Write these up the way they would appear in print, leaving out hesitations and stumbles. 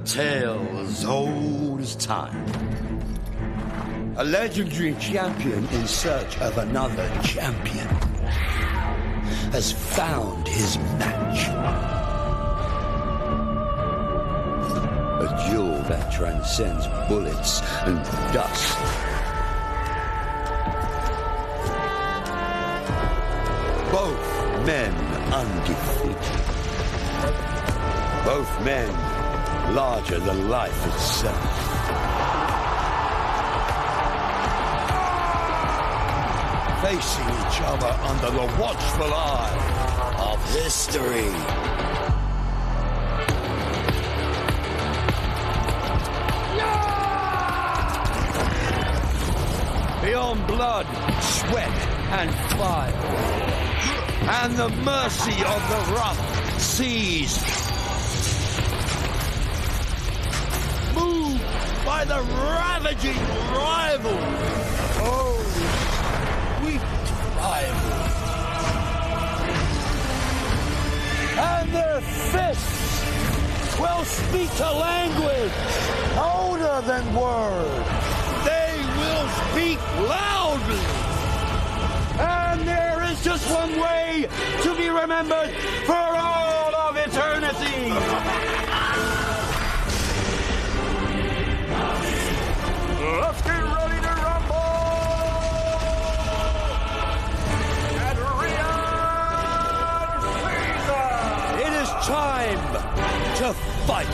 tale as old as time. A legendary champion in search of another champion has found his match. A duel that transcends bullets and dust. Both men undefeated. Both men larger than life itself. Facing each other under the watchful eye of history. Beyond blood, sweat, and fire, and the mercy of the rough seas. Moved by the ravaging rival. Oh, sweet rival. And their fists will speak a language older than words. They will speak loudly. And there is just one way to be remembered for all of eternity. Let's get ready to rumble. And Riyadh. It is time to fight.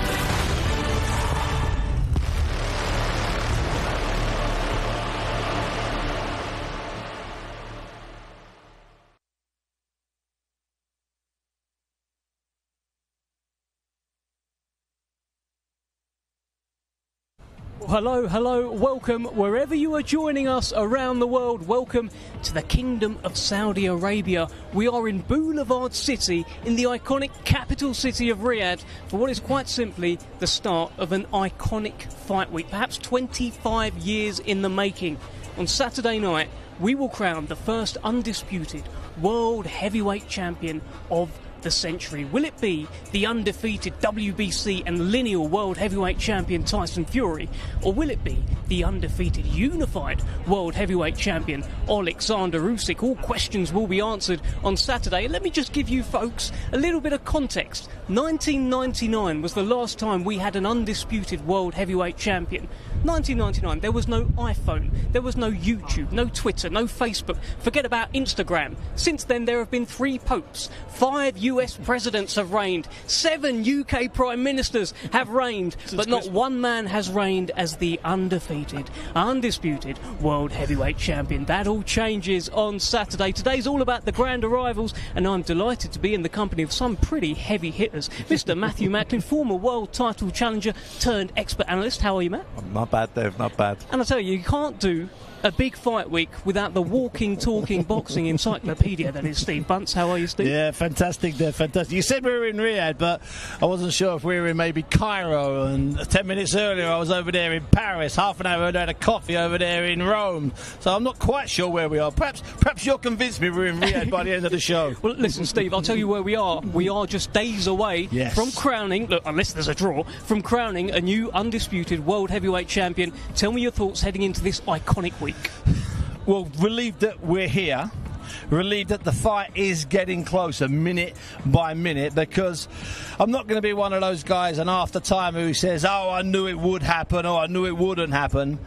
Hello, welcome wherever you are joining us around the world. Welcome to the Kingdom of Saudi Arabia. We are in Boulevard City, in the iconic capital city of Riyadh, for what is quite simply the start of an iconic fight week, perhaps 25 years in the making. On Saturday night, we will crown the first undisputed world heavyweight champion of the century. Will it be the undefeated WBC and lineal world heavyweight champion Tyson Fury, or will it be the undefeated unified world heavyweight champion OLEKSANDR USYK? All questions will be answered on Saturday. Let me just give you folks a little bit of context. 1999 was the last time we had an undisputed world heavyweight champion. 1999, there was no iPhone, there was no YouTube, no Twitter, no Facebook, forget about Instagram. Since then there have been 3 popes, 5 US presidents have reigned, 7 UK prime ministers have reigned, but not one man has reigned as the undefeated, undisputed world heavyweight champion. That all changes on Saturday. Today's all about the grand arrivals, and I'm delighted to be in the company of some pretty heavy hitters. Mr. Matthew Macklin, former world title challenger turned expert analyst. How are you, Matt? Not bad, Dave, not bad. And I tell you can't do a big fight week without the walking, talking boxing encyclopedia that is Steve Bunce. How are you, Steve? Yeah, fantastic, Dave, fantastic. You said we were in Riyadh, but I wasn't sure if we were in maybe Cairo, and 10 minutes earlier I was over there in Paris, half an hour I had a coffee over there in Rome, so I'm not quite sure where we are. Perhaps you'll convince me we're in Riyadh by the end of the show. Well, listen, Steve, I'll tell you where we are. We are just days away from crowning, look, unless there's a draw, from crowning a new undisputed world heavyweight champion. Tell me your thoughts heading into this iconic week. Well, relieved that we're here, relieved that the fight is getting closer minute by minute, because I'm not going to be one of those guys and after time who says, oh, I knew it would happen, or I knew it wouldn't happen.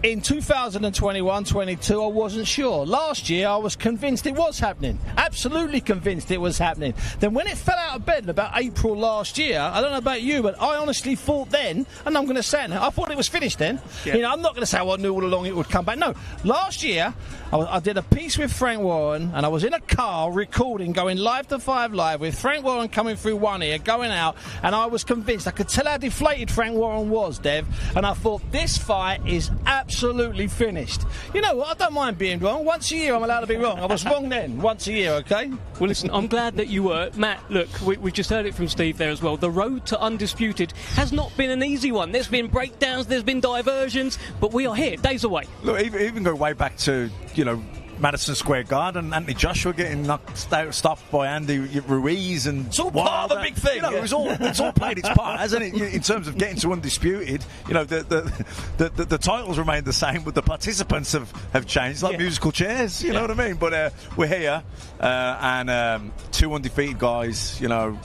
In 2021-22, I wasn't sure. Last year, I was convinced it was happening. Absolutely convinced it was happening. Then when it fell out of bed in about April last year, I don't know about you, but I honestly thought then, and I'm going to say it now, I thought it was finished then. Yeah. You know, I'm not going to say, oh, I knew all along it would come back. No, last year, I did a piece with Frank Warren, and I was in a car recording, going live to 5 Live, with Frank Warren coming through one ear, going out, and I was convinced. I could tell how deflated Frank Warren was, Dev, and I thought, this fight is absolutely finished. You know what? I don't mind being wrong. Once a year, I'm allowed to be wrong. I was wrong then. Once a year, okay? Well, listen, I'm glad that you were. Matt, look, we just heard it from Steve there as well. The road to undisputed has not been an easy one. There's been breakdowns, there's been diversions, but we are here, days away. Look, even go way back to, you know, Madison Square Garden, and Anthony Joshua getting knocked out, stopped by Andy Ruiz, and it's all part of the big thing. You know, it's all played its part, hasn't it? In terms of getting to Undisputed, you know, the titles remain the same, but the participants have changed, like musical chairs. You know what I mean? But we're here, and two undefeated guys. You know.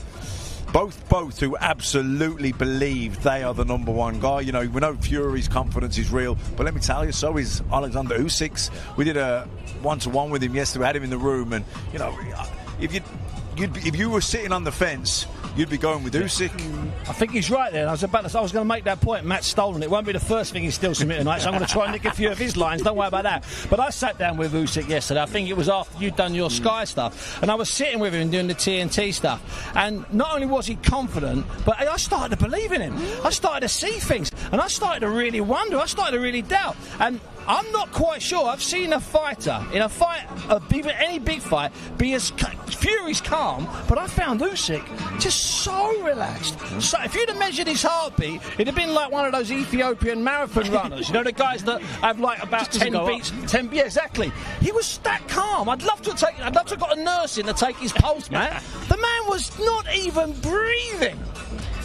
Both who absolutely believe they are the number one guy. You know, we know Fury's confidence is real, but let me tell you, so is Alexander Usyk's. We did a one-to-one with him yesterday. We had him in the room, and you know, if you were sitting on the fence, you'd be going with Usyk. I think he's right there. I was going to make that point. Matt's stolen it. Won't be the first thing he steals from me tonight, so I'm going to try and nick a few of his lines. Don't worry about that. But I sat down with Usyk yesterday. I think it was after you'd done your Sky stuff, and I was sitting with him doing the TNT stuff. And not only was he confident, but I started to believe in him. I started to see things, and I started to really wonder. I started to really doubt. And I'm not quite sure. I've seen a fighter in a fight, any big fight, be as Fury's calm, but I found Usyk just so relaxed. So if you'd have measured his heartbeat, it'd have been like one of those Ethiopian marathon runners. You know, the guys that have like about 10 beats. 10, yeah, exactly. He was that calm. I'd love to have got a nurse in to take his pulse, man. The man was not even breathing.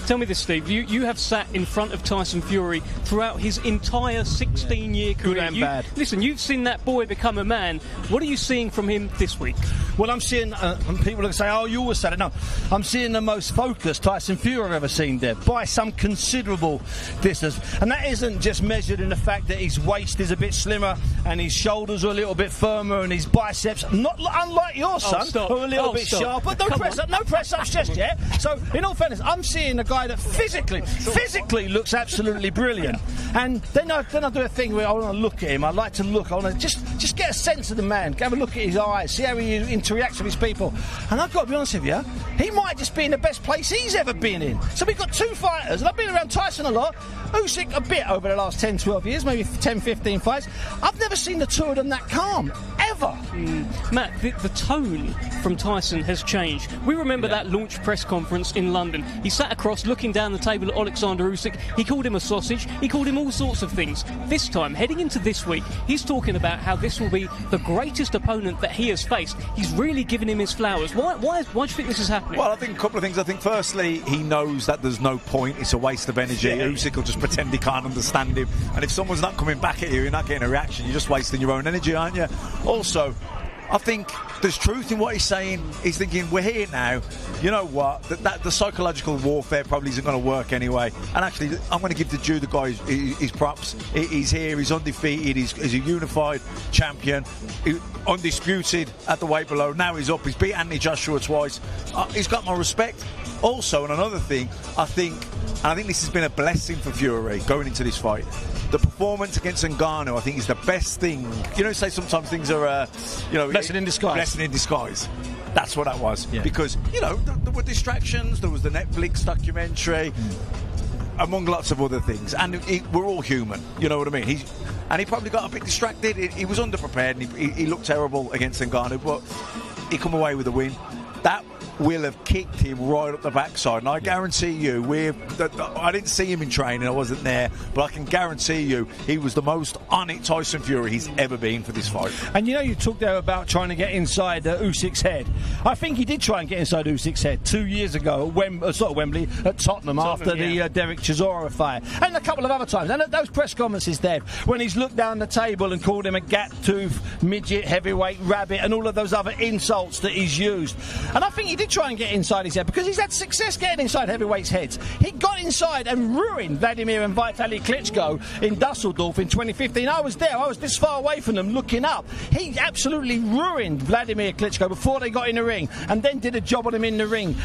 Tell me this, Steve. You have sat in front of Tyson Fury throughout his entire 16-year career. Good and bad. Listen, you've seen that boy become a man. What are you seeing from him this week? Well, I'm seeing, people are going to say, oh, you always said it. No, I'm seeing the most focused Tyson Fury I've ever seen there by some considerable distance. And that isn't just measured in the fact that his waist is a bit slimmer and his shoulders are a little bit firmer and his biceps, not unlike your son, are a little bit sharp. But no press-ups just yet. So, in all fairness, I'm seeing a guy that physically looks absolutely brilliant. And then I do a thing where I want to look at him. I like to look. I want to just get a sense of the man. Have a look at his eyes. See how he interacts with his people. And I've got to be honest with you, he might just be in the best place he's ever been in. So we've got two fighters, and I've been around Tyson a lot. Usyk a bit over the last 10, 12 years, maybe 10, 15 fights. I've never seen the two of them that calm, ever. Matt, the tone from Tyson has changed. We remember that launch press conference in London. He sat across looking down the table at Alexander Usyk. He called him a sausage. He called him all sorts of things. This time, heading into this week, he's talking about how this will be the greatest opponent that he has faced. He's really giving him his flowers. Why do you think this is happening? Well, I think a couple of things. I think firstly, he knows that there's no point. It's a waste of energy. Usyk will just pretend he can't understand him. And if someone's not coming back at you, you're not getting a reaction. You're just wasting your own energy, aren't you? Also, I think there's truth in what he's saying. He's thinking, we're here now. You know what? That the psychological warfare probably isn't going to work anyway. And actually, I'm going to give the guy his props. He's here. He's undefeated. He's a unified champion. Undisputed at the weight below. Now he's up. He's beat Anthony Joshua twice. He's got my respect. Also, and another thing, I think this has been a blessing for Fury going into this fight. The performance against Ngannou, I think, is the best thing. You know, say sometimes things are, blessing in disguise. Blessing in disguise. That's what that was. Yeah. Because, there were distractions. There was the Netflix documentary, among lots of other things. And we're all human. You know what I mean? He probably got a bit distracted. He was underprepared. And he looked terrible against Ngannou, but he come away with a win. That will have kicked him right up the backside, and I guarantee you, I didn't see him in training, I wasn't there, but I can guarantee you he was the most on it Tyson Fury he's ever been for this fight. And you talked there about trying to get inside Usyk's head. I think he did try and get inside Usyk's head 2 years ago at Wembley, at Tottenham after the Derek Chisora fight, and a couple of other times. And at those press conferences there, when he's looked down the table and called him a gap tooth, midget, heavyweight, rabbit, and all of those other insults that he's used. And I think he did try and get inside his head because he's had success getting inside heavyweights' heads. He got inside and ruined Vladimir and Vitaly Klitschko in Dusseldorf in 2015. I was there. I was this far away from them looking up. He absolutely ruined Vladimir Klitschko before they got in the ring and then did a job on him in the ring.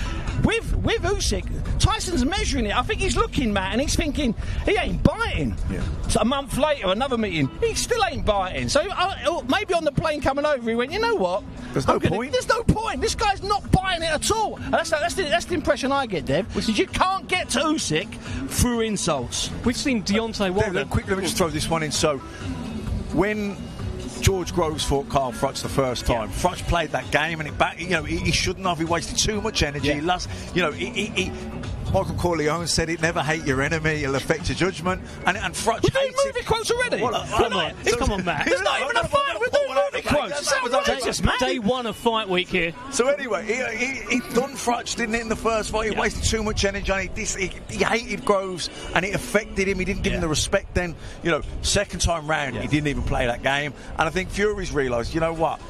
With Usyk, Tyson's measuring it. I think he's looking, Matt, and he's thinking, he ain't biting. Yeah. So a month later, another meeting, he still ain't biting. So maybe on the plane coming over, he went, you know what? There's no point. There's no point. This guy's not biting it at all. And that's the impression I get, Dev, which is you can't get to Usyk through insults. We've seen Deontay Wilder. Quickly, let me just throw this one in. So, when George Groves fought Carl Froch the first time, Froch played that game and he shouldn't have. He wasted too much energy. He lost. Michael Corleone said it, never hate your enemy, it'll affect your judgment. And Frutch we're doing movie quotes already? Well, come on, Matt. It's not even a fight, we're doing movie quotes. Day one of fight week here. So anyway, he done Frutch, didn't it, in the first fight? He wasted too much energy on it. He hated Groves, and it affected him. He didn't give him the respect then. You know, second time round, he didn't even play that game. And I think Fury's realised, you know what?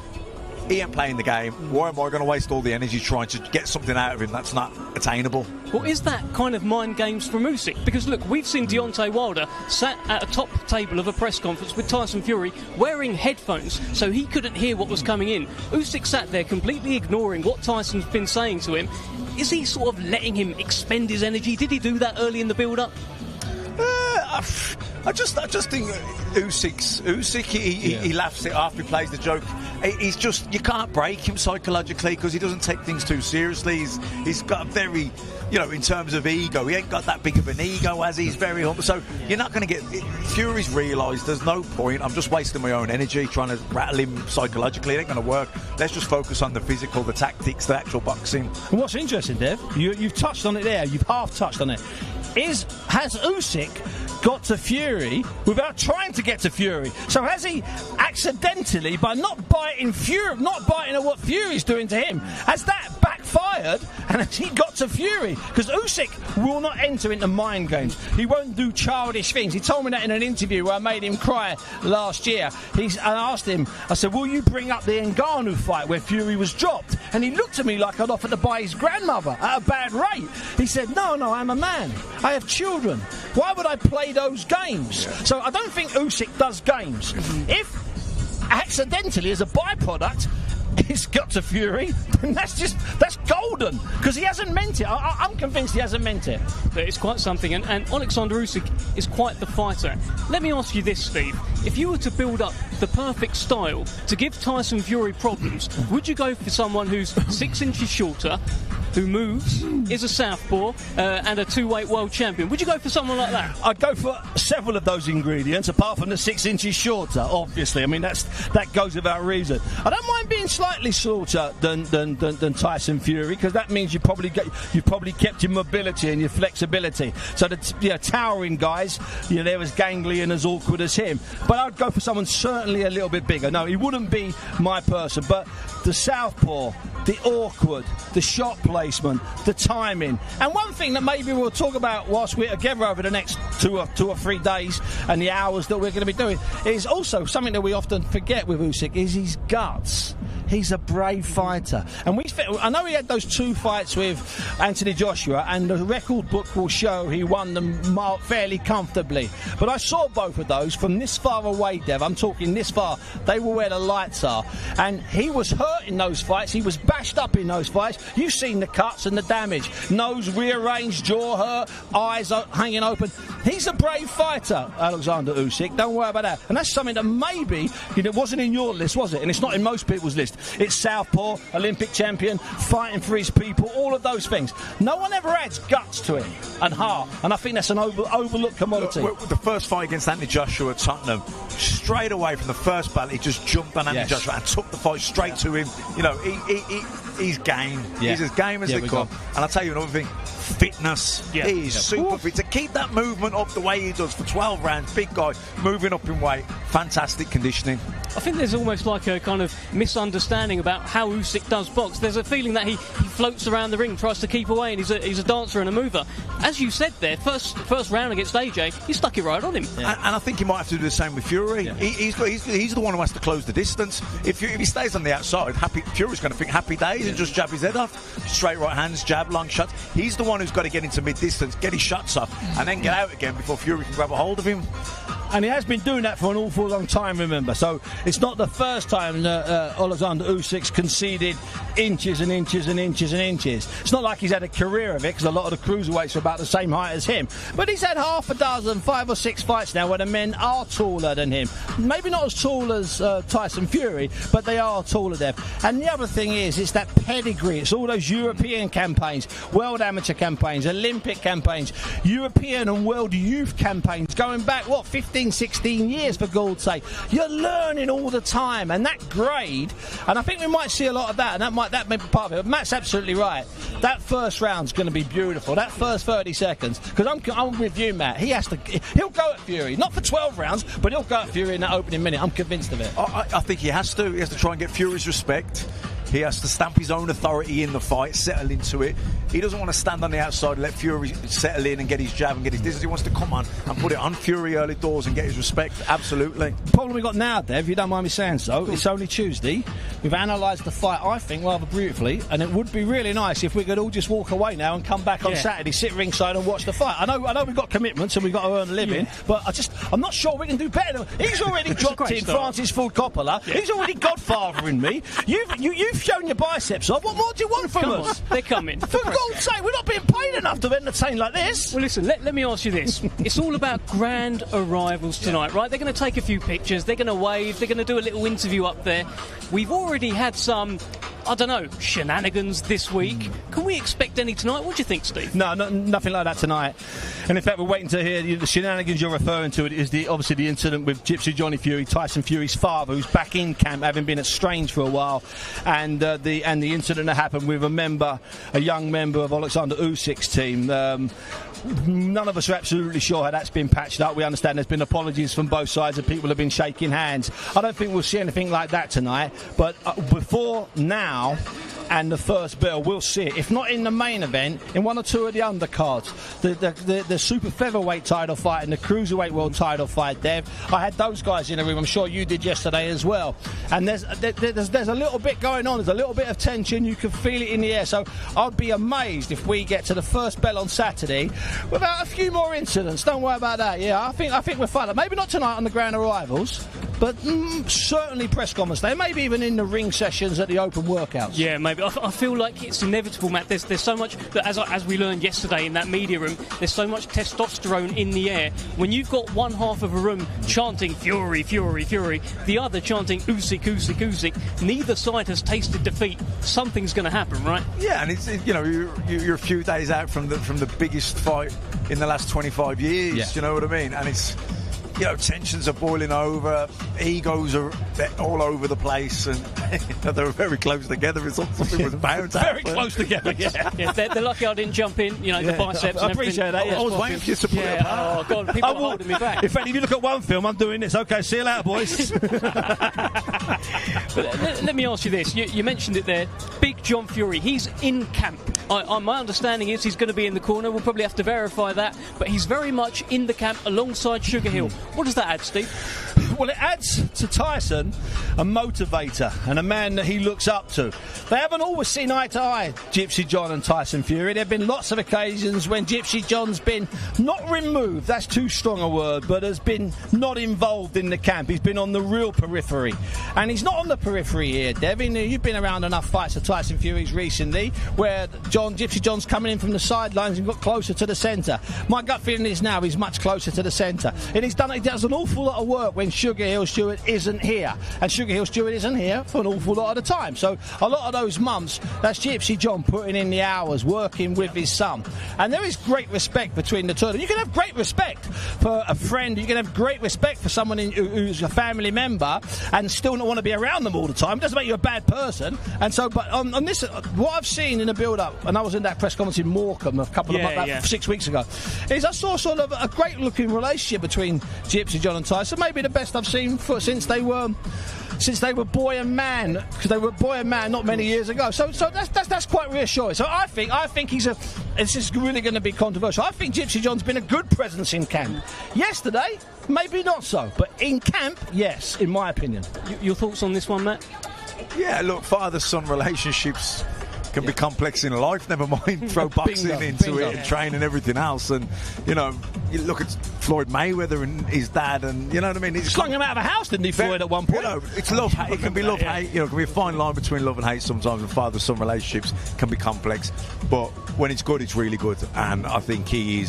He ain't playing the game. Why am I going to waste all the energy trying to get something out of him that's not attainable? Well, is that kind of mind games from Usyk? Because look, we've seen Deontay Wilder sat at a top table of a press conference with Tyson Fury wearing headphones so he couldn't hear what was coming in. Usyk sat there completely ignoring what Tyson's been saying to him. Is he sort of letting him expend his energy? Did he do that early in the build-up? I just think Usyk, he laughs it off, he plays the joke. He's just, you can't break him psychologically because he doesn't take things too seriously. He's got a very, you know, in terms of ego, he ain't got that big of an ego as he's very humble. So you're not going to get, Fury's realised there's no point, I'm just wasting my own energy trying to rattle him psychologically. It ain't going to work. Let's just focus on the physical, the tactics, the actual boxing. And what's interesting, Dev, you've touched on it there, you've half touched on it. Has Usyk got to Fury without trying to get to Fury? So has he accidentally, by not biting at what Fury's doing to him, has that backfired and has he got to Fury? Because Usyk will not enter into mind games. He won't do childish things. He told me that in an interview where I made him cry last year. I asked him, I said, will you bring up the Ngannou fight where Fury was dropped? And he looked at me like I'd offered to buy his grandmother at a bad rate. He said, no, I'm a man. I have children. Why would I play those games? So I don't think Usyk does games. If accidentally, as a byproduct, he's got to Fury, then that's golden, because he hasn't meant it. I'm convinced he hasn't meant it. It's quite something, and Oleksandr Usyk is quite the fighter. Let me ask you this, Steve. If you were to build up the perfect style to give Tyson Fury problems, would you go for someone who's 6 inches shorter, who moves, is a southpaw, and a two-weight world champion? Would you go for someone like that? I'd go for several of those ingredients, apart from the 6 inches shorter, obviously. I mean, that goes without reason. I don't mind being slightly shorter than Tyson Fury, because that means you've probably kept your mobility and your flexibility. So the towering guys, they're as gangly and as awkward as him. But I'd go for someone certainly a little bit bigger. No, he wouldn't be my person, but the southpaw, the awkward, the shot placement, the timing. And one thing that maybe we'll talk about whilst we're together over the next two or 3 days and the hours that we're going to be doing is also something that we often forget with Usyk is his guts. He's a brave fighter. And I know he had those 2 fights with Anthony Joshua, and the record book will show he won them fairly comfortably. But I saw both of those from this far away, Dev. I'm talking this far. They were where the lights are. And he was hurt in those fights. He was bashed up in those fights. You've seen the cuts and the damage. Nose rearranged, jaw hurt, eyes hanging open. He's a brave fighter, Oleksandr Usyk. Don't worry about that. And that's something that maybe wasn't in your list, was it? And it's not in most people's list. It's southpaw, Olympic champion, fighting for his people, all of those things. No one ever adds guts to it and heart, and I think that's an overlooked commodity. The first fight against Anthony Joshua at Tottenham, straight away from the first battle, he just jumped on Anthony Joshua and took the fight straight to him. He's game. Yeah. He's as game as they come. And I'll tell you another thing. Fitness. Yeah. He is super fit. To keep that movement up the way he does for 12 rounds, big guy, moving up in weight, fantastic conditioning. I think there's almost like a kind of misunderstanding about how Usyk does box. There's a feeling that he floats around the ring, tries to keep away, and he's a dancer and a mover. As you said there, first round against AJ, he stuck it right on him. Yeah. And I think he might have to do the same with Fury. Yeah. He's the one who has to close the distance. If he stays on the outside, Fury's going to think happy days and just jab his head off. Straight right hands, jab, long shots. He's the one who's got to get into mid-distance, get his shots off, and then get out again before Fury can grab a hold of him. And he has been doing that for an awful long time, remember. So it's not the first time that Oleksandr Usyk's conceded inches and inches and inches and inches. It's not like he's had a career of it, because a lot of the cruiserweights are about the same height as him. But he's had 6, 5 or 6 fights now where the men are taller than him. Maybe not as tall as Tyson Fury, but they are taller than him. And the other thing is, it's that pedigree. It's all those European campaigns, world amateur campaigns, Olympic campaigns, European and world youth campaigns, going back, 15 15, 16 years, for God's sake. You're learning all the time, and that grade, and I think we might see a lot of that, and that may be part of it. But Matt's absolutely right. That first round's going to be beautiful. That first 30 seconds, because I'm with you, Matt. He'll go at Fury, not for 12 rounds, but he'll go at Fury in that opening minute. I'm convinced of it. I think he has to. He has to try and get Fury's respect. He has to stamp his own authority in the fight, settle into it. He doesn't want to stand on the outside and let Fury settle in and get his jab and get his distance. He wants to come on and put it on Fury early doors and get his respect. Absolutely. The problem we got now, Dev, if you don't mind me saying so, it's only Tuesday. We've analysed the fight, I think, rather beautifully, and it would be really nice if we could all just walk away now and come back on Saturday, sit ringside and watch the fight. I know we've got commitments and we've got to earn a living, but I'm not sure we can do better. He's already dropped in Francis Ford Coppola. Yeah. He's already godfathering me. You've shown your biceps off. What more do you want from us? They're coming. For God's sake, we're not being paid enough to entertain like this. Well, listen, let me ask you this. It's all about grand arrivals tonight, right? They're going to take a few pictures, they're going to wave, they're going to do a little interview up there. We've already had some, I don't know, shenanigans this week. Can we expect any tonight? What do you think, Steve? No, nothing like that tonight. And in fact, we're waiting to hear the shenanigans you're referring to. It is obviously the incident with Gypsy Johnny Fury, Tyson Fury's father, who's back in camp, having been estranged for a while, and the incident that happened with a young member of OLEKSANDR USYK's team. None of us are absolutely sure how that's been patched up. We understand there's been apologies from both sides and people have been shaking hands. I don't think we'll see anything like that tonight, but before now and the first bell, we'll see it. If not in the main event, in one or two of the undercards. The super featherweight title fight and the cruiserweight world title fight, Dev. I had those guys in the room. I'm sure you did yesterday as well. And there's a little bit going on. There's a little bit of tension. You can feel it in the air. So I'd be amazed if we get to the first bell on Saturday without a few more incidents. Don't worry about that. Yeah, I think we're fine. Maybe not tonight on the grand arrivals, but certainly press conference day. Maybe even in the ring sessions at the open workouts. Yeah, maybe. I feel like it's inevitable, Matt. There's so much that, as we learned yesterday in that media room, there's so much testosterone in the air. When you've got one half of a room chanting Fury, Fury, Fury, the other chanting Usyk, Usyk, Usyk, neither side has tasted defeat. Something's going to happen, right? Yeah, and you're a few days out from the biggest fight in the last 25 years. Yeah. You know what I mean? And it's, tensions are boiling over, egos are all over the place, and they were very close together. Something was bound to happen. Very close together, yeah. They're lucky I didn't jump in, the biceps. I appreciate that. I was waiting for you to put it apart. Oh, God, people are holding me back. In fact, if you look at one film, I'm doing this. Okay, see you later, boys. But let me ask you this. You mentioned it there. Big John Fury, he's in camp. My understanding is he's going to be in the corner. We'll probably have to verify that. But he's very much in the camp alongside Sugar Hill. What does that add, Steve? Well, it adds to Tyson a motivator and a man that he looks up to. They haven't always seen eye to eye, Gypsy John and Tyson Fury. There have been lots of occasions when Gypsy John's been not removed, that's too strong a word, but has been not involved in the camp. He's been on the real periphery. And he's not on the periphery here, Devin. You've been around enough fights of Tyson Fury's recently where Gypsy John's coming in from the sidelines and got closer to the centre. My gut feeling is now he's much closer to the centre. And he does an awful lot of work when Sugar Hill Stewart isn't here. And Sugar Hill Stewart isn't here for an awful lot of the time. So a lot of those months, that's Gypsy John putting in the hours, working with his son. And there is great respect between the two of them. You can have great respect for a friend, you can have great respect for someone who's a family member and still not want to be around them all the time. It doesn't make you a bad person. And so, but on this, what I've seen in the build-up, and I was in that press conference in Morecambe a couple of months, 6 weeks ago, is I saw sort of a great-looking relationship between Gypsy John and Tyson. Maybe the best I've seen since they were boy and man, because they were boy and man not many years ago. So that's quite reassuring. So I think this is really going to be controversial. I think Gypsy John's been a good presence in camp. Yesterday, maybe not so, but in camp, yes, in my opinion. Your thoughts on this one, Matt? Yeah, look, father-son relationships can be complex in life, never mind throw boxing into it and training and everything else. And you look at Floyd Mayweather and his dad, and you know what I mean, he slung him out of a house, didn't he, Floyd, at one point? It's love hate. It can be love hate. It can be a fine line between love and hate sometimes, and father-son relationships can be complex, but when it's good, it's really good. And I think he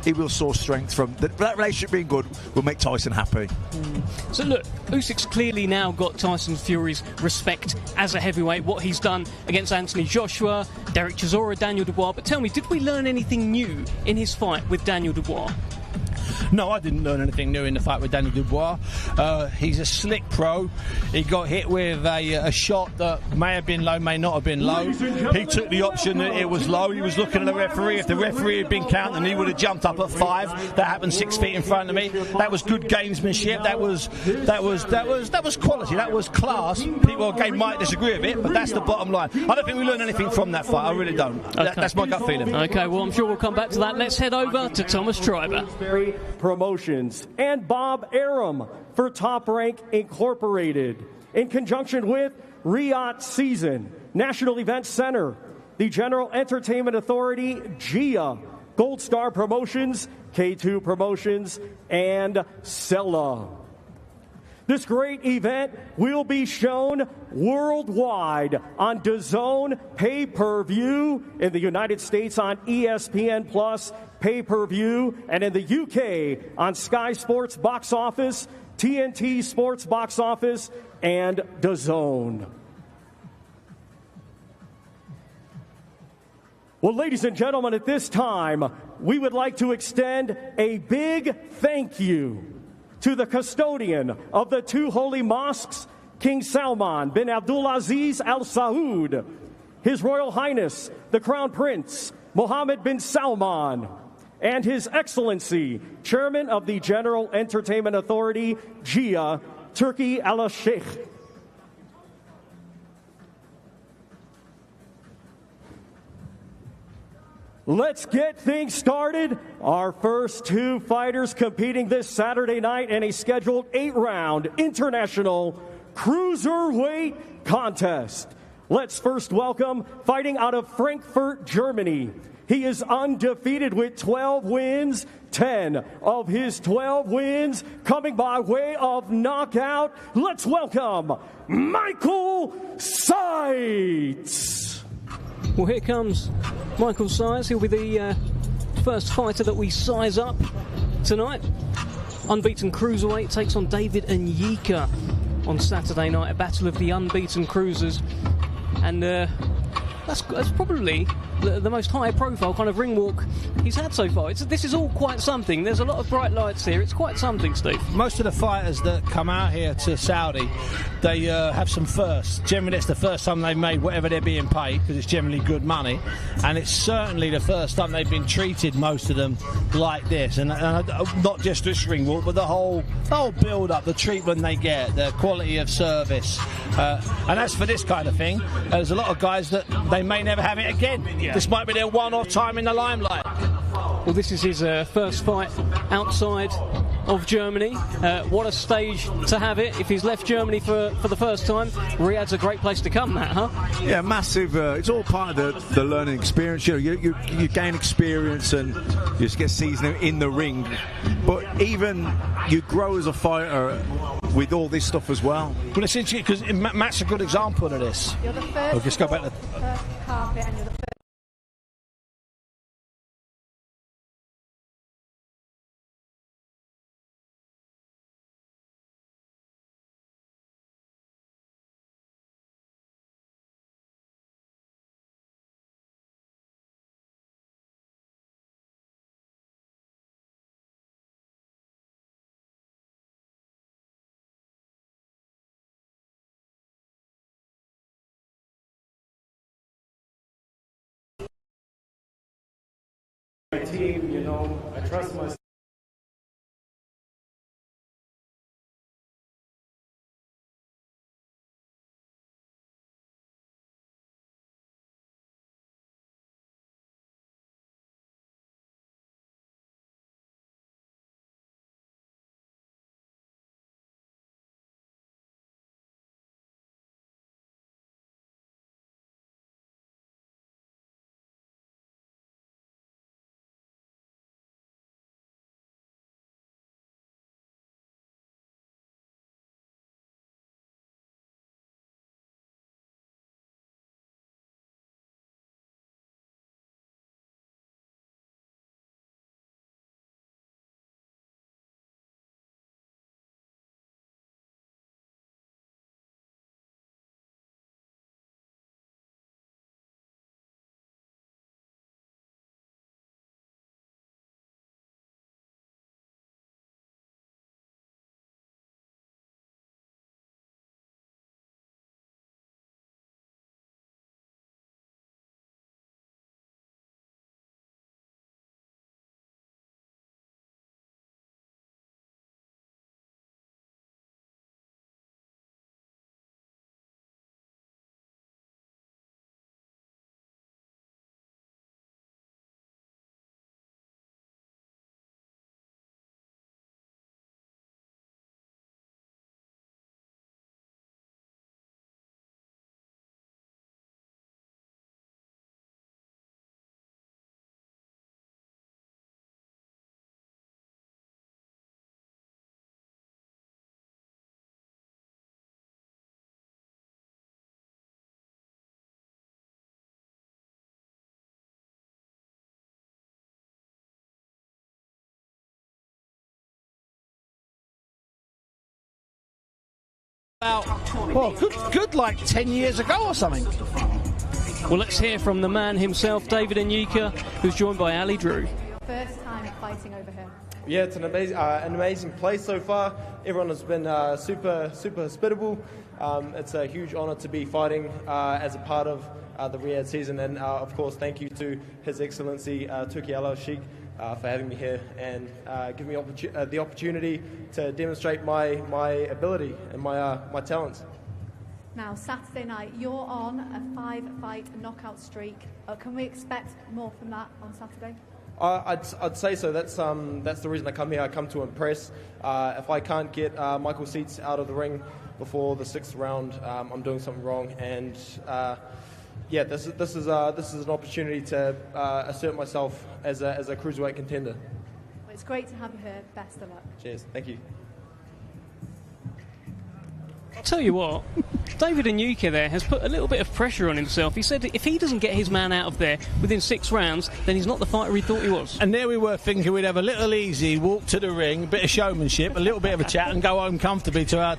will source strength from that relationship. Being good will make Tyson happy. So look, Usyk's clearly now got Tyson Fury's respect as a heavyweight, what he's done against Anthony Joshua, Derek Chisora, Daniel Dubois. But tell me, did we learn anything new in his fight with Daniel Dubois? No, I didn't learn anything new in the fight with Danny Dubois. He's a slick pro. He got hit with a shot that may have been low, may not have been low. He took the option that it was low. He was looking at the referee. If the referee had been counting, he would have jumped up at 5. That happened 6 feet in front of me. That was good gamesmanship. That was quality. That was class. People again might disagree with it, but that's the bottom line. I don't think we learned anything from that fight. I really don't. Okay. That's my gut feeling. Okay, well, I'm sure we'll come back to that. Let's head over to Thomas Triber. Promotions and Bob Arum for Top Rank Incorporated in conjunction with Riyadh Season, National Event Center, the General Entertainment Authority, GIA, Gold Star Promotions, K2 Promotions, and Sella. This great event will be shown worldwide on DAZN pay-per-view, in the United States on ESPN Plus pay-per-view, and in the UK on Sky Sports Box Office, TNT Sports Box Office, and DAZN. Well, ladies and gentlemen, at this time, we would like to extend a big thank you to the custodian of the two holy mosques, King Salman bin Abdulaziz Al Saud, His Royal Highness, the Crown Prince, Mohammed bin Salman, and His Excellency, Chairman of the General Entertainment Authority, GIA, Turki Al-Sheikh. Let's get things started. Our first two fighters competing this Saturday night in a scheduled 8-round international cruiserweight contest. Let's first welcome, fighting out of Frankfurt, Germany. He is undefeated with 12 wins, 10 of his 12 wins coming by way of knockout. Let's welcome Michael Seitz. Well, here comes Michael Seitz. He'll be the first fighter that we size up tonight. Unbeaten cruiserweight takes on David Onyeka on Saturday night, a battle of the unbeaten cruisers. And that's probably the most high-profile kind of ring walk he's had so far. This is all quite something. There's a lot of bright lights here. It's quite something, Steve. Most of the fighters that come out here to Saudi, they have some firsts. Generally, it's the first time they've made whatever they're being paid, because it's generally good money. And it's certainly the first time they've been treated, most of them, like this. And not just this ring walk, but the whole build-up, the treatment they get, the quality of service. And as for this kind of thing, there's a lot of guys that they may never have it again. Yeah. This might be their one-off time in the limelight. Well, this is his first fight outside of Germany. What a stage to have it. If he's left Germany for the first time, Riyadh's a great place to come, Matt, huh? Yeah, massive. It's all part of the learning experience. You know, you gain experience and you just get seasoned in the ring. But even you grow as a fighter with all this stuff as well. But it's interesting because Matt's a good example of this. You're the first. We'll just go back to first carpet, and you're the first. Team, you know, I trust myself. Well, good like 10 years ago or something. Well, let's hear from the man himself, David Onyeka, who's joined by Ali Drew. First time fighting over here. Yeah, it's an amazing place so far. Everyone has been super hospitable. It's a huge honour to be fighting as a part of the Riyadh season, and of course, thank you to His Excellency Turki Al Sheikh for having me here and giving me the opportunity to demonstrate my ability and my talents. Now, Saturday night, you're on a 5-fight knockout streak. Can we expect more from that on Saturday? I'd say so. That's the reason I come here. I come to impress. If I can't get Michael Seitz out of the ring before the 6th round, I'm doing something wrong. And yeah, this is an opportunity to assert myself as a cruiserweight contender. Well, it's great to have you here. Best of luck. Cheers. Thank you. I'll tell you what, David Onyeka there has put a little bit of pressure on himself. He said if he doesn't get his man out of there within 6 rounds, then he's not the fighter he thought he was. And there we were thinking we'd have a little easy walk to the ring, a bit of showmanship, a little bit of a chat, and go home comfortably to our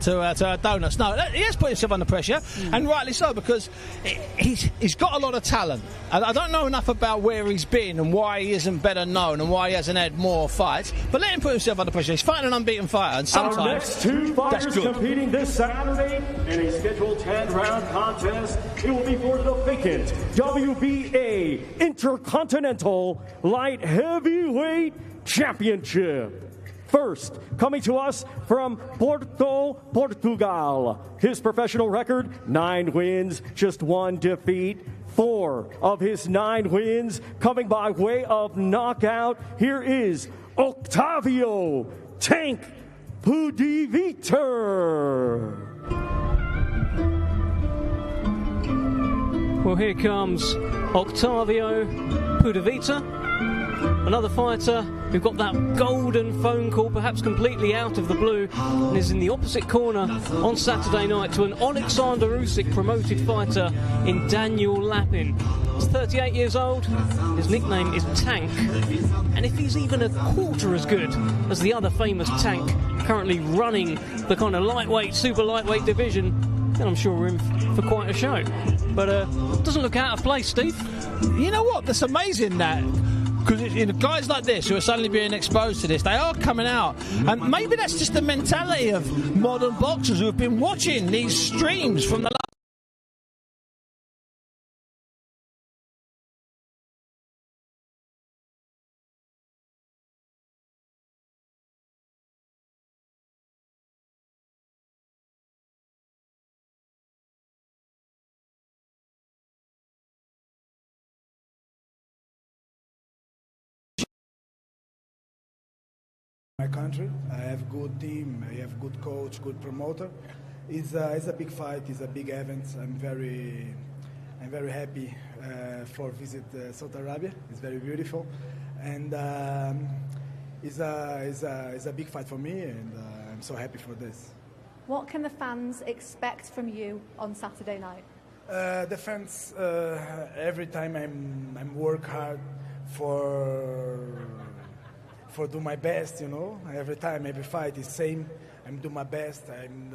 donuts. No, he has put himself under pressure, and rightly so, because he's got a lot of talent. I don't know enough about where he's been and why he isn't better known and why he hasn't had more fights, but let him put himself under pressure. He's fighting an unbeaten fighter, and sometimes our next 2 fighters competing this Saturday in a scheduled 10-round contest. It will be for the vacant WBA Intercontinental Light Heavyweight Championship. First, coming to us from Porto, Portugal. His professional record, 9 wins, just 1 defeat. 4 of his 9 wins coming by way of knockout. Here is Octavio Tank Pudivita. Well, here comes Octavio Pudivita, another fighter who got that golden phone call, perhaps completely out of the blue, and is in the opposite corner on Saturday night to an OLEKSANDR USYK promoted fighter in Daniel Lappin. He's 38 years old, his nickname is Tank, and if he's even a quarter as good as the other famous Tank currently running the kind of lightweight, super lightweight division, then I'm sure we're in for quite a show. But doesn't look out of place, Steve. You know what? That's amazing that. Because guys like this who are suddenly being exposed to this, they are coming out. And maybe that's just the mentality of modern boxers who have been watching these streams from the last. My country, I have good team, I have good coach, good promoter. It's a big fight, it's a big event. I'm very happy for visit Saudi Arabia. It's very beautiful, and it's a big fight for me, and I'm so happy for this. What can the fans expect from you on Saturday night? The fans, every time I'm work hard for do my best, you know. Every time, every fight is same. I'm do my best. I'm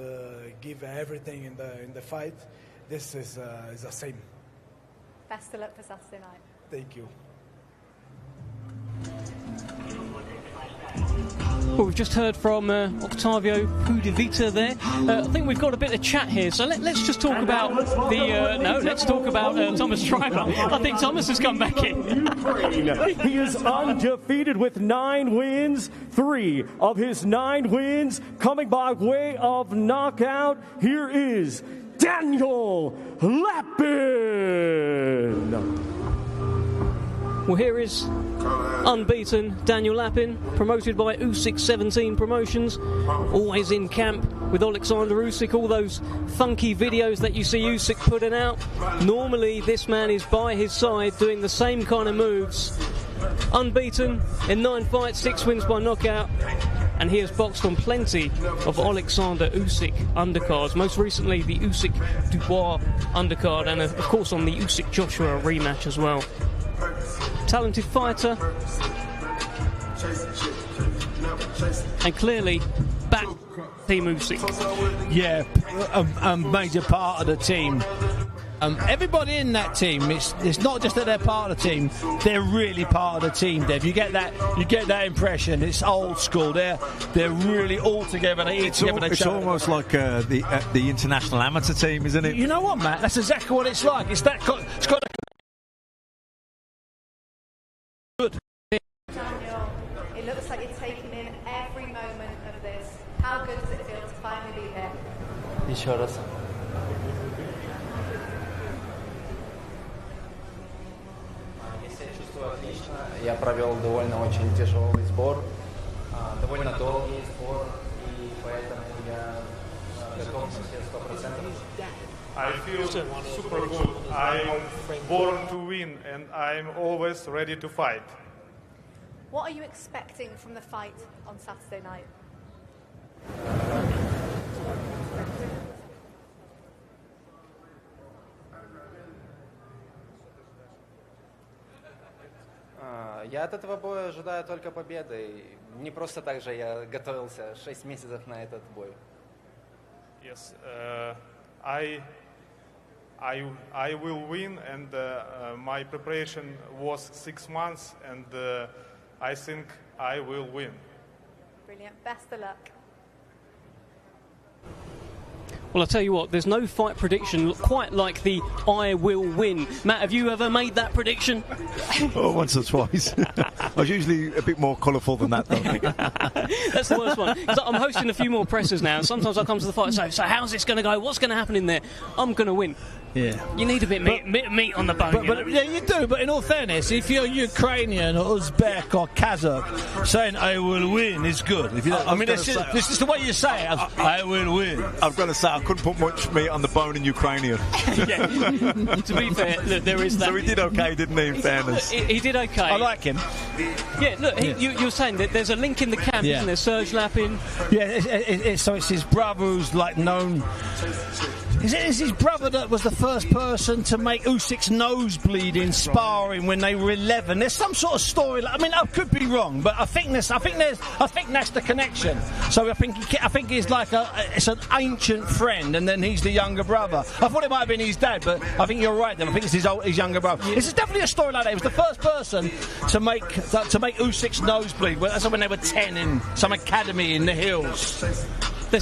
give everything in the fight. This is the same. Best of luck for Saturday night. Thank you. Well, we've just heard from Octavio Pudivita there. I think we've got a bit of chat here, so let's just talk about let's talk about Thomas Schreiber. I think Thomas has come back in. He is undefeated with 9 wins. 3 of his 9 wins coming by way of knockout. Here is Daniel Lappin. Well, here is unbeaten Daniel Lappin, promoted by USYK 17 Promotions, always in camp with OLEKSANDR USYK. All those funky videos that you see USYK putting out, normally this man is by his side doing the same kind of moves. Unbeaten in 9 fights, 6 wins by knockout, and he has boxed on plenty of OLEKSANDR USYK undercards, most recently the USYK Dubois undercard, and of course on the USYK Joshua rematch as well. Talented fighter, and clearly back Team Usyk? Yeah, a major part of the team. Everybody in that team, it's not just that they're part of the team, they're really part of the team, Dev. You get that impression. It's old school. They're really all together. They eat together. It's almost like the international amateur team, isn't it? You know what, Matt? That's exactly what it's like. It's got a good. Daniel, it looks like you're taking in every moment of this. How good does it feel to finally be here? Еще раз. Я себя чувствую отлично. Я провел довольно очень тяжелый сбор, довольно долгий сбор, и поэтому я готов на все 100%. I feel super good. I'm born to win, and I'm always ready to fight. What are you expecting from the fight on Saturday night? Я от этого боя ожидаю только победы. Не просто так же я готовился 6 месяцев на этот бой. Yes, I will win, and my preparation was 6 months, and I think I will win. Brilliant. Best of luck. Well, I'll tell you what, there's no fight prediction quite like the I will win. Matt, have you ever made that prediction? Oh, once or twice. I was usually a bit more colourful than that, though. That's the worst one. 'Cause I'm hosting a few more pressers now, and sometimes I come to the fight and say, so how's this going to go? What's going to happen in there? I'm going to win. Yeah. You need a bit of meat on the bone. Yeah, you do, but in all fairness, if you're Ukrainian or Uzbek or Kazakh, saying I will win is good. If you I mean, this is the way you say it. I will win. I've got to say, I couldn't put much meat on the bone in Ukrainian. Yeah. To be fair, look, there is that. So he did okay, didn't he, in fairness? He did okay. I like him. Yeah, look, you're saying that there's a link in the camp, isn't there? Serge Lappin. Yeah, so it's his brother who's like known. Is his brother that was the first person to make Usyk's nose bleed in sparring when they were 11? There's some sort of story. I mean, I could be wrong, but I think that's the connection. So I think he's like it's an ancient friend, and then he's the younger brother. I thought it might have been his dad, but I think you're right. Then I think it's his younger brother. Yeah. It's definitely a story like that. He was the first person to make Usyk's nose bleed. That's when they were 10 in some academy in the hills.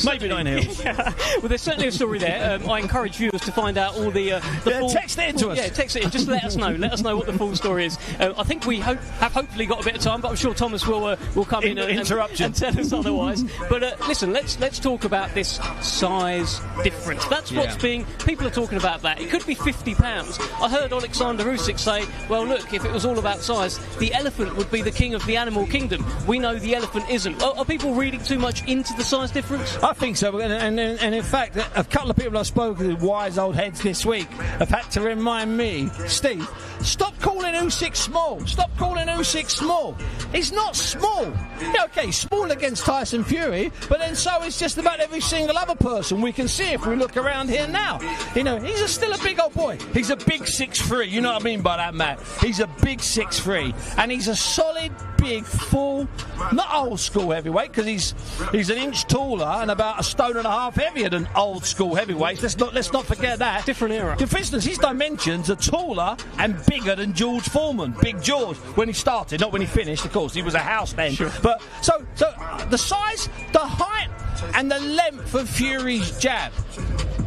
Maybe 9 hills. Yeah. Well, there's certainly a story there. I encourage viewers to find out all the full... Text it into us. Yeah, text it in. Just let us know. Let us know what the full story is. I think we have hopefully got a bit of time, but I'm sure Thomas will come in and tell us otherwise. But listen, let's talk about this size difference. That's what's people are talking about that. It could be 50 pounds. I heard OLEKSANDR USYK say, well, look, if it was all about size, the elephant would be the king of the animal kingdom. We know the elephant isn't. Are people reading too much into the size difference? I think so, and in fact, a couple of people I've spoken to, wise old heads this week, have had to remind me, Steve, stop calling Usyk small. Stop calling Usyk small. He's not small. Yeah, okay, small against Tyson Fury, but then so is just about every single other person we can see if we look around here now. You know, he's still a big old boy. He's a big 6'3". You know what I mean by that, Matt? He's a big 6'3", and he's a solid, big, full, not old school heavyweight, because he's an inch taller and about 1.5 stone heavier than old school heavyweights. Let's not forget that. Different era. For instance, his dimensions are taller and bigger than George Foreman. Big George, when he started, not when he finished, of course. He was a house then. Sure. But so the size, the height, and the length of Fury's jab,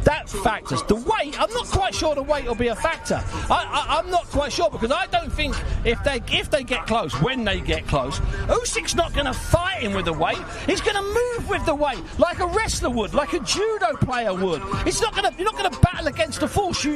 that factors. The weight, I'm not quite sure the weight will be a factor. I'm not quite sure, because I don't think if they get close, when they get close, Usyk's not going to fight him with the weight. He's going to move with the weight like a wrestler would, like a judo player would. You're not going to battle against the force. You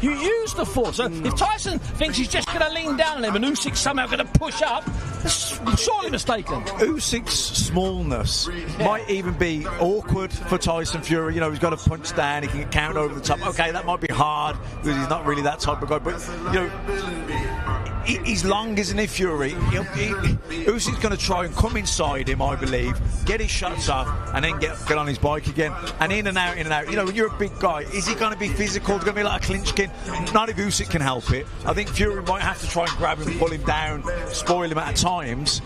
use the force. So if Tyson thinks he's just going to lean down on him and Usyk's somehow going to push up, that's surely mistaken. Usyk's smallness might even be awkward for Tyson Fury. You know, he's got to punch down. He can count over the top. Okay, that might be hard because he's not really that type of guy. But you know, he's long, isn't he, Fury? Usyk's going to try and come inside him, I believe, get his shots off, and then get on his bike again. And in and out, in and out. You know, when you're a big guy, is he going to be physical? It's going to be like a clinch kick? Not if Usyk can help it. I think Fury might have to try and grab him, pull him down, spoil him at times.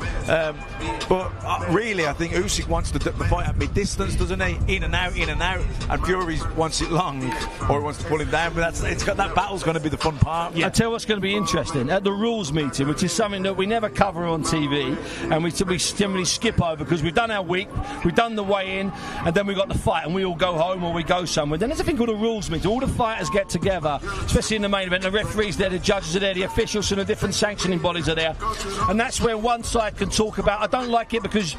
But really, I think Usyk wants the fight at mid-distance, doesn't he? In and out, and Fury wants it long, or he wants to pull him down. But that battle's going to be the fun part. Yeah. I tell you what's going to be interesting at the rules meeting, which is something that we never cover on TV, and we generally skip over because we've done our week, we've done the weigh-in, and then we got the fight, and we all go home or we go somewhere. Then there's a thing called a rules meeting. All the fighters get together, especially in the main event. The referees there, the judges are there, the officials from the different sanctioning bodies are there, and that's where one side can talk about, I don't like it because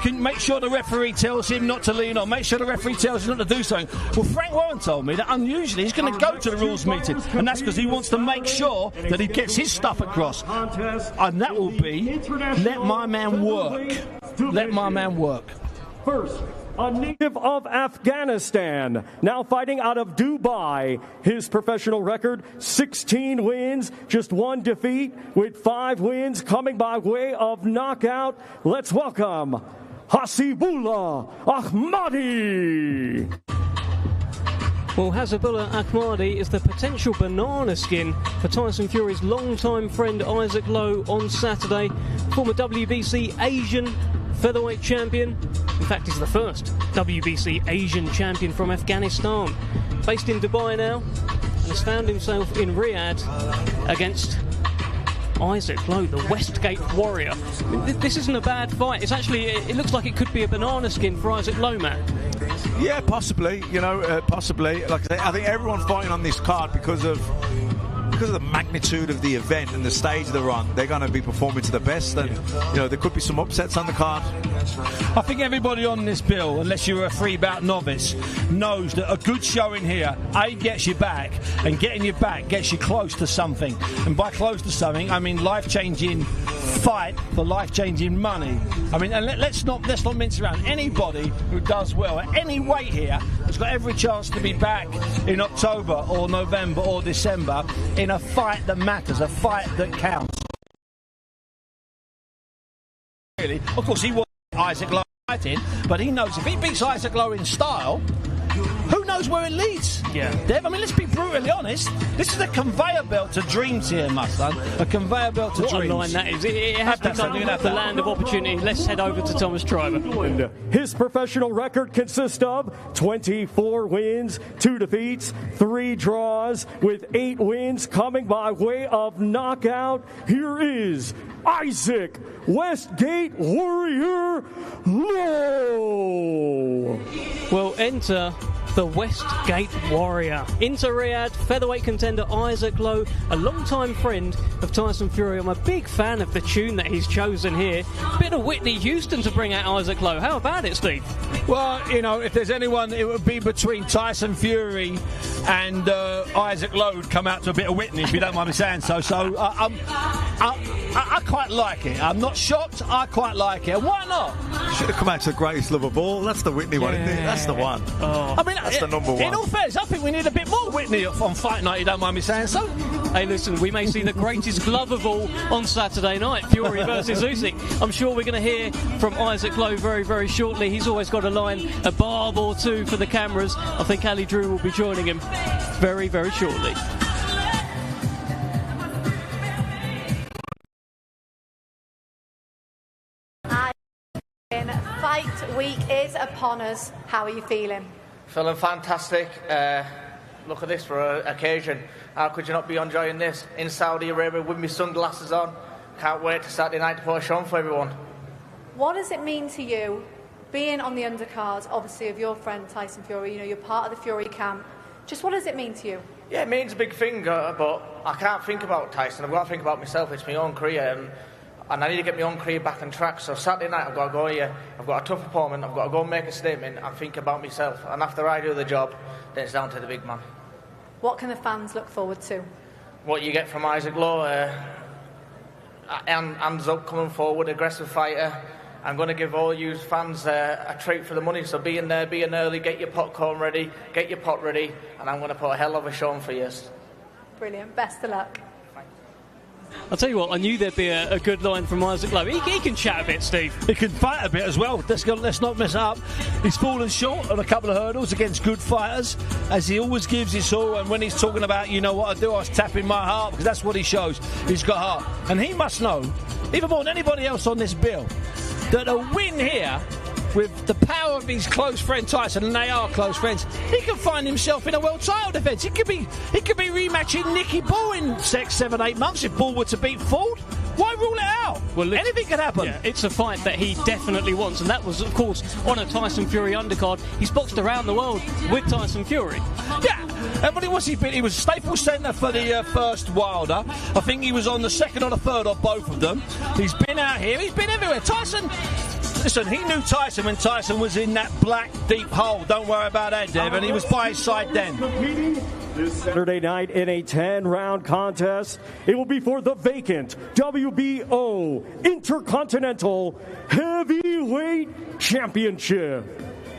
can make sure the referee tells him not to lean on, make sure the referee tells him not to do something. Well, Frank Warren told me that unusually he's going to go to the rules meeting, and that's because he wants to make sure that he gets his stuff across, and that will be let my man work. Let my man work. First, a native of Afghanistan, now fighting out of Dubai. His professional record, 16 wins, just 1 defeat, with 5 wins coming by way of knockout. Let's welcome Hasibullah Ahmadi. Well, Hasibullah Ahmadi is the potential banana skin for Tyson Fury's longtime friend Isaac Lowe on Saturday. Former WBC Asian featherweight champion. In fact, he's the first WBC Asian champion from Afghanistan. Based in Dubai now, and has found himself in Riyadh against Isaac Lowe, the Westgate warrior. I mean, this isn't a bad fight. It's actually, it looks like it could be a banana skin for Isaac Lowe, Matt. Yeah, possibly. Possibly. Like I say, I think everyone fighting on this card because of the magnitude of the event and the stage they're on, they're going to be performing to the best, and there could be some upsets on the card. I think everybody on this bill, unless you're a free bout novice, knows that a good showing here, A, gets you back, and getting you back gets you close to something. And by close to something, I mean life-changing fight for life-changing money. I mean, and let's not mince around. Anybody who does well at any weight here has got every chance to be back in October or November or December in a fight that matters, a fight that counts. Really, of course, he wants Isaac Lowe fighting, but he knows if he beats Isaac Lowe in style, who knows where it leads? Yeah. Dev, I mean, let's be brutally honest. This is a conveyor belt to dreams here, my son. A conveyor belt to dreams. What a line that is. It has become the land of opportunity. Let's head over to Thomas Triber. His professional record consists of 24 wins, 2 defeats, 3 draws, with 8 wins coming by way of knockout. Here is Isaac Westgate Warrior Lowe. Well, enter the Westgate Warrior. Into Riyadh, featherweight contender Isaac Lowe, a long-time friend of Tyson Fury. I'm a big fan of the tune that he's chosen here. Bit of Whitney Houston to bring out Isaac Lowe. How about it, Steve? Well, if there's anyone, it would be between Tyson Fury and Isaac Lowe would come out to a bit of Whitney, if you don't mind me saying so. So I quite like it. I'm not shocked. I quite like it. Why not? Should have come out to the greatest love of all. That's the Whitney one, isn't it? That's the one. Oh. I mean, that's the number one. In all fairness, I think we need a bit more Whitney on Fight Night, you don't mind me saying so. Hey, listen, we may see the greatest glove of all on Saturday night, Fury versus Usyk. I'm sure we're going to hear from Isaac Lowe very, very shortly. He's always got a line, a barb or two for the cameras. I think Ali Drew will be joining him very, very shortly. Fight week is upon us. How are you feeling? Feeling fantastic. Look at this for an occasion. How could you not be enjoying this in Saudi Arabia with my sunglasses on? Can't wait to Saturday night to put a show on for everyone. What does it mean to you, being on the undercard, obviously, of your friend Tyson Fury? You're part of the Fury camp. Just what does it mean to you? Yeah, it means a big thing, but I can't think about Tyson. I've got to think about myself. It's my own career, and I need to get my own career back on track. So Saturday night I've got to go here, I've got a tough opponent, I've got to go and make a statement and think about myself. And after I do the job, then it's down to the big man. What can the fans look forward to? What you get from Isaac Lowe, hands up, coming forward, aggressive fighter. I'm going to give all you fans a treat for the money. So be in there, be in early, get your popcorn ready, get your pot ready, and I'm going to put a hell of a show on for you. Brilliant. Best of luck. I'll tell you what, I knew there'd be a good line from Isaac Lowe. He can chat a bit, Steve. He can fight a bit as well. Let's not mess up. He's fallen short on a couple of hurdles against good fighters, as he always gives his all. And when he's talking about, you know what I do, I was tapping my heart, because that's what he shows. He's got heart. And he must know, even more than anybody else on this bill, that a win here, with the power of his close friend Tyson, and they are close friends, he can find himself in a world title defence. He could be rematching Nicky Bull in 6, 7, 8 months if Bull were to beat Ford. Why rule it out? Well, anything could happen. Yeah, it's a fight that he definitely wants, and that was, of course, on a Tyson Fury undercard. He's boxed around the world with Tyson Fury. Yeah, and what was he been? He was Staples Centre for the first Wilder. I think he was on the second or the third of both of them. He's been out here. He's been everywhere. Tyson. Listen, he knew Tyson when Tyson was in that black, deep hole. Don't worry about that, Dev. And he was by his side then. This Saturday night in a 10-round contest, it will be for the vacant WBO Intercontinental Heavyweight Championship.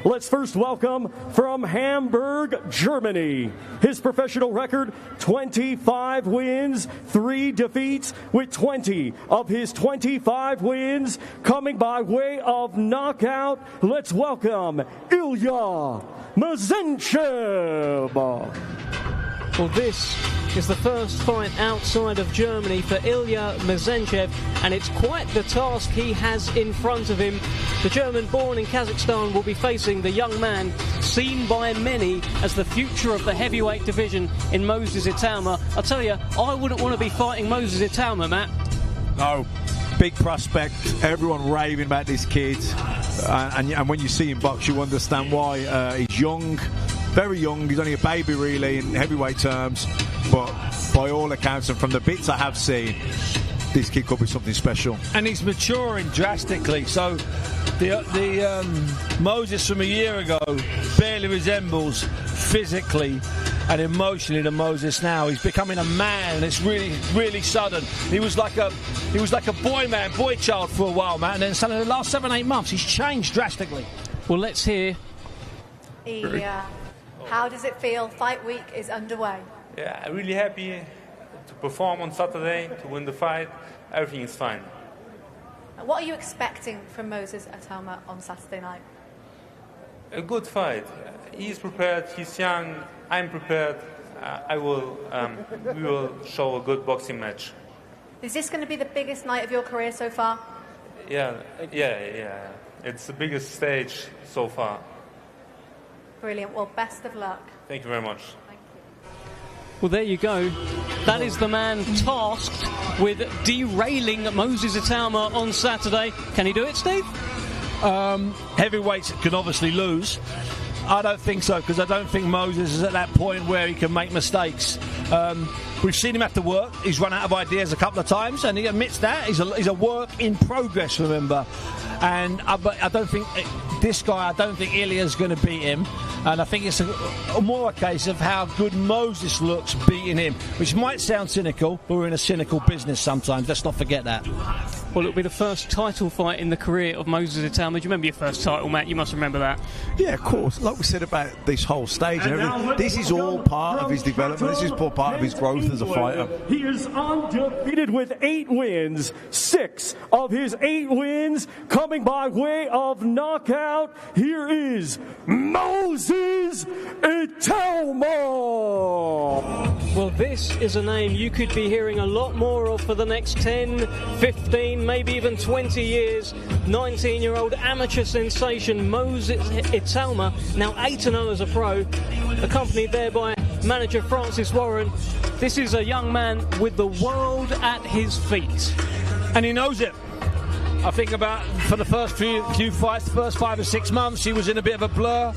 Let's first welcome from Hamburg, Germany. His professional record, 25 wins, 3 defeats, with 20 of his 25 wins coming by way of knockout. Let's welcome Ilya Mezencev. Well, this is the first fight outside of Germany for Ilya Mezencev, and it's quite the task he has in front of him. The German born in Kazakhstan will be facing the young man seen by many as the future of the heavyweight division in Moses Itauma. I'll tell you, I wouldn't want to be fighting Moses Itauma, Matt. No, big prospect, everyone raving about this kid, and when you see him box you understand why. He's young, very young, he's only a baby really in heavyweight terms, but by all accounts and from the bits I have seen, this kid could be something special. And he's maturing drastically, so the Moses from a year ago barely resembles physically and emotionally the Moses now. He's becoming a man, and it's really, really sudden. He was like a boy child for a while, man, and then suddenly in the last 7, 8 months he's changed drastically. Well, let's hear. Yeah. How does it feel? Fight week is underway. Yeah, I'm really happy to perform on Saturday, to win the fight. Everything is fine. What are you expecting from Moses Itauma on Saturday night? A good fight. He's prepared, he's young, I'm prepared. We will show a good boxing match. Is this going to be the biggest night of your career so far? Yeah. It's the biggest stage so far. Brilliant. Well, best of luck. Thank you very much. Well, there you go. That is the man tasked with derailing Moses Itauma on Saturday. Can he do it, Steve? Heavyweights can obviously lose. I don't think so, because I don't think Moses is at that point where he can make mistakes. We've seen him have to work. He's run out of ideas a couple of times, and he admits that. He's a work in progress, remember. And I don't think this guy, I don't think Ilya's going to beat him. And I think it's more a case of how good Moses looks beating him, which might sound cynical, but we're in a cynical business sometimes. Let's not forget that. Well, it'll be the first title fight in the career of Moses Itauma. Do you remember your first title, Matt? You must remember that. Yeah, of course. Like we said about this whole stage and everything, this is all part of his development. This is all part of his growth as a fighter. He is undefeated with 8 wins. 6 of his 8 wins coming by way of knockout. Here is Moses Itauma. Well, this is a name you could be hearing a lot more of for the next 10, 15, maybe even 20 years. 19-year-old amateur sensation Moses Itauma, now 8-0 as a pro, accompanied there by manager Francis Warren. This is a young man with the world at his feet. And he knows it. I think about for the first few fights, the first 5 or 6 months, he was in a bit of a blur.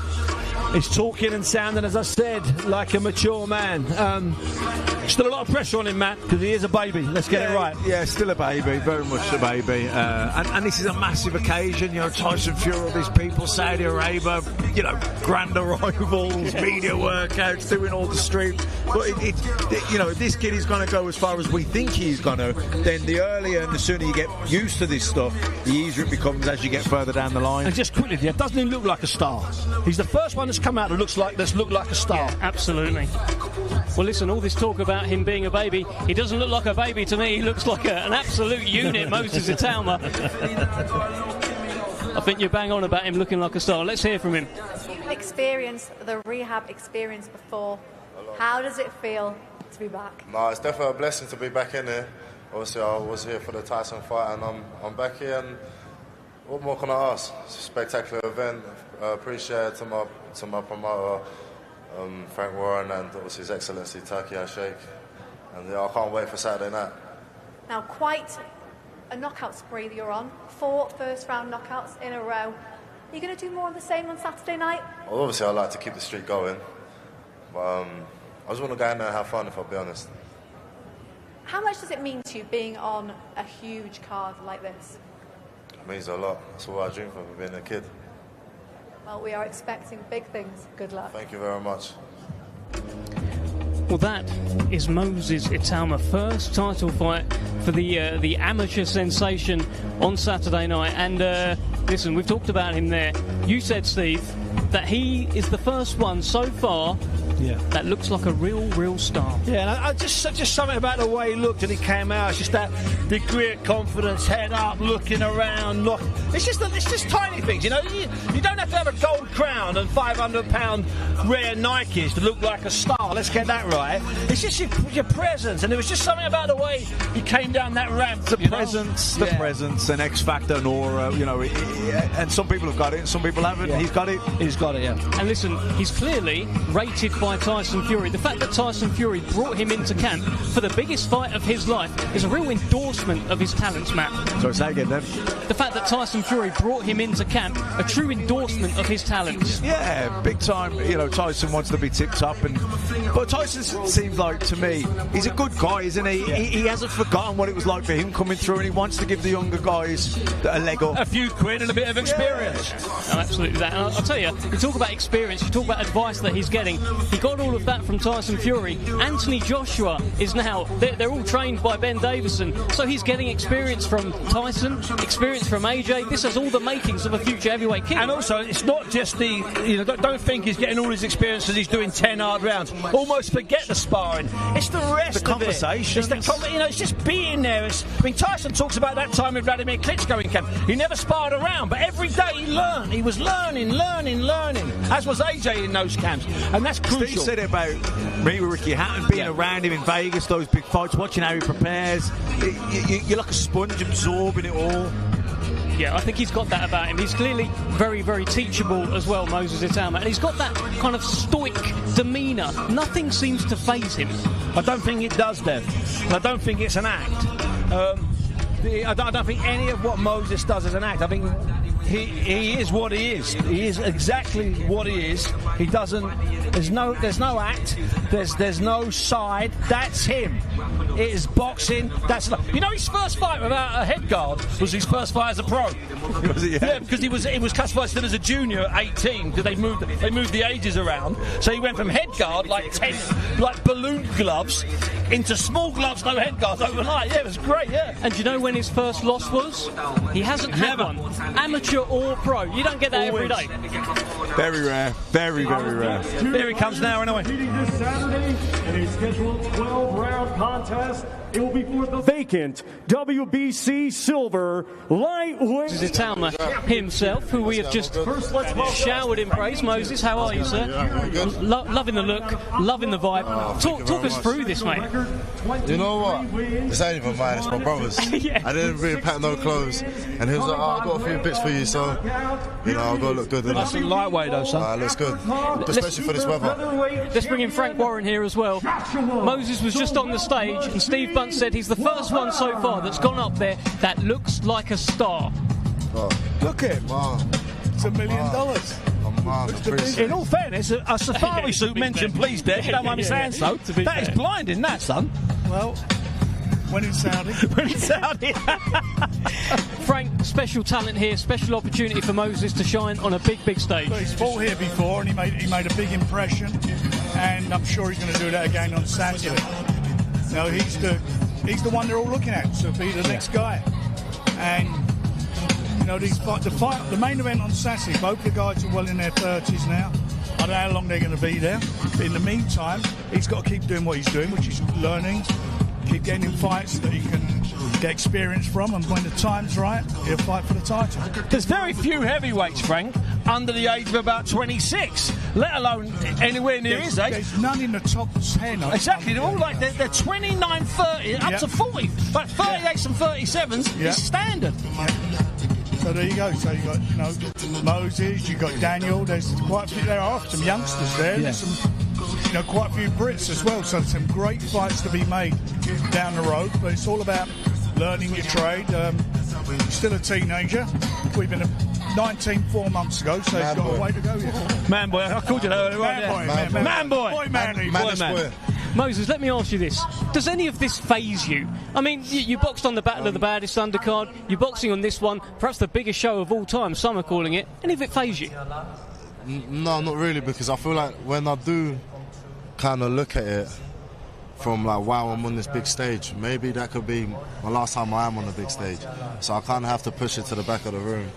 He's talking and sounding, as I said, like a mature man. Still a lot of pressure on him, Matt, because he is a baby. Let's get it right. Yeah, still a baby, very much a baby. And this is a massive occasion. You know, Tyson Fury, all these people, Saudi Arabia, you know, grand arrivals, media workouts, doing all the streams. But you know, if this kid is going to go as far as we think he's going to, then the earlier and the sooner you get used to this stuff, the easier it becomes as you get further down the line. And just quickly, doesn't he look like a star? He's the first one one that's come out that looks like a star. Yeah, absolutely. Well, listen, all this talk about him being a baby, he doesn't look like a baby to me. He looks like an absolute unit, Moses Itauma. I think you're bang on about him looking like a star. Let's hear from him. You've experienced the rehab experience before. How does it feel to be back? No, it's definitely a blessing to be back in here. Obviously, I was here for the Tyson fight, and I'm back here. And what more can I ask? It's a spectacular event. Appreciate it to my promoter, Frank Warren, and obviously His Excellency Taki Sheikh. And yeah, I can't wait for Saturday night. Now, quite a knockout spree that you're on. 4 first-round knockouts in a row. Are you going to do more of the same on Saturday night? Well, obviously, I like to keep the streak going. But I just want to go in there and have fun, if I'll be honest. How much does it mean to you being on a huge card like this? It means a lot. That's what I dreamed of being a kid. Well, we are expecting big things. Good luck. Thank you very much. Well, that is Moses Itauma, first title fight for the amateur sensation on Saturday night. And listen, we've talked about him there. You said, Steve, that he is the first one so far that looks like a real star. Yeah, and just something about the way he looked and he came out. It's just that degree of confidence, head up, looking around. It's just tiny things, you know. You don't have to have a gold crown and 500-pound rare Nikes to look like a star. Let's get that right. It's just your presence, and there was just something about the way he came down that ramp. The presence, an X factor, and aura. You know, and some people have got it, and some people haven't. Yeah. He's got it. He's got it. Yeah. And listen, he's clearly rated by Tyson Fury. The fact that Tyson Fury brought him into camp for the biggest fight of his life is a real endorsement of his talents, Matt. So say again then. The fact that Tyson Fury brought him into camp, a true endorsement of his talents. Yeah, big time. You know, Tyson wants to be tipped up, but Tyson seems like, to me, he's a good guy, isn't he? Yeah. He hasn't forgotten what it was like for him coming through, and he wants to give the younger guys a leg up. A few quid and a bit of experience. Yeah. No, absolutely that. And I'll tell you, you talk about experience, you talk about advice that he's getting. He got all of that from Tyson Fury. Anthony Joshua is now, they're all trained by Ben Davison, so he's getting experience from Tyson, experience from AJ. This has all the makings of a future heavyweight king. And also, it's not just don't think he's getting all his experience because he's doing 10 hard rounds. Almost forget the sparring. It's the rest of it. It's just being there. Tyson talks about that time with Vladimir Klitschko in camp. He never sparred around, but every day he learned. He was learning. As was AJ in those camps. And that's crucial. Steve said it about me with Ricky Hatton, being around him in Vegas, those big fights, watching how he prepares. You're like a sponge absorbing it all. Yeah, I think he's got that about him. He's clearly very teachable as well, Moses Itauma. And he's got that kind of stoic demeanour. Nothing seems to faze him. I don't think it does, Dev. I don't think it's an act. I don't think any of what Moses does is an act. I think he is what he is. He is exactly what he is. He doesn't. There's no act. There's no side. That's him. It is boxing. His first fight without a head guard was his first fight as a pro. Was it? Yeah, because he was classified still as a junior at 18 because they moved the ages around. So he went from head guard like balloon gloves into small gloves, no head guards overnight. Yeah, it was great. Yeah. And do you know when his first loss was? He hasn't had one. Amateur or pro. You don't get that every day. Very rare. Very rare. There he comes now, anyway. This Saturday in a scheduled 12-round contest. It will be for the vacant WBC silver lightweight. This is Itauma himself, who we have just showered in praise. Moses, how are you, sir? Loving the look, loving the vibe. Talk us through this, mate. You know what? It's ain't even mine, it's my brother's. Yeah. I didn't really pack no clothes. And he was like, I've got a few bits for you, so, I've got to look good. That's lightweight, though, son. Looks good. Especially for this weather. Let's bring in Frank Warren here as well. Moses was just on the stage, and Steve Bunt said he's the first one so far that's gone up there that looks like a star. Oh. Look at him. Wow. It's $1 million. In all fairness, a safari suit mentioned, please, Dad. You don't mind me saying so. That is blinding, that, son. Well, when in Saudi. Frank, special talent here, special opportunity for Moses to shine on a big stage. Well, he's fought here before, and he made a big impression, and I'm sure he's going to do that again on Saturday. Now he's the one they're all looking at to be the next guy, and the main event on Saturday. Both the guys are well in their 30s now. don't know how long they're going to be there. But in the meantime, he's got to keep doing what he's doing, which is learning, keep getting in fights that he can get experience from, and when the time's right, he'll fight for the title. There's very few heavyweights, Frank, under the age of about 26, let alone anywhere near his age. There's none in the top 10. Exactly, they're all like, they're 29, 30, up to 40. But 38s and 37s is standard. So there you go. So you got, you know, Moses, you got Daniel. There's quite a few. There are some youngsters there. There's some, you know, quite a few Brits as well. So some great fights to be made down the road. But it's all about learning your trade. Still a teenager. We've been 19 4 months ago, so he's got a way to go yet. Man boy, I called you that earlier. Man boy. Boy, man. Moses, let me ask you this. Does any of this faze you? I mean, you boxed on the Battle of the Baddest undercard. You're boxing on this one, perhaps the biggest show of all time, some are calling it. Any of it faze you? No, not really, because I feel like when I do kind of look at it from like, wow, I'm on this big stage, maybe that could be my last time I am on the big stage. So I kind of have to push it to the back of the room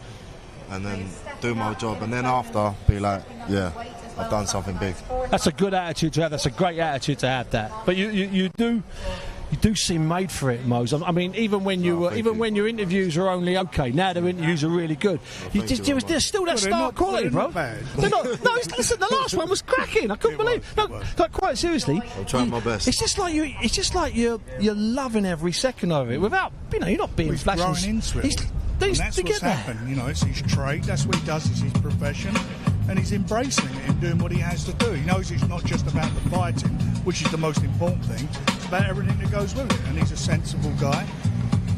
and then do my job, and then after be like, yeah, I've done something big. That's a good attitude to have. That's a great attitude to have. That, but you do seem made for it, Mose. I mean, even when your interviews are only okay, now their interviews are really good. There's still that star quality, bro. They're not. No, listen, the last one was cracking. I couldn't believe. No, like, quite seriously. I'm trying my best. It's just like you. It's just like you're loving every second of it without, you know, you're not being flashing. Growing into it. And that's what's happened. You know, it's his trade. That's what he does. It's his profession. And he's embracing it and doing what he has to do. He knows it's not just about the fighting, which is the most important thing. It's about everything that goes with it. And he's a sensible guy.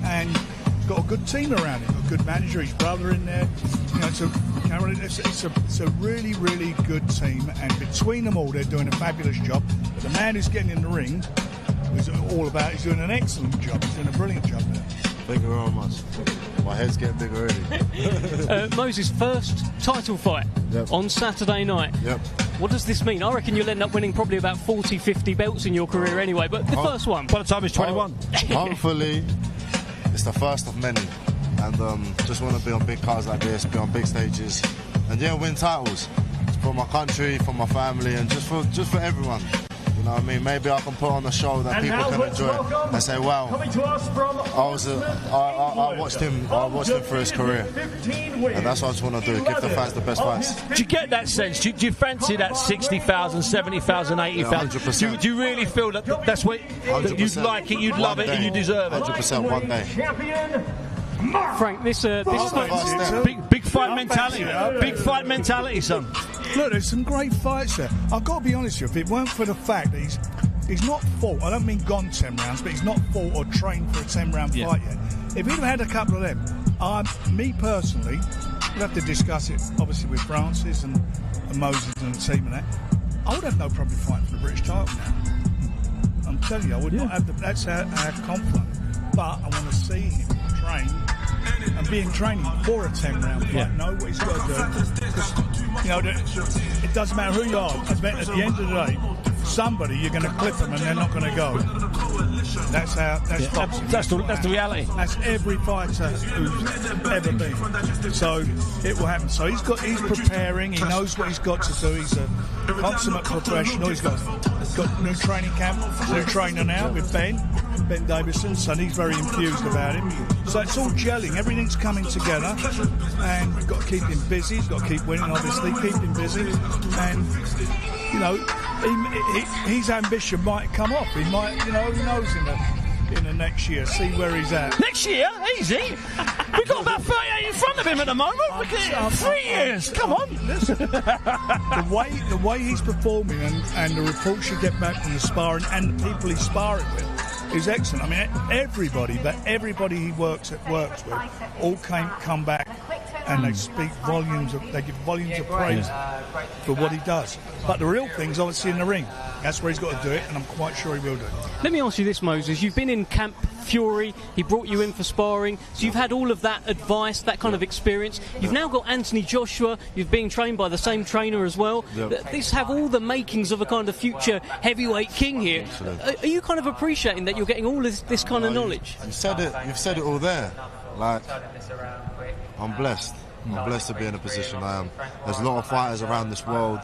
And he's got a good team around him, a good manager, his brother in there. You know, it's a really, really good team. And between them all, they're doing a fabulous job. But the man who's getting in the ring is all about, he's doing an excellent job. He's doing a brilliant job there. Thank you very much. My head's getting big already. Moses' first title fight on Saturday night. Yep. What does this mean? I reckon you'll end up winning probably about 40, 50 belts in your career anyway, but the first one. By the time he's 21. Hopefully, it's the first of many. And just want to be on big cards like this, be on big stages, and win titles. For my country, for my family, and just for everyone. You know what I mean? Maybe I can put on a show that people can enjoy and say, wow, I watched him for his career. And that's what I just want to do, give the fans the best fights. Do you get that sense? Do you fancy that 60,000, 70,000, 80,000? 100%. Do you really feel that that's what that you'd like it, you'd love it, and you deserve it? 100% one day. Frank, this big fight mentality. Big fight mentality, son. Look, there's some great fights there. I've got to be honest with you, if it weren't for the fact that he's not fought, I don't mean gone 10 rounds, but he's not fought or trained for a 10-round fight yet. If he'd have had a couple of them, me personally, we'll have to discuss it, obviously, with Francis and Moses and the team and that, I would have no problem fighting for the British title now. I'm telling you, I would not have that's our conflict. But I want to see him train and be in training for a 10-round fight. Know what he's got to do. Because, you know, it doesn't matter who you are. At the end of the day, somebody, you're going to clip them and they're not going to go. That's boxing. That's the reality. That's every fighter who's ever been. So it will happen. So he's preparing. He knows what he's got to do. He's a consummate professional. He's got new training camp, new trainer now with Ben Davison, so he's very enthused about him. So it's all gelling, everything's coming together, and we've got to keep him busy. He's got to keep winning, obviously, keep him busy, and you know, his ambition might come off. He might, you know, who knows in the next year, see where he's at. Next year? Easy. We've got about 38 in front of him at the moment. 3 years. Come on. Listen, the way he's performing and the reports you get back from the sparring and the people he's sparring with is excellent. I mean, everybody he works with all come back and they speak volumes of praise for what he does. But the real thing's obviously in the ring. That's where he's got to do it, and I'm quite sure he will do it. Let me ask you this, Moses. You've been in Camp Fury. He brought you in for sparring. So you've had all of that advice, that kind of experience. You've now got Anthony Joshua. You've been trained by the same trainer as well. Yep. These have all the makings of a kind of future heavyweight king here. Are you kind of appreciating that you're getting all of this kind of knowledge? You've said it all there. Like, I'm blessed. I'm blessed to be in the position I am. There's a lot of fighters around this world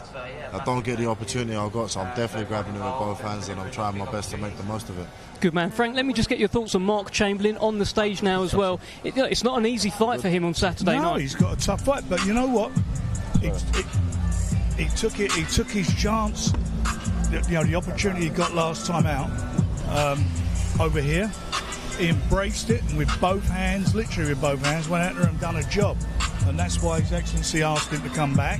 I don't get the opportunity I got, so I'm definitely grabbing it with both hands, and I'm trying my best to make the most of it. Good man. Frank, let me just get your thoughts on Mark Chamberlain on the stage now as well. It's not an easy fight for him on Saturday night. No, he's got a tough fight, but you know what? He took his chance, the opportunity he got last time out over here. He embraced it and with both hands, literally with both hands, went out there and done a job. And that's why His Excellency asked him to come back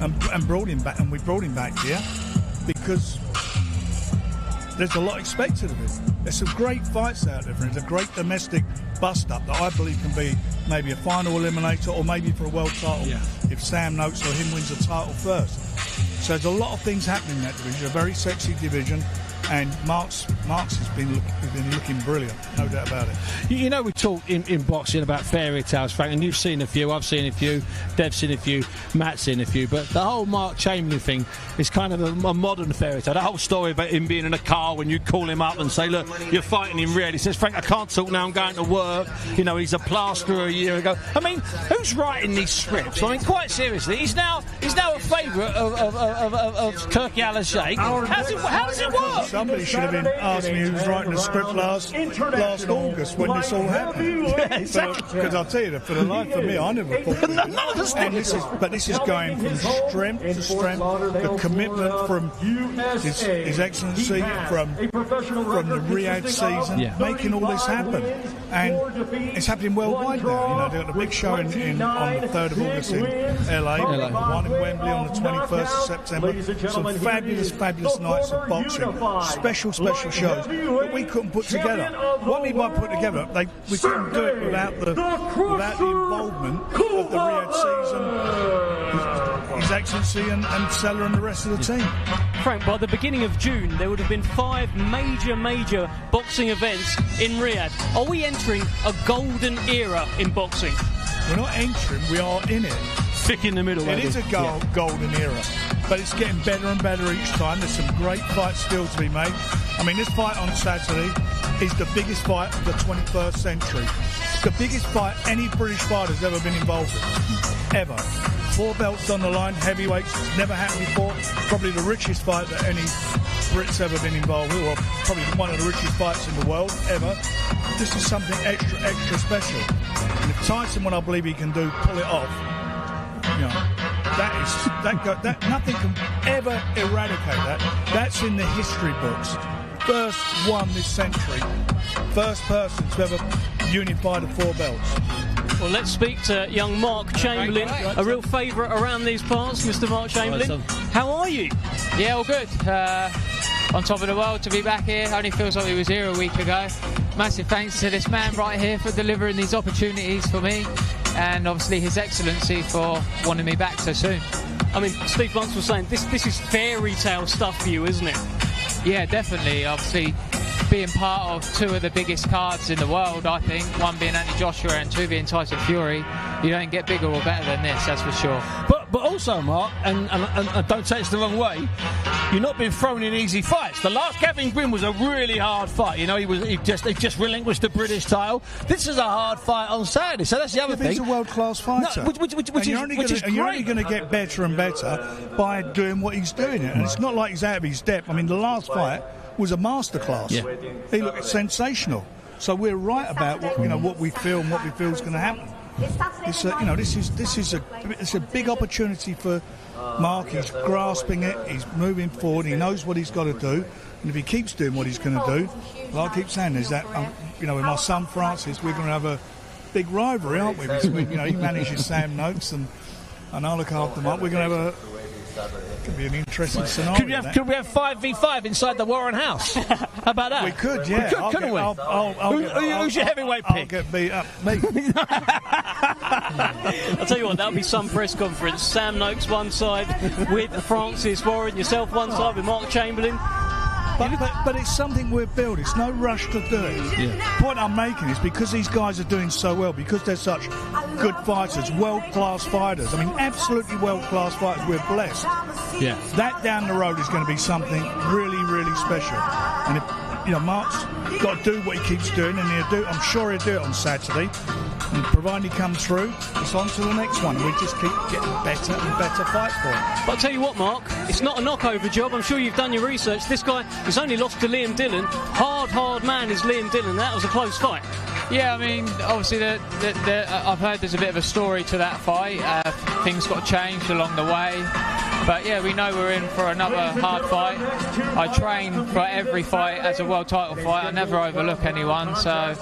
and brought him back, and we brought him back here because there's a lot expected of him. There's some great fights out there for him. There's a great domestic bust-up that I believe can be maybe a final eliminator or maybe for a world title if Sam Noakes or him wins the title first. So there's a lot of things happening in that division, a very sexy division. And Mark's has been looking brilliant, no doubt about it. You know, we talk in boxing about fairy tales, Frank, and you've seen a few, I've seen a few, Dev's seen a few, Matt's seen a few, but the whole Mark Chamberlain thing is kind of a modern fairy tale. That whole story about him being in a car when you call him up and say, look, you're fighting him red. He says, Frank, I can't talk now, I'm going to work. You know, he's a plasterer a year ago. I mean, who's writing these scripts? I mean, quite seriously, he's now a favourite of Turki Al-Sheikh. How does it work? Somebody should have been asking me who was writing the script last August when this all happened. Yeah, exactly. Because I'll tell you that for the life of me, I never thought. None of us did. But this is going from strength to strength. The commitment from His Excellency, from the Riyadh season, making all this happen, and it's happening worldwide now. You know, they've got a big show on the 3rd of August in LA, one in Wembley on the 21st of September. Some fabulous nights of boxing. Special shows that we couldn't put together. What we might put together, we couldn't do it without the involvement of the Riyadh season, His Excellency and Seller and the rest of the team. Frank, by the beginning of June, there would have been 5 major boxing events in Riyadh. Are we entering a golden era in boxing? We're not entering, we are in it. Thick in the middle. It is a golden era, but it's getting better and better each time. There's some great fights still to be made. I mean, this fight on Saturday is the biggest fight of the 21st century. The biggest fight any British fighter's ever been involved in, ever. 4 belts on the line, heavyweights, it's never happened before. Probably the richest fight that any Brit's ever been involved with, or probably one of the richest fights in the world ever. This is something extra special. And if Tyson, what I believe he can do, pull it off, you know, that nothing can ever eradicate that. That's in the history books. First one this century. First person to ever unify the 4 belts. Well, let's speak to young Mark Chamberlain, a real favourite around these parts, Mr. Mark Chamberlain. How are you? Yeah, all good. On top of the world to be back here. Only feels like we was here a week ago. Massive thanks to this man right here for delivering these opportunities for me, and obviously His Excellency for wanting me back so soon. I mean, Steve Bunce was saying this is fairy tale stuff for you, isn't it? Yeah, definitely. Obviously, being part of 2 of the biggest cards in the world, I think, one being Anthony Joshua and 2 being Tyson Fury, you don't get bigger or better than this, that's for sure. But also, Mark, and don't take this the wrong way, you've not been thrown in easy fights. The last Gavin Gwynn was a really hard fight. You know, he just relinquished the British title. This is a hard fight on Saturday, so that's the other thing. He's a world-class fighter. No, which is great. You're only going to get better and better by doing what he's doing. And it's not like he's out of his depth. I mean, the last fight was a masterclass. Yeah. He looked sensational. So we're right about what we feel and what we feel is going to happen. This is a big opportunity for Mark. He's grasping it. He's moving forward. He knows what he's got to do. And if he keeps doing what he's going to do, well, I keep saying is that with my son Francis, we're going to have a big rivalry, aren't we? He manages Sam Noakes and I'll look after Mark. We're going to have could be an interesting scenario. Could we have 5v5 inside the Warren house? How about that? We could, yeah. Couldn't we? Who's your heavyweight pick? I'll get beat up. Me. I'll tell you what, that'll be some press conference. Sam Noakes one side with Francis Warren, yourself one side with Mark Chamberlain. But it's something we're built. It's no rush to do it. Yeah. The point I'm making is because these guys are doing so well, because they're such good fighters, world-class fighters. I mean, absolutely world-class fighters. We're blessed. Yeah. That down the road is going to be something really, really special. And if Mark's got to do what he keeps doing, and I'm sure he'll do it on Saturday. And provided he comes through, it's on to the next one. We just keep getting better and better fights for him. But I'll tell you what, Mark, it's not a knockover job. I'm sure you've done your research. This guy has only lost to Liam Dillon. Hard man is Liam Dillon. That was a close fight. Yeah, I mean, obviously, I've heard there's a bit of a story to that fight. Things got changed along the way. But yeah, we know we're in for another hard fight. I train for every fight as a world title fight. I never overlook anyone, so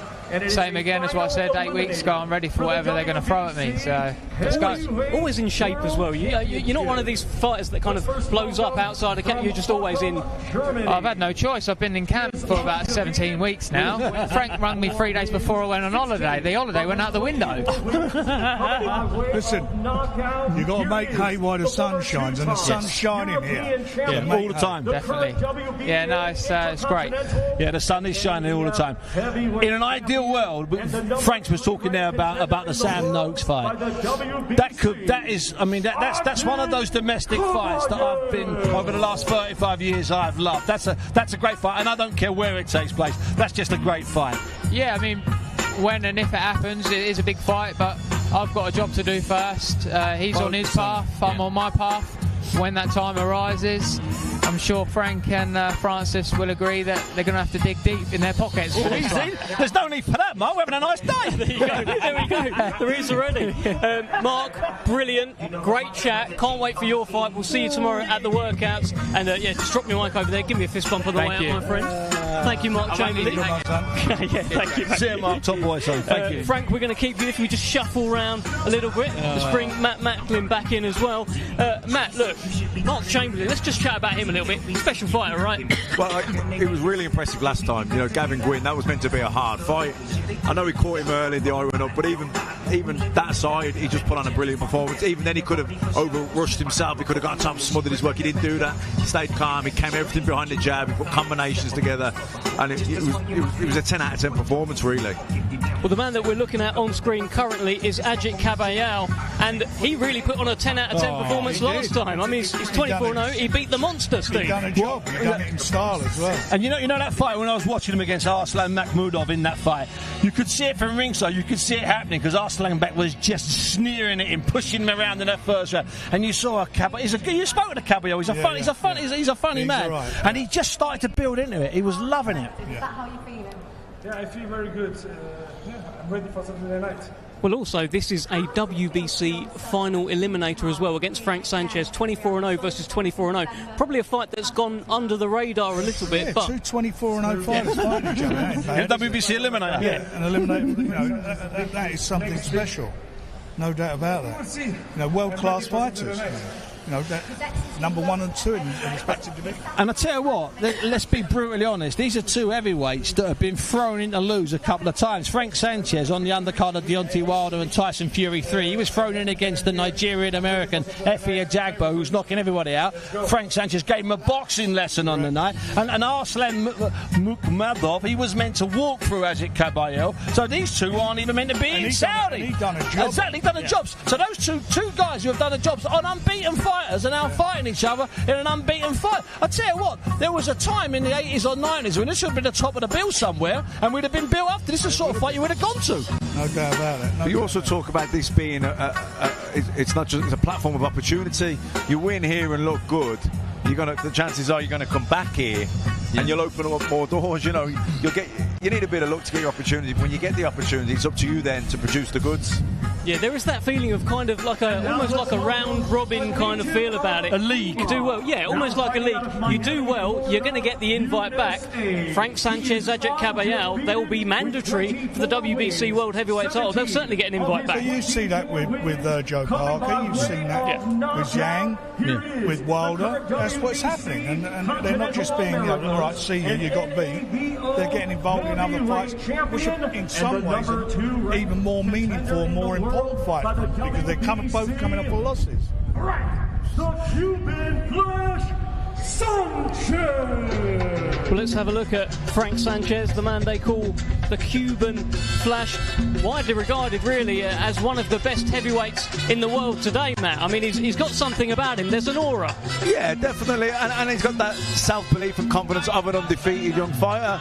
same again as what I said 8 weeks ago. I'm ready for whatever they're going to throw at me. So let's go. Always in shape as well. You're not one of these fighters that kind of blows up outside of camp. You're just always in. I've had no choice. I've been in camp for about 17 weeks now. Frank rang me 3 days before I went on holiday. The holiday went out the window. Listen, you've got to make hay while the sun shines, and the sun's shining here. Yeah, all the time. Definitely. Yeah, no, it's great. Yeah, the sun is shining all the time. In an ideal world, Frank was talking there about the Sam Noakes fight. That's one of those domestic fights that I've been over the last 35 years I've loved. That's a great fight, and I don't care where it takes place. That's just a great fight. Yeah, I mean, when and if it happens, it is a big fight, but I've got a job to do first. He's on his path, I'm on my path. When that time arises, I'm sure Frank and Francis will agree that they're going to have to dig deep in their pockets. Easy. There's no need for that, Mark. We're having a nice day. There you go. There we go. There is already. Mark, brilliant. Great chat. Can't wait for your fight. We'll see you tomorrow at the workouts. And just drop me a mic over there. Give me a fist bump on the way out, my friend. Thank you, Mark Chamberlain. Thank you. See you, Mark. Top boy, son. Thank you. Frank, we're going to keep you if we just shuffle around a little bit. Let's bring Matt Macklin back in as well. Matt, look, Mark Chamberlain, let's just chat about him a little bit. Special fighter, right? Well, it was really impressive last time. You know, Gavin Gwynn, that was meant to be a hard fight. I know he caught him early, the eye went up, but even that aside, he just put on a brilliant performance. Even then, he could have over-rushed himself. He could have got top, smothered his work. He didn't do that. He stayed calm. He came everything behind the jab. He put combinations together. And it was a 10 out of 10 performance, really. Well, the man that we're looking at on screen currently is Ajit Kabayal, and he really put on a 10 out of 10 performance last time. I mean, he's 24-0. He beat the monster, Steve. He's done a job. He's done it in style as well. And you know that fight, when I was watching him against Arslan Makhmudov in that fight, you could see it from ringside. You could see it happening because Arslan Bek was just sneering at him, pushing him around in that first round. And you saw you spoke to Kabayal. He's a funny man, right. And he just started to build into it. He was loving it. Is that how you feeling? Yeah, I feel very good. I'm ready for Saturday night. Well, also, this is a WBC final eliminator as well against Frank Sanchez, 24-0 versus 24-0. Probably a fight that's gone under the radar a little bit. But two 24-0 fighters fighting each other. WBC eliminator. Yeah, an eliminator. That is something special. No doubt about that. World-class fighters. Number 1 and 2 in respective divisions. And I tell you what, let's be brutally honest. These are two heavyweights that have been thrown into lose a couple of times. Frank Sanchez on the undercard of Deontay Wilder and Tyson Fury 3. He was thrown in against the Nigerian-American Efe Ajagba, who's knocking everybody out. Frank Sanchez gave him a boxing lesson on the night. And Arslan Makhmudov, he was meant to walk through Ajit Kabayel. So these two aren't even meant to be in Saudi. He's done a job. Exactly, done a job. So those two guys who have done a job on unbeaten fighters are now fighting each other in an unbeaten fight. I tell you what, there was a time in the 80s or 90s when this should have been the top of the bill somewhere, and we'd have been built up to this is the sort of fight you would have gone to. No doubt about it. But you also talk about this being it's not just a platform of opportunity. You win here and look good, the chances are you're gonna come back here and you'll open up more doors. You need a bit of luck to get your opportunity. When you get the opportunity, it's up to you then to produce the goods. Yeah, there is that feeling of kind of like almost like a round robin kind of feel about it. A league. You do well, yeah, almost like a league. You do well, you're going to get the invite back. Frank Sanchez, Ajit Kabayal, they'll be mandatory for the WBC World Heavyweight title. They'll certainly get an invite back. But you see that with Joe Parker. You've seen that with Zhang, with Wilder. That's what's happening, and they're not just being all right, see you got beat. They're getting involved in other fights, which are in some ways are even more meaningful, more important fight for them, because they're both coming up with losses. All right, the Cuban Flash Sanchez. Well, let's have a look at Frank Sanchez, the man they call the Cuban Flash, widely regarded really as one of the best heavyweights in the world today, Matt. I mean, he's got something about him. There's an aura. Yeah, definitely, and he's got that self-belief and confidence of an undefeated young fighter.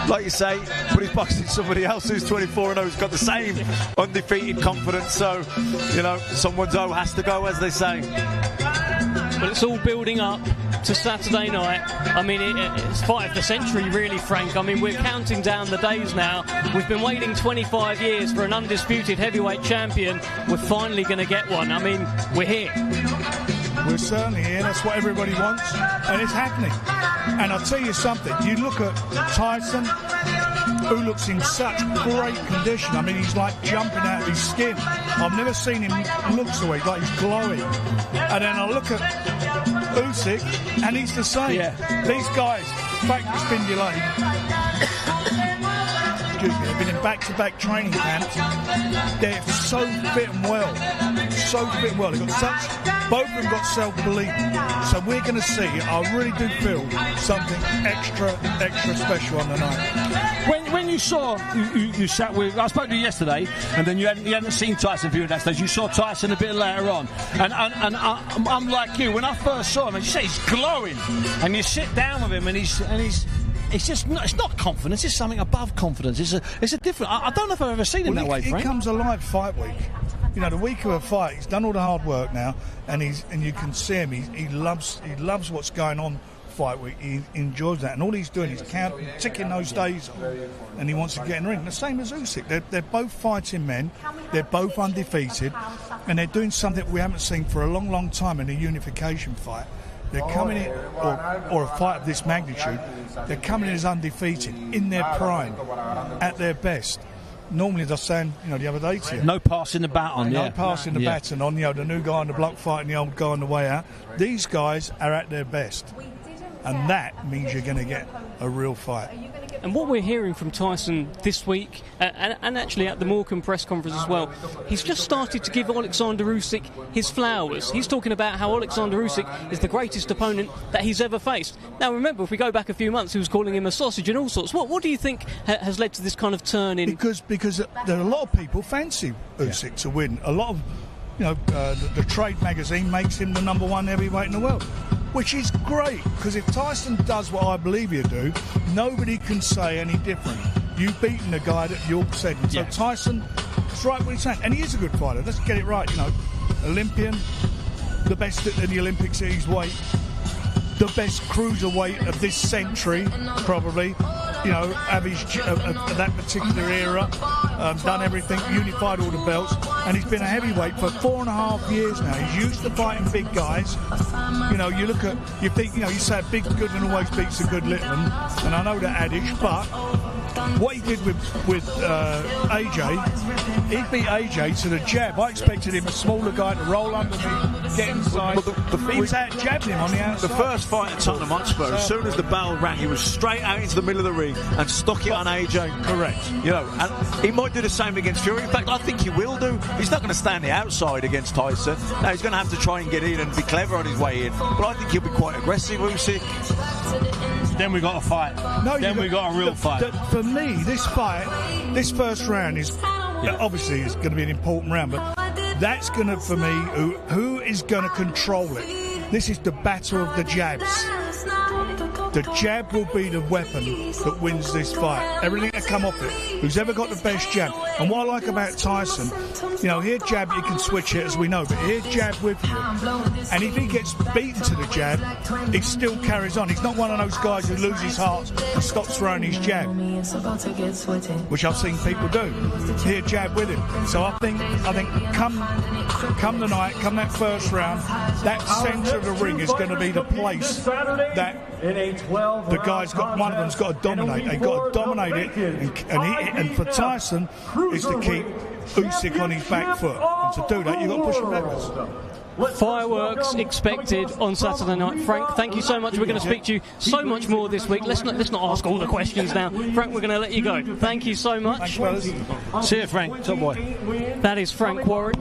Like you say, but he's boxing somebody else who's 24-0, who's got the same undefeated confidence. So, you know, someone's O has to go, as they say. But it's all building up to Saturday night. I mean, it's fight of the century, really, Frank. I mean, we're counting down the days now. We've been waiting 25 years for an undisputed heavyweight champion. We're finally going to get one. I mean, we're here. We're certainly here. That's what everybody wants, and it's happening. And I'll tell you something. You look at Tyson, who looks in such great condition. I mean, he's like jumping out of his skin. I've never seen him look so way, like he's glowing. And then I look at Usyk, and he's the same. Yeah. These guys, fact it's been delayed. Excuse me, they've been in back-to-back training camps. They're so fit and well. So fit and well. They've got both of them got self-belief. So we're going to see, I really do feel, something extra special on the night. When you saw, you sat with, I spoke to you yesterday, and then you hadn't seen Tyson Fury at that stage. You saw Tyson a bit later on, and I'm like you. When I first saw him, as you say, he's glowing, and you sit down with him, and he's. It's just not, it's not confidence. It's something above confidence. It's a different. I don't know if I've ever seen him that way, Frank. He comes alive fight week. You know, the week of a fight, he's done all the hard work now, and you can see him. He loves what's going on fight week. He enjoys that, and all he's doing is ticking those days off, and he wants to get in the ring. The same as Usyk. They're both fighting men. They're both undefeated, and they're doing something we haven't seen for a long time in a unification fight. They're coming in, or a fight of this magnitude, they're coming in as undefeated, in their prime, at their best. Normally, as I was saying, the other day to you, no passing the baton, no passing the baton on, the new guy on the block fighting the old guy on the way out. These guys are at their best, and that means you're going to get a real fight. And what we're hearing from Tyson this week, and actually at the Morecambe press conference as well, he's just started to give OLEKSANDR USYK his flowers. He's talking about how OLEKSANDR USYK is the greatest opponent that he's ever faced. Now, remember, if we go back a few months, he was calling him a sausage and all sorts. What do you think has led to this kind of turn in? Because there are a lot of people fancy Usyk to win. A lot of, the trade magazine makes him the #1 heavyweight in the world. Which is great, because if Tyson does what I believe he'll do, nobody can say any different. You've beaten the guy that you're setting. So Tyson, it's right what he's saying. And he is a good fighter. Let's get it right, Olympian, the best in the Olympics at his weight, the best cruiserweight of this century, probably. Of that particular era, done everything, unified all the belts, and he's been a heavyweight for 4.5 years now. He's used to fighting big guys. You look at, you think, you say a big good and always beats a good little one, and I know that adage, but what he did with AJ, he beat AJ to the jab. I expected him, a smaller guy, to roll underneath, get inside. He was out jabbing him on the outside. The first fight at Tottenham Hotspur, as soon as the bell rang, he was straight out into the middle of the ring and stuck it on AJ. Correct. And he might do the same against Fury. In fact, I think he will do. He's not going to stand the outside against Tyson. Now, he's going to have to try and get in and be clever on his way in. But I think he'll be quite aggressive, Usyk. Then we got a fight. We got a real fight. For me, this fight, this first round is obviously it's going to be an important round, but that's going to, for me, who is going to control it? This is the battle of the jabs. The jab will be the weapon that wins this fight. Everything that come off it. Who's ever got the best jab? And what I like about Tyson, here jab you can switch it, as we know, but here jab with you. And if he gets beaten to the jab, he still carries on. He's not one of those guys who loses heart and stops throwing his jab, which I've seen people do. Here jab with him. So I think come the night, come that first round, that centre of the ring is going to be the place that the guy's got. One of them's got to dominate. They've got to dominate it, and for Tyson, is to keep Usyk on his back foot. And to do that, you've got to push him backwards. Fireworks expected on Saturday night. Frank, thank you so much. We're going to speak to you so much more this week. Let's not ask all the questions now. Frank, we're going to let you go. Thank you so much. See you, Frank. Top boy. That is Frank Warren,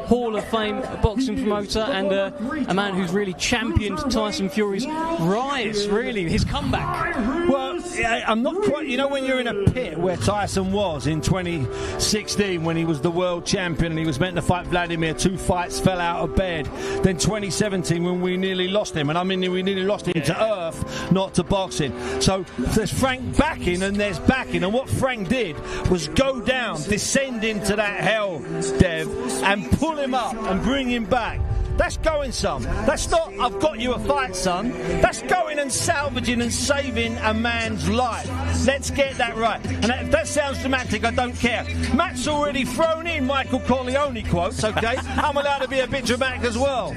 Hall of Fame boxing promoter, and a man who's really championed Tyson Fury's rise, really, his comeback. Well, I'm not quite. You know, when you're in a pit where Tyson was in 2016 when he was the world champion and he was meant to fight Vladimir, 2 fights, fell out of bed. Then 2017 when we nearly lost him, and I mean we nearly lost him to earth, not to boxing. So there's Frank backing and there's backing, and what Frank did was go down, descend into that hell, Dev, and pull him up and bring him back. That's going some. That's not, I've got you a fight, son. That's going and salvaging and saving a man's life. Let's get that right. And if that sounds dramatic, I don't care. Matt's already thrown in Michael Corleone quotes, okay? I'm allowed to be a bit dramatic as well.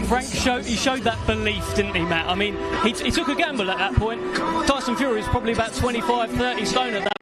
Frank showed that belief, didn't he, Matt? I mean, he took a gamble at that point. Tyson Fury is probably about 25, 30 stone at that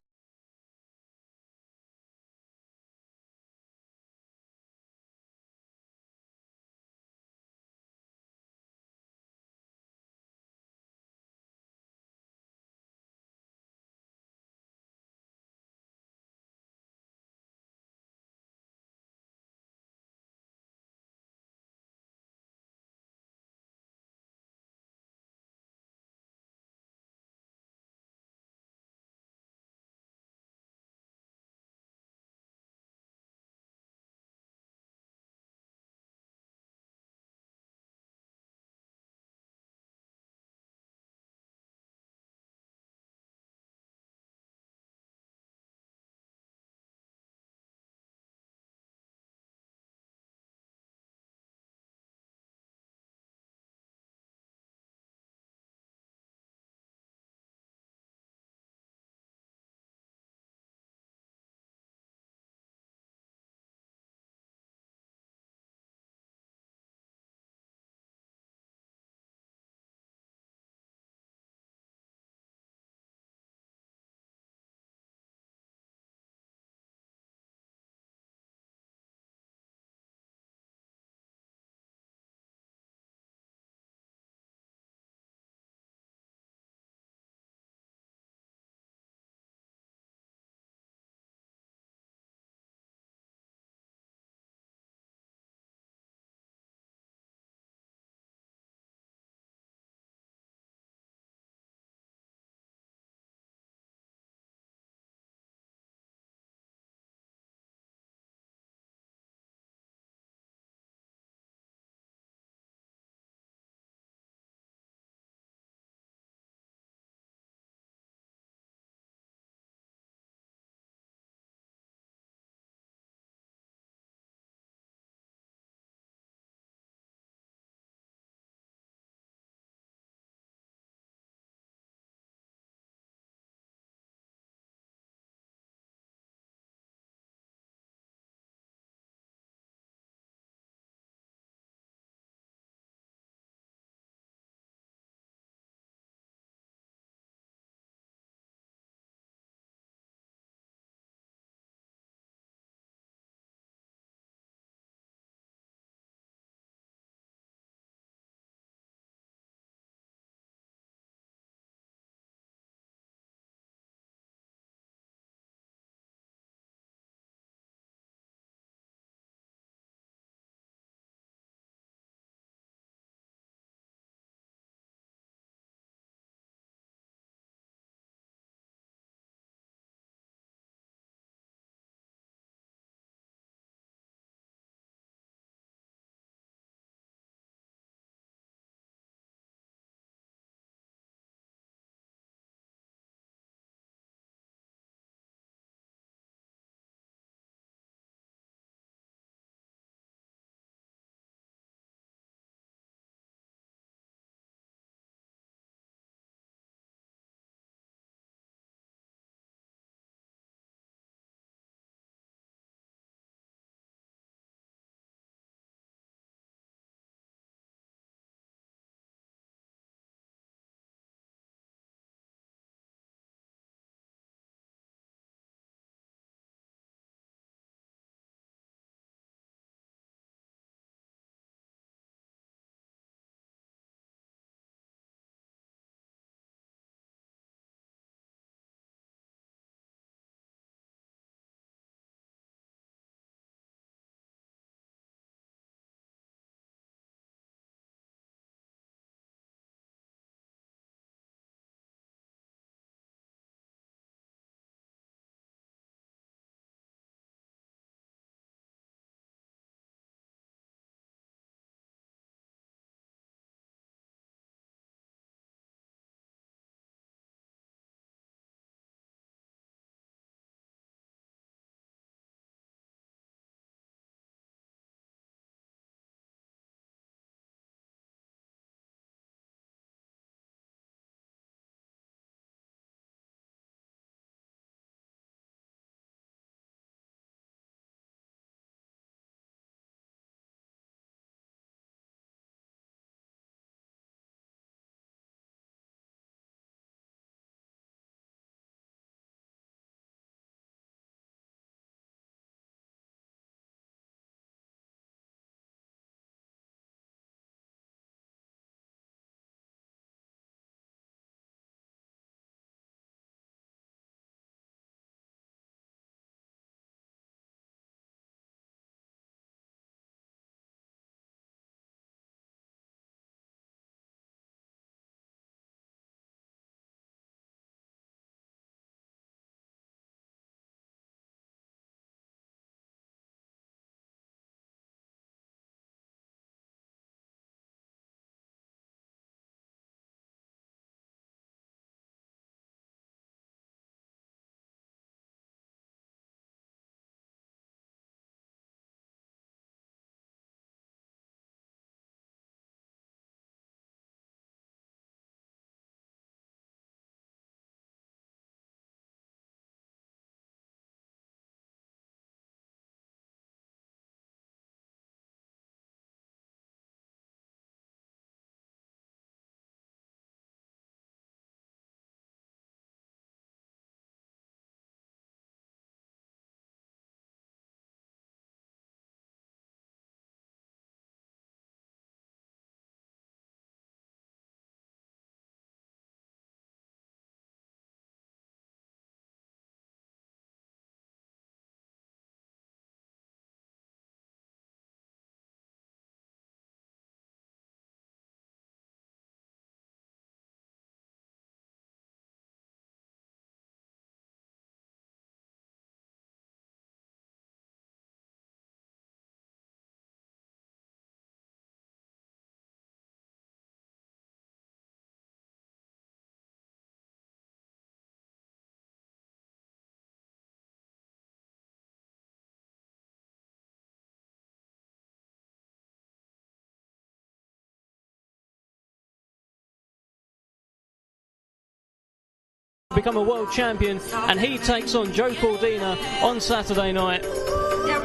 become a world champion, and he takes on Joe Cordina on Saturday night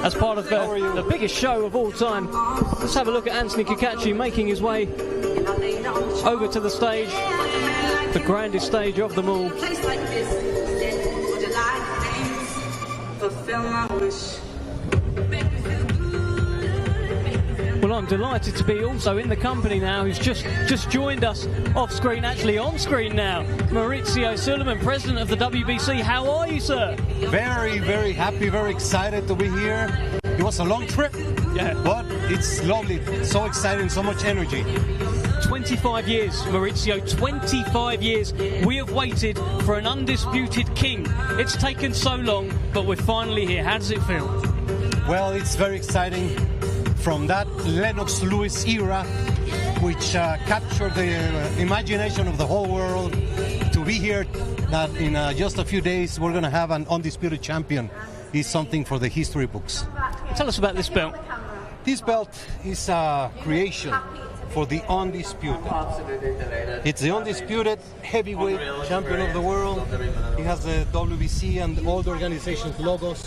as part of the biggest show of all time. Let's have a look at Anthony Kakachi making his way over to the stage, the grandest stage of them all. Well, I'm delighted to be also in the company now who's just joined us off screen, actually on screen now. Maurizio Suleiman, president of the WBC. How are you, sir? Very, very happy, very excited to be here. It was a long trip, but it's lovely. So exciting, so much energy. 25 years, Maurizio, 25 years. We have waited for an undisputed king. It's taken so long, but we're finally here. How does it feel? Well, it's very exciting. From that Lennox Lewis era, which captured the imagination of the whole world, to be here, that in just a few days we're going to have an undisputed champion, is something for the history books. Tell us about this belt. This belt is a creation for the Undisputed. It's the Undisputed heavyweight champion of the world. It has the WBC and all the organization's logos.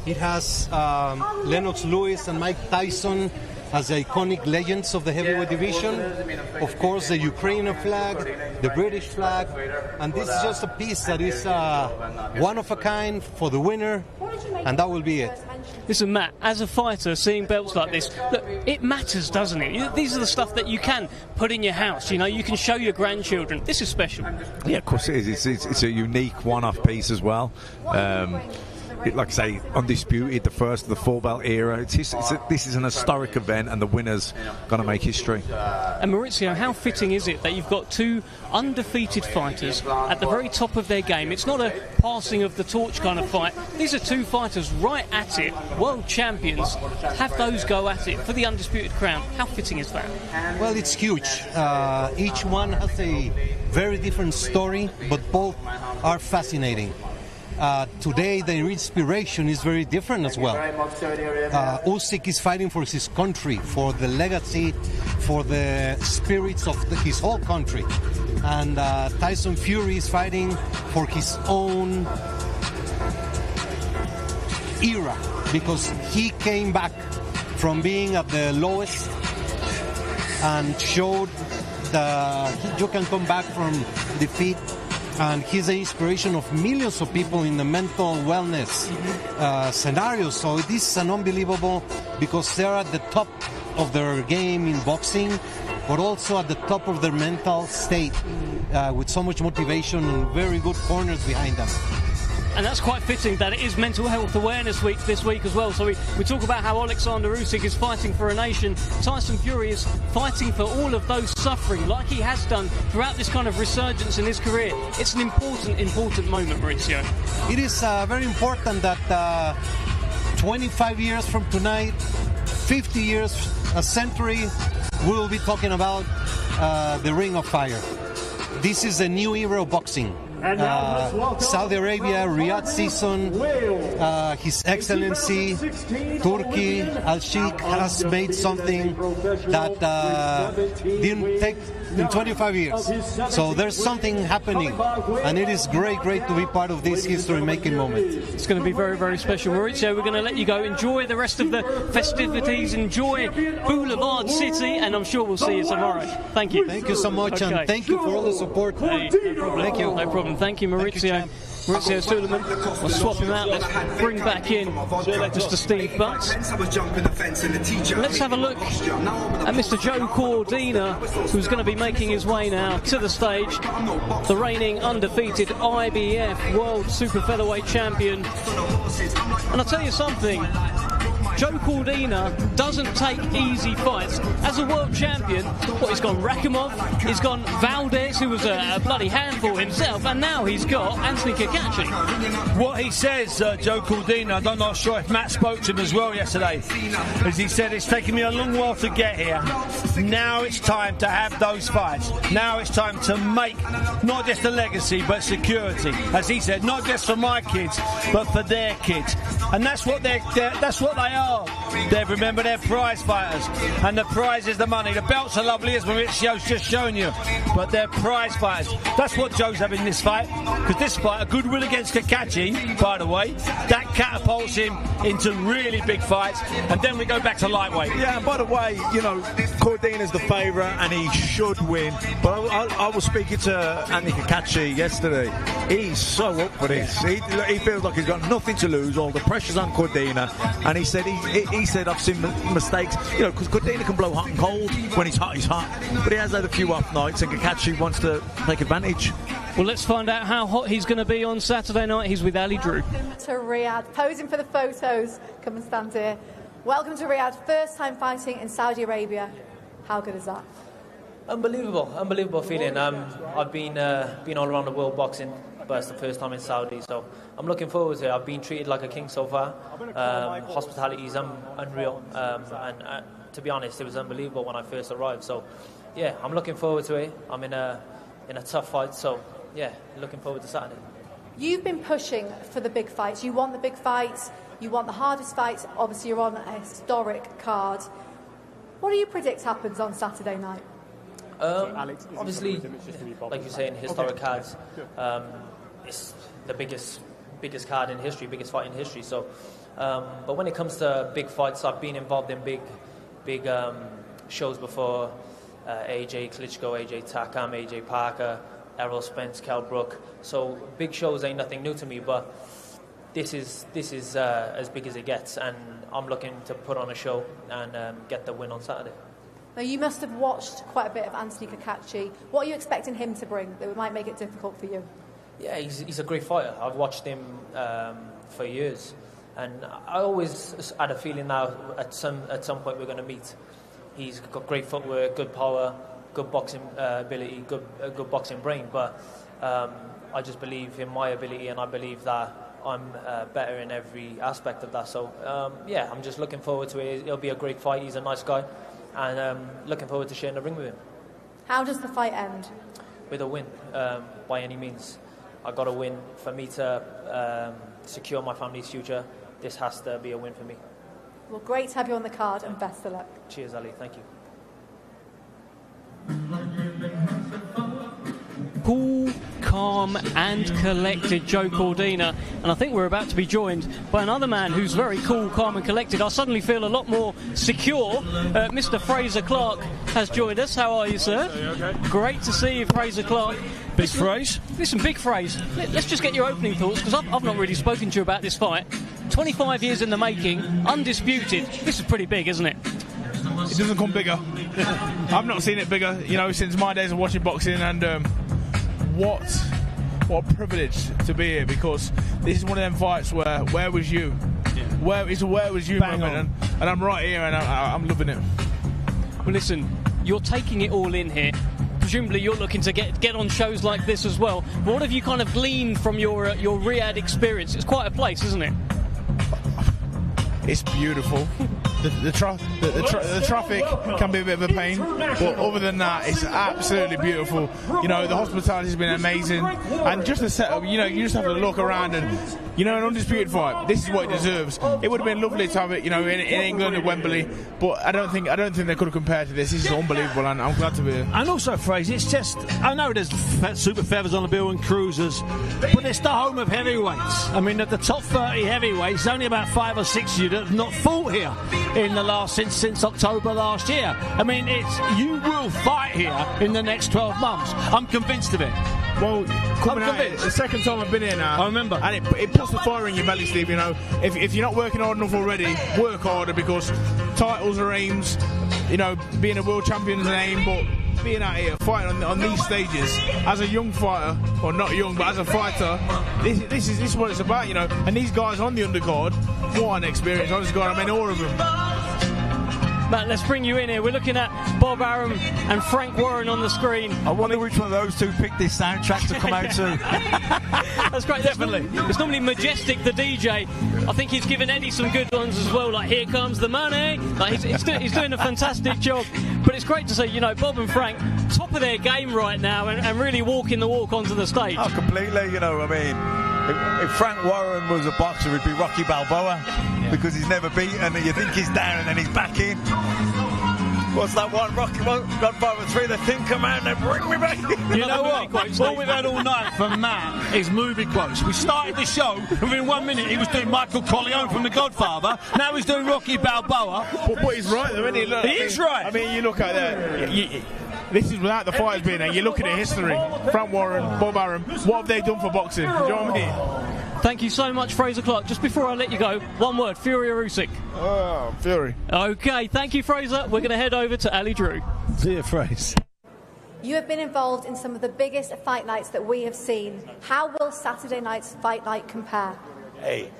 It has Lennox Lewis and Mike Tyson as the iconic legends of the heavyweight division. Of course, the Ukrainian flag, the British flag, and this is just a piece that is one of a kind for the winner, and that will be it. Listen, Matt, as a fighter, seeing belts like this, look, it matters, doesn't it? These are the stuff that you can put in your house, you know, you can show your grandchildren. This is special. Yeah, of course it is. It's a unique one-off piece as well. Like I say, Undisputed, the first of the four-belt era. This is an historic event, and the winner's going to make history. And Maurizio, how fitting is it that you've got two undefeated fighters at the very top of their game? It's not a passing of the torch kind of fight. These are two fighters right at it, world champions. Have those go at it for the undisputed crown. How fitting is that? Well, it's huge. Each one has a very different story, but both are fascinating. Today, the inspiration is very different as well. Usyk is fighting for his country, for the legacy, for the spirits of his whole country. And Tyson Fury is fighting for his own era, because he came back from being at the lowest and showed that you can come back from defeat. And he's the inspiration of millions of people in the mental wellness scenarios. So this is an unbelievable, because they're at the top of their game in boxing, but also at the top of their mental state, with so much motivation and very good corners behind them. And that's quite fitting that it is Mental Health Awareness Week this week as well. So we talk about how OLEKSANDR USYK is fighting for a nation. Tyson Fury is fighting for all of those suffering, like he has done throughout this kind of resurgence in his career. It's an important moment, Maurizio. It is very important that 25 years from tonight, 50 years, a century, we will be talking about the Ring of Fire. This is a new era of boxing. Saudi Arabia, Riyadh season, His Excellency, Turkey, Al-Sheikh has made something that didn't take in 25 years. So there's something happening, and it is great to be part of this history-making moment. It's going to be very, very special. Maurizio, we're going to let you go. Enjoy the rest of the festivities. Enjoy Boulevard City, and I'm sure we'll see you tomorrow. Thank you. Thank you so much, and thank you for all the support. Hey, no problem. Thank you. No problem. Thank you, Maurizio. Maurizio Suleiman. We'll swap him out. Let's bring back in Mr. Steve Butts. Let's have a look at Mr. Joe Cordina, who's going to be making his way now to the stage. The reigning undefeated IBF World Super Featherweight Champion. And I'll tell you something. Joe Cordina doesn't take easy fights. As a world champion, he's gone Rakhimov, he's gone Valdez, who was a bloody handful himself, and now he's got Anthony Kakachi. What he says, Joe Cordina, I'm not sure if Matt spoke to him as well yesterday, as he said, it's taken me a long while to get here. Now it's time to have those fights. Now it's time to make not just a legacy, but security. As he said, not just for my kids, but for their kids. And that's what they are. Remember, they're prize fighters, and the prize is the money. The belts are lovely, as Maurizio's just shown you, but they're prize fighters. That's what Joe's having this fight, because this fight, a good win against Kakachi, by the way, that catapults him into really big fights, and then we go back to lightweight. Yeah, and by the way, you know, Cordina's the favourite, and he should win. But I was speaking to Andy Kakachi yesterday. He's so up for this. He feels like he's got nothing to lose. All the pressure's on Cordina, and he said I've seen mistakes. You know, because Cordina can blow hot and cold. When he's hot, he's hot. But he has had a few off nights, and Kakachi wants to take advantage. Well, let's find out how hot he's going to be on Saturday night. He's with Ali Drew. To Riyadh, posing for the photos. Come and stand here. Welcome to Riyadh. First time fighting in Saudi Arabia. How good is that? Unbelievable feeling. I've been all around the world boxing, but it's the first time in Saudi, so I'm looking forward to it. I've been treated like a king so far. Hospitality is unreal, and to be honest, it was unbelievable when I first arrived. So, yeah, I'm looking forward to it. I'm in a tough fight, so yeah, looking forward to Saturday. You've been pushing for the big fights. You want the big fights. You want the hardest fights. Obviously, you're on a historic card. What do you predict happens on Saturday night? Obviously, like you say, in historic cards, it's the biggest card in history, biggest fight in history. So, but when it comes to big fights, I've been involved in big shows before. AJ Klitschko, AJ Takam, AJ Parker, Errol Spence, Kell Brook. So big shows ain't nothing new to me, but this is as big as it gets, and I'm looking to put on a show and get the win on Saturday. Now, you must have watched quite a bit of Anthony Kakachi. What are you expecting him to bring that might make it difficult for you? Yeah, he's a great fighter. I've watched him for years, and I always had a feeling now at some point we're going to meet. He's got great footwork, good power, good boxing ability, good boxing brain. But I just believe in my ability, and I believe that I'm better in every aspect of that. So yeah, I'm just looking forward to it. It'll be a great fight. He's a nice guy, and looking forward to sharing the ring with him. How does the fight end? With a win, by any means. I got to win for me to secure my family's future. This has to be a win for me. Well, great to have you on the card, and best of luck. Cheers, Ali. Thank you. Cool, calm and collected Joe Cordina, and I think we're about to be joined by another man who's very cool, calm and collected. I suddenly feel a lot more secure. Mr. Fraser Clark has joined us. How are you, sir? Okay. Great to see you, Fraser Clark. Big phrase. Listen, big phrase. Let's just get your opening thoughts, because I've not really spoken to you about this fight. 25 years in the making, undisputed. This is pretty big, isn't it? It doesn't come bigger. I've not seen it bigger, you know, since my days of watching boxing, and what a privilege to be here, because this is one of them fights where was you? Yeah. Where was you? Bang moment, and I'm right here, and I'm loving it. Well, listen, you're taking it all in here. Presumably you're looking to get on shows like this as well. But what have you kind of gleaned from your Riyadh experience? It's quite a place, isn't it? It's beautiful. The traffic can be a bit of a pain, but other than that, it's absolutely beautiful. You know, the hospitality has been amazing, and just the setup. You know, you just have to look around, and you know, an undisputed fight. This is what it deserves. It would have been lovely to have it, you know, in England at Wembley, but I don't think they could have compared to this. This is unbelievable, and I'm glad to be here. And also, Fraser, it's just, I know there's super feathers on the bill and cruisers, but it's the home of heavyweights. I mean, at the top 30 heavyweights, only about 5 or 6 of you that have not fought here in the last since October last year. I mean, you will fight here in the next 12 months. I'm convinced of it. Well, coming out, it's the second time I've been here now. I remember. And it puts the fire in your belly, Steve, you know. If you're not working hard enough already, work harder, because titles are aims, you know, being a world champion is an aim, but being out here fighting on these stages as a young fighter, or not young, but as a fighter, this is what it's about, you know. And these guys on the undercard, what an experience. Honest God, I mean, all of them. Matt, let's bring you in here. We're looking at Bob Arum and Frank Warren on the screen. I wonder which one of those two picked this soundtrack to come out to. That's great. Definitely. It's normally Majestic, the DJ. I think he's given Eddie some good ones as well, like Here Comes the Money. Like he's doing a fantastic job. But it's great to see, you know, Bob and Frank, top of their game right now, and really walking the walk onto the stage. Oh, completely, you know, I mean, If Frank Warren was a boxer, he'd be Rocky Balboa because he's never beaten, and you think he's down and then he's back in. What's that one? Godfather 3, the Thinker Man, they bring me back. You know what? All we've had all night from Matt is movie quotes. We started the show, within 1 minute he was doing Michael Corleone from The Godfather, now he's doing Rocky Balboa. But he's right though, isn't he? Look, He is right. I mean, you look at that. This is without the fighters being there. You look at the history. Frank Warren, Bob Arum, what have they done for boxing? Do you know what I mean? Thank you so much, Fraser Clark. Just before I let you go, one word, Fury or Usyk? Oh, Fury. Okay, thank you, Fraser. We're going to head over to Ali Drew. See you, Fraser. You have been involved in some of the biggest fight nights that we have seen. How will Saturday night's fight night compare? Hey,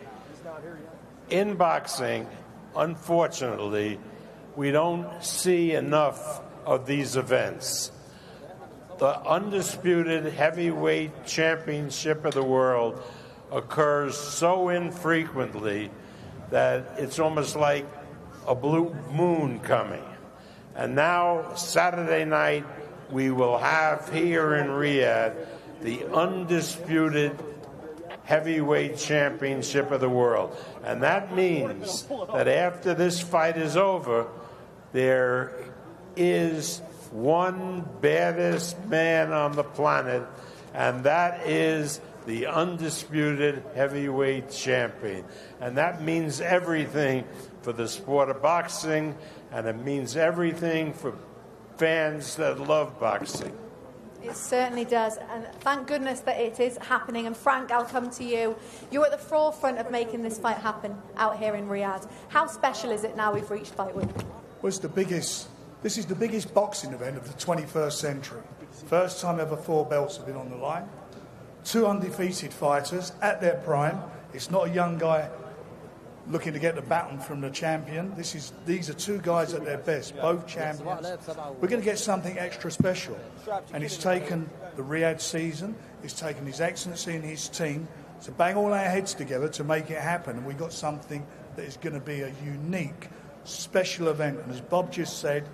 in boxing, unfortunately, we don't see enough of these events. The Undisputed Heavyweight Championship of the world occurs so infrequently that it's almost like a blue moon coming. And now, Saturday night, we will have here in Riyadh the Undisputed Heavyweight Championship of the world. And that means that after this fight is over, there is one baddest man on the planet, and that is the Undisputed Heavyweight Champion. And that means everything for the sport of boxing, and it means everything for fans that love boxing. It certainly does, and thank goodness that it is happening. And Frank, I'll come to you. You're at the forefront of making this fight happen out here in Riyadh. How special is it now we've reached fight week? Well, this is the biggest boxing event of the 21st century. First time ever 4 belts have been on the line. 2 undefeated fighters at their prime. It's not a young guy looking to get the baton from the champion. These are 2 guys at their best, both champions. We're going to get something extra special. And it's taken the Riyadh season, it's taken His Excellency and his team to bang all our heads together to make it happen. And we've got something that is going to be a unique, special event. And as Bob just said,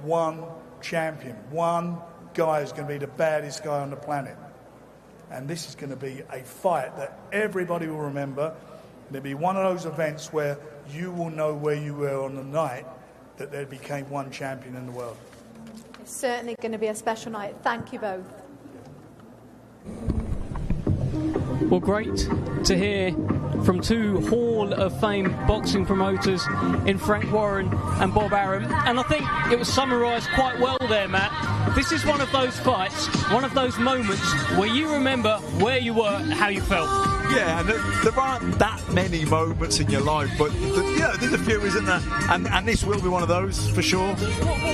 one champion, one guy is going to be the baddest guy on the planet. And this is going to be a fight that everybody will remember. It'll be one of those events where you will know where you were on the night that there became one champion in the world. It's certainly going to be a special night. Thank you both. Well, great to hear from 2 Hall of Fame boxing promoters in Frank Warren and Bob Arum. And I think it was summarised quite well there, Matt. This is one of those fights, one of those moments where you remember where you were and how you felt. Yeah, and there aren't that many moments in your life, but there's a few, isn't there? And this will be one of those, for sure.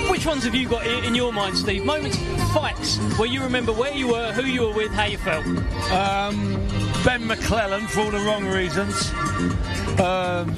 Which ones have you got in your mind, Steve? Moments, fights, where you remember where you were, who you were with, how you felt? Ben McClellan, for all the wrong reasons.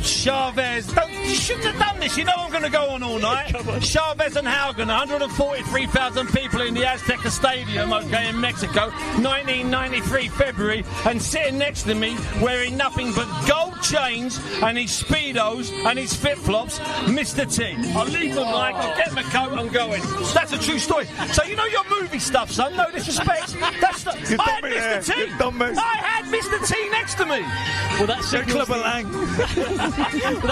Chavez, you shouldn't have done this. You know I'm going to go on all night. Chavez and Haugen, 143,000 people in the Azteca Stadium, okay, in Mexico, 1993 February, and sitting next to me wearing nothing but gold chains and his Speedos and his flip-flops, Mr. T. I'll leave the mic, I'll get my coat, I'm going. That's a true story. So you know your movie stuff, son, no disrespect. That's the, I had Mr. T. I had Mr. T next to me. Well, that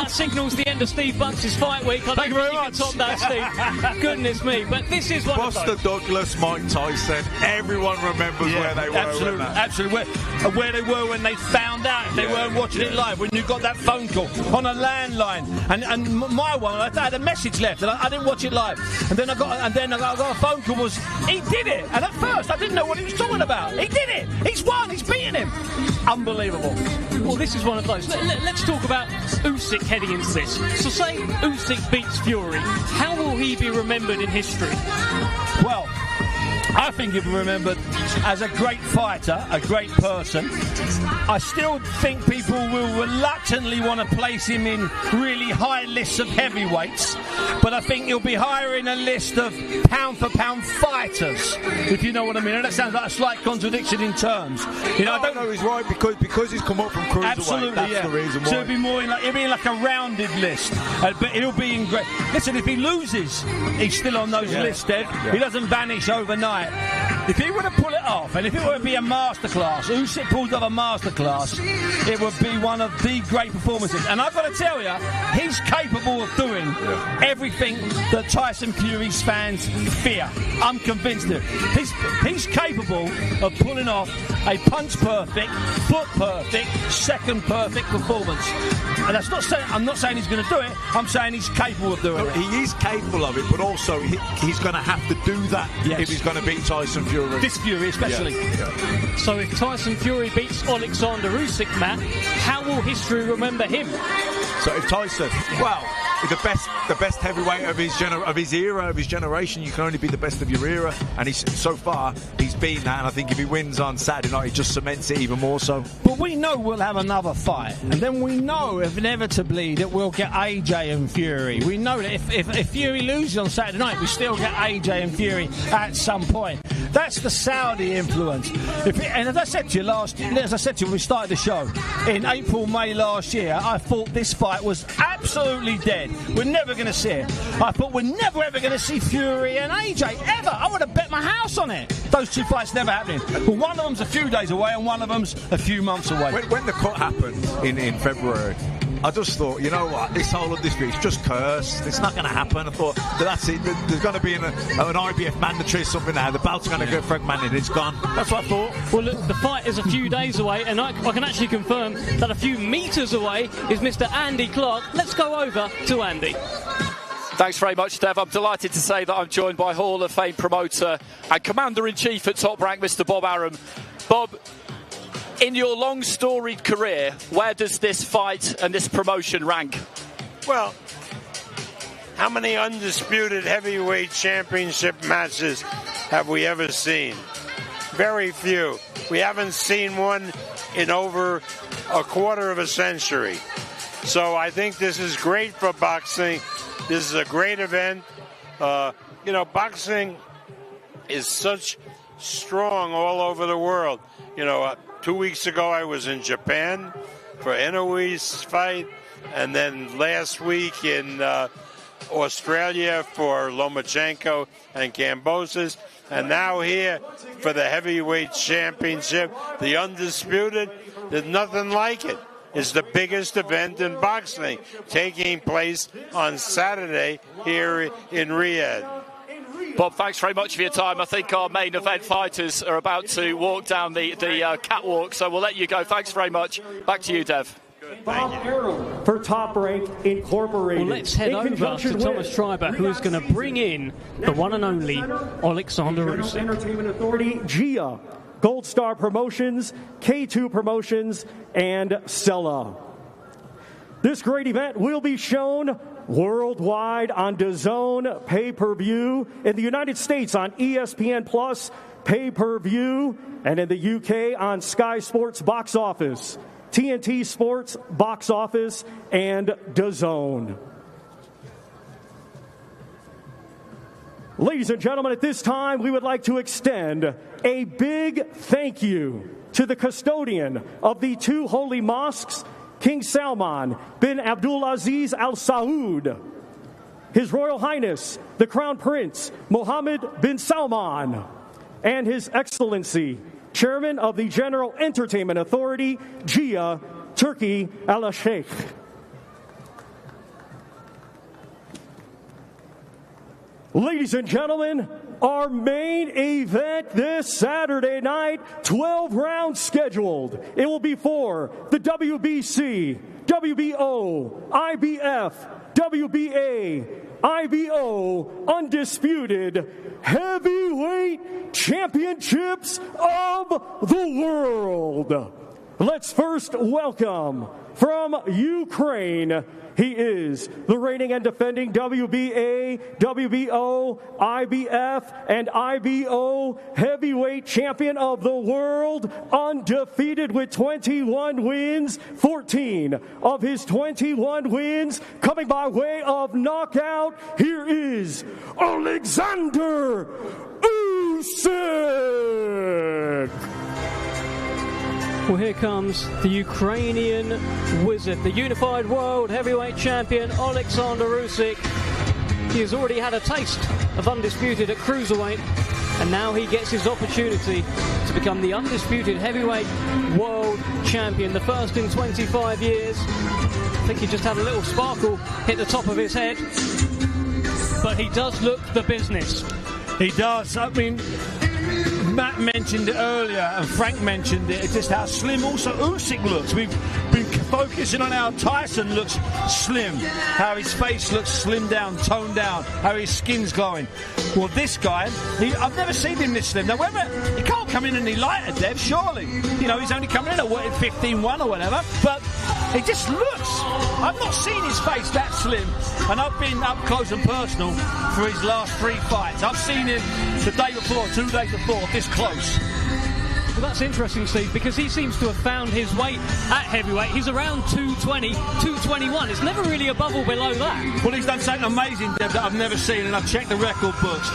signals the end of Steve Bunce's fight week. Thank you very much. Top that, Steve. Goodness me. But this is one Buster of those. Douglas, Mike Tyson, everyone remembers where they were. Absolutely. Where they were when they found out if they weren't watching it live, when you got that phone call on a landline. And my one, I had a message left and I didn't watch it live. And then I got a phone call was, he did it. And at first I didn't know what he was talking about. He did it. He's won. He's beaten him. Unbelievable. Well, this is one of those. Let's talk about Usyk heading into this. So say Usyk beats Fury. How will he be remembered in history? Well, I think he'll be remembered as a great fighter, a great person. I still think people will reluctantly want to place him in really high lists of heavyweights, but I think he'll be higher in a list of pound-for-pound fighters, if you know what I mean. And that sounds like a slight contradiction in terms. You know, I don't know he's right because he's come up from cruiserweight. Absolutely, that's the reason why. So it'll be more in like a rounded list, but he'll be in great. Listen, if he loses, he's still on those lists, Ed. He doesn't vanish overnight. If he were to pull it off, and if it were to be a masterclass, Usyk pulled off a masterclass, it would be one of the great performances. And I've got to tell you, he's capable of doing everything that Tyson Fury's fans fear. I'm convinced of it. He's capable of pulling off a punch-perfect, foot-perfect, second-perfect performance. And that's not saying, I'm not saying he's going to do it, I'm saying he's capable of doing it. He is capable of it, but also he's going to have to do that if he's going to beat Tyson Fury. This Fury especially. Yeah. So if Tyson Fury beats Alexander Usyk, Matt, how will history remember him? So if Tyson, well, the best heavyweight of his era, of his generation, you can only be the best of your era, and so far he's been that, and I think if he wins on Saturday night, he just cements it even more so. But we know we'll have another fight, and then we know inevitably that we'll get AJ and Fury. We know that if Fury loses on Saturday night, we still get AJ and Fury at some point. That's the Saudi influence. And as I said to you when we started the show, in April, May last year, I thought this fight was absolutely dead. We're never going to see it. I thought we're never ever going to see Fury and AJ ever. I would have bet my house on it. Those two fights never happening. Well, one of them's a few days away and one of them's a few months away. When the cut happened in February, I just thought, you know what, this whole Undisputed is just cursed. It's not going to happen. I thought, that's it. There's going to be an IBF mandatory or something now. The bout's going to get fragmented. It's gone. That's what I thought. Well, look, the fight is a few days away, and I can actually confirm that a few metres away is Mr. Andy Clark. Let's go over to Andy. Thanks very much, Dev. I'm delighted to say that I'm joined by Hall of Fame promoter and Commander-in-Chief at Top Rank, Mr. Bob Arum. Bob, in your long storied career, where does this fight and this promotion rank? Well, how many undisputed heavyweight championship matches have we ever seen? Very few. We haven't seen one in over a quarter of a century. So I think this is great for boxing. This is a great event. You know, boxing is such strong all over the world. You know, 2 weeks ago I was in Japan for Inouye's fight, and then last week in Australia for Lomachenko and Kambosos, and now here for the heavyweight championship, the Undisputed. There's nothing like it. It's the biggest event in boxing, taking place on Saturday here in Riyadh. Bob, thanks very much for your time. I think our main event fighters are about to walk down the catwalk, so we'll let you go. Thanks very much. Back to you, Dev. Bob Arum for Top Rank Incorporated. Well, let's head over to Thomas Schreiber, who is going to bring in the one and only Alexander Usyk. Entertainment Authority, GIA, Gold Star Promotions, K2 Promotions, and Stella. This great event will be shown worldwide on DAZN pay-per-view, in the United States on ESPN Plus pay-per-view, and in the UK on Sky Sports Box Office, TNT Sports Box Office, and DAZN. Ladies and gentlemen, at this time, we would like to extend a big thank you to the custodian of the two holy mosques, King Salman bin Abdulaziz Al Saud, His Royal Highness, the Crown Prince Mohammed bin Salman, and His Excellency, Chairman of the General Entertainment Authority, GIA, Turkey Al-Sheikh. Ladies and gentlemen, our main event this Saturday night, 12 rounds scheduled. It will be for the WBC, WBO, IBF, WBA, IBO Undisputed Heavyweight Championships of the World. Let's first welcome from Ukraine. He is the reigning and defending WBA, WBO, IBF, and IBO heavyweight champion of the world, undefeated with 21 wins, 14 of his 21 wins coming by way of knockout. Here is Alexander Usyk. Well, here comes the Ukrainian wizard, the unified world heavyweight champion, Alexander Usyk. He has already had a taste of Undisputed at cruiserweight. and now he gets his opportunity to become the undisputed heavyweight world champion, the first in 25 years. I think he just had a little sparkle hit the top of his head, but he does look the business. He does. I mean, Matt mentioned it earlier and Frank mentioned it, just how slim also Usyk looks. We've been focusing on how Tyson looks slim, how his face looks slimmed down, toned down, how his skin's glowing. Well, this guy, I've never seen him this slim. Now, whether he can't come in any lighter, Dev, surely. You know, he's only coming in at 15-1 or whatever, but he just looks. I've not seen his face that slim, and I've been up close and personal for his last 3 fights. I've seen him the day before, 2 days before, this close. Well, that's interesting, Steve, because he seems to have found his weight at heavyweight. He's around 220, 221. It's never really above or below that. Well, he's done something amazing, Deb, that I've never seen, and I've checked the record books.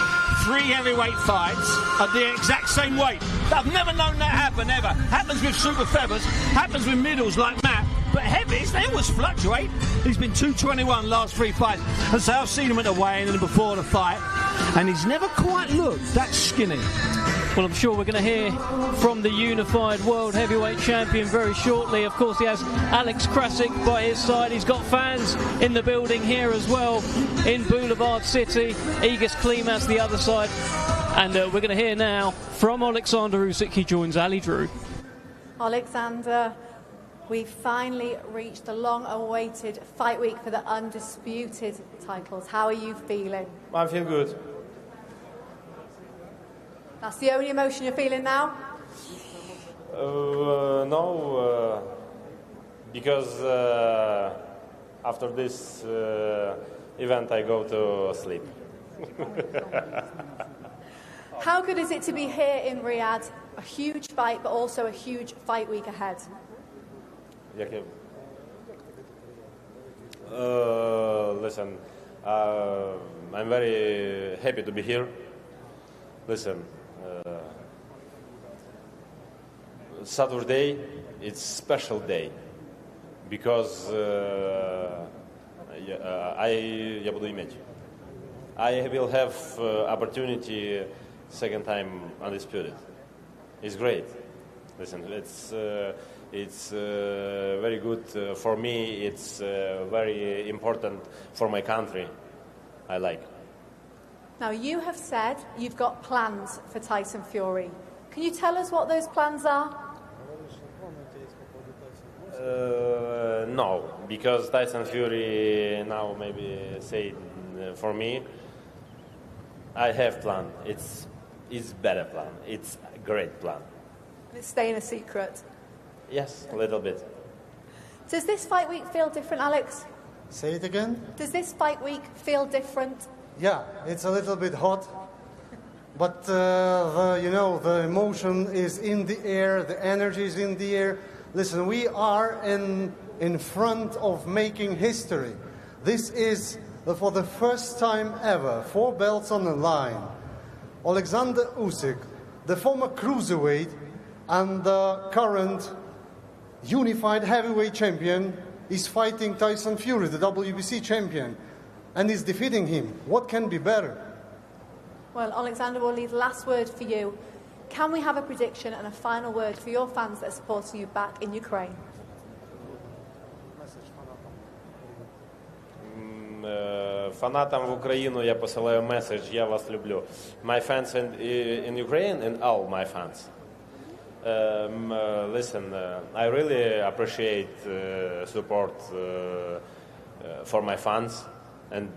3 heavyweight fights at the exact same weight. I've never known that happen, ever. Happens with super feathers, happens with middles like Matt, but heavies, they always fluctuate. He's been 221 last 3 fights. And so I've seen him at the weigh-in and before the fight, and he's never quite looked that skinny. Well, I'm sure we're going to hear from the unified world heavyweight champion very shortly. Of course, he has Alex Krasik by his side. He's got fans in the building here as well in Boulevard City. Egis Klimas the other side. And we're going to hear now from Oleksandr Usyk. He joins Ali Drew. Oleksandr, we finally reached the long-awaited fight week for the Undisputed titles. How are you feeling? I feel good. That's the only emotion you're feeling now? No, because after this event I go to sleep. How good is it to be here in Riyadh? A huge fight, but also a huge fight week ahead. Listen, I'm very happy to be here. Listen, Saturday, it's special day because I will have opportunity second time Undisputed. It's great. Listen, it's very good for me. It's very important for my country. I like. Now, you have said you've got plans for Tyson Fury. Can you tell us what those plans are? No, because Tyson Fury now maybe say for me, I have plan. It's better plan. It's a great plan. It's staying a secret. Yes, a little bit. Does this fight week feel different, Alex? Say it again. Does this fight week feel different? Yeah, it's a little bit hot, but the emotion is in the air, the energy is in the air. Listen, we are in front of making history. This is for the first time ever, 4 belts on the line. Oleksandr Usyk, the former cruiserweight and the current unified heavyweight champion, is fighting Tyson Fury, the WBC champion, and is defeating him. What can be better? Well, Oleksandr, we'll leave the last word for you. Can we have a prediction and a final word for your fans that are supporting you back in Ukraine? Фанатам в Україну я посилаю меседж, я вас люблю. My fans in Ukraine and all my fans. Listen, I really appreciate support for my fans and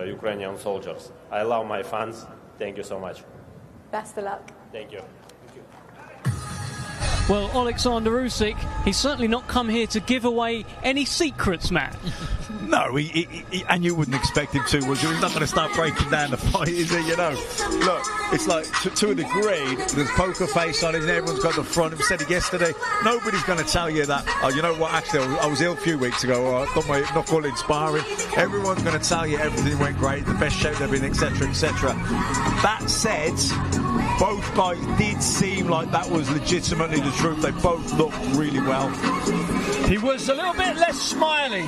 Ukrainian soldiers. I love my fans. Thank you so much. Best of luck. Thank you. Well, Oleksandr Usyk, he's certainly not come here to give away any secrets, Matt. No, and you wouldn't expect him to, would you? He's not going to start breaking down the fight, is he? You know, look, it's like, to a degree, there's poker face on it, and everyone's got the front. We said it yesterday. Nobody's going to tell you that, oh, you know what, actually, I was ill a few weeks ago, or I got my knuckle in sparring. Everyone's going to tell you everything went great, the best shape they've been, etc., etc. That said, both guys did seem like that was legitimately the truth. They both looked really well. He was a little bit less smiley,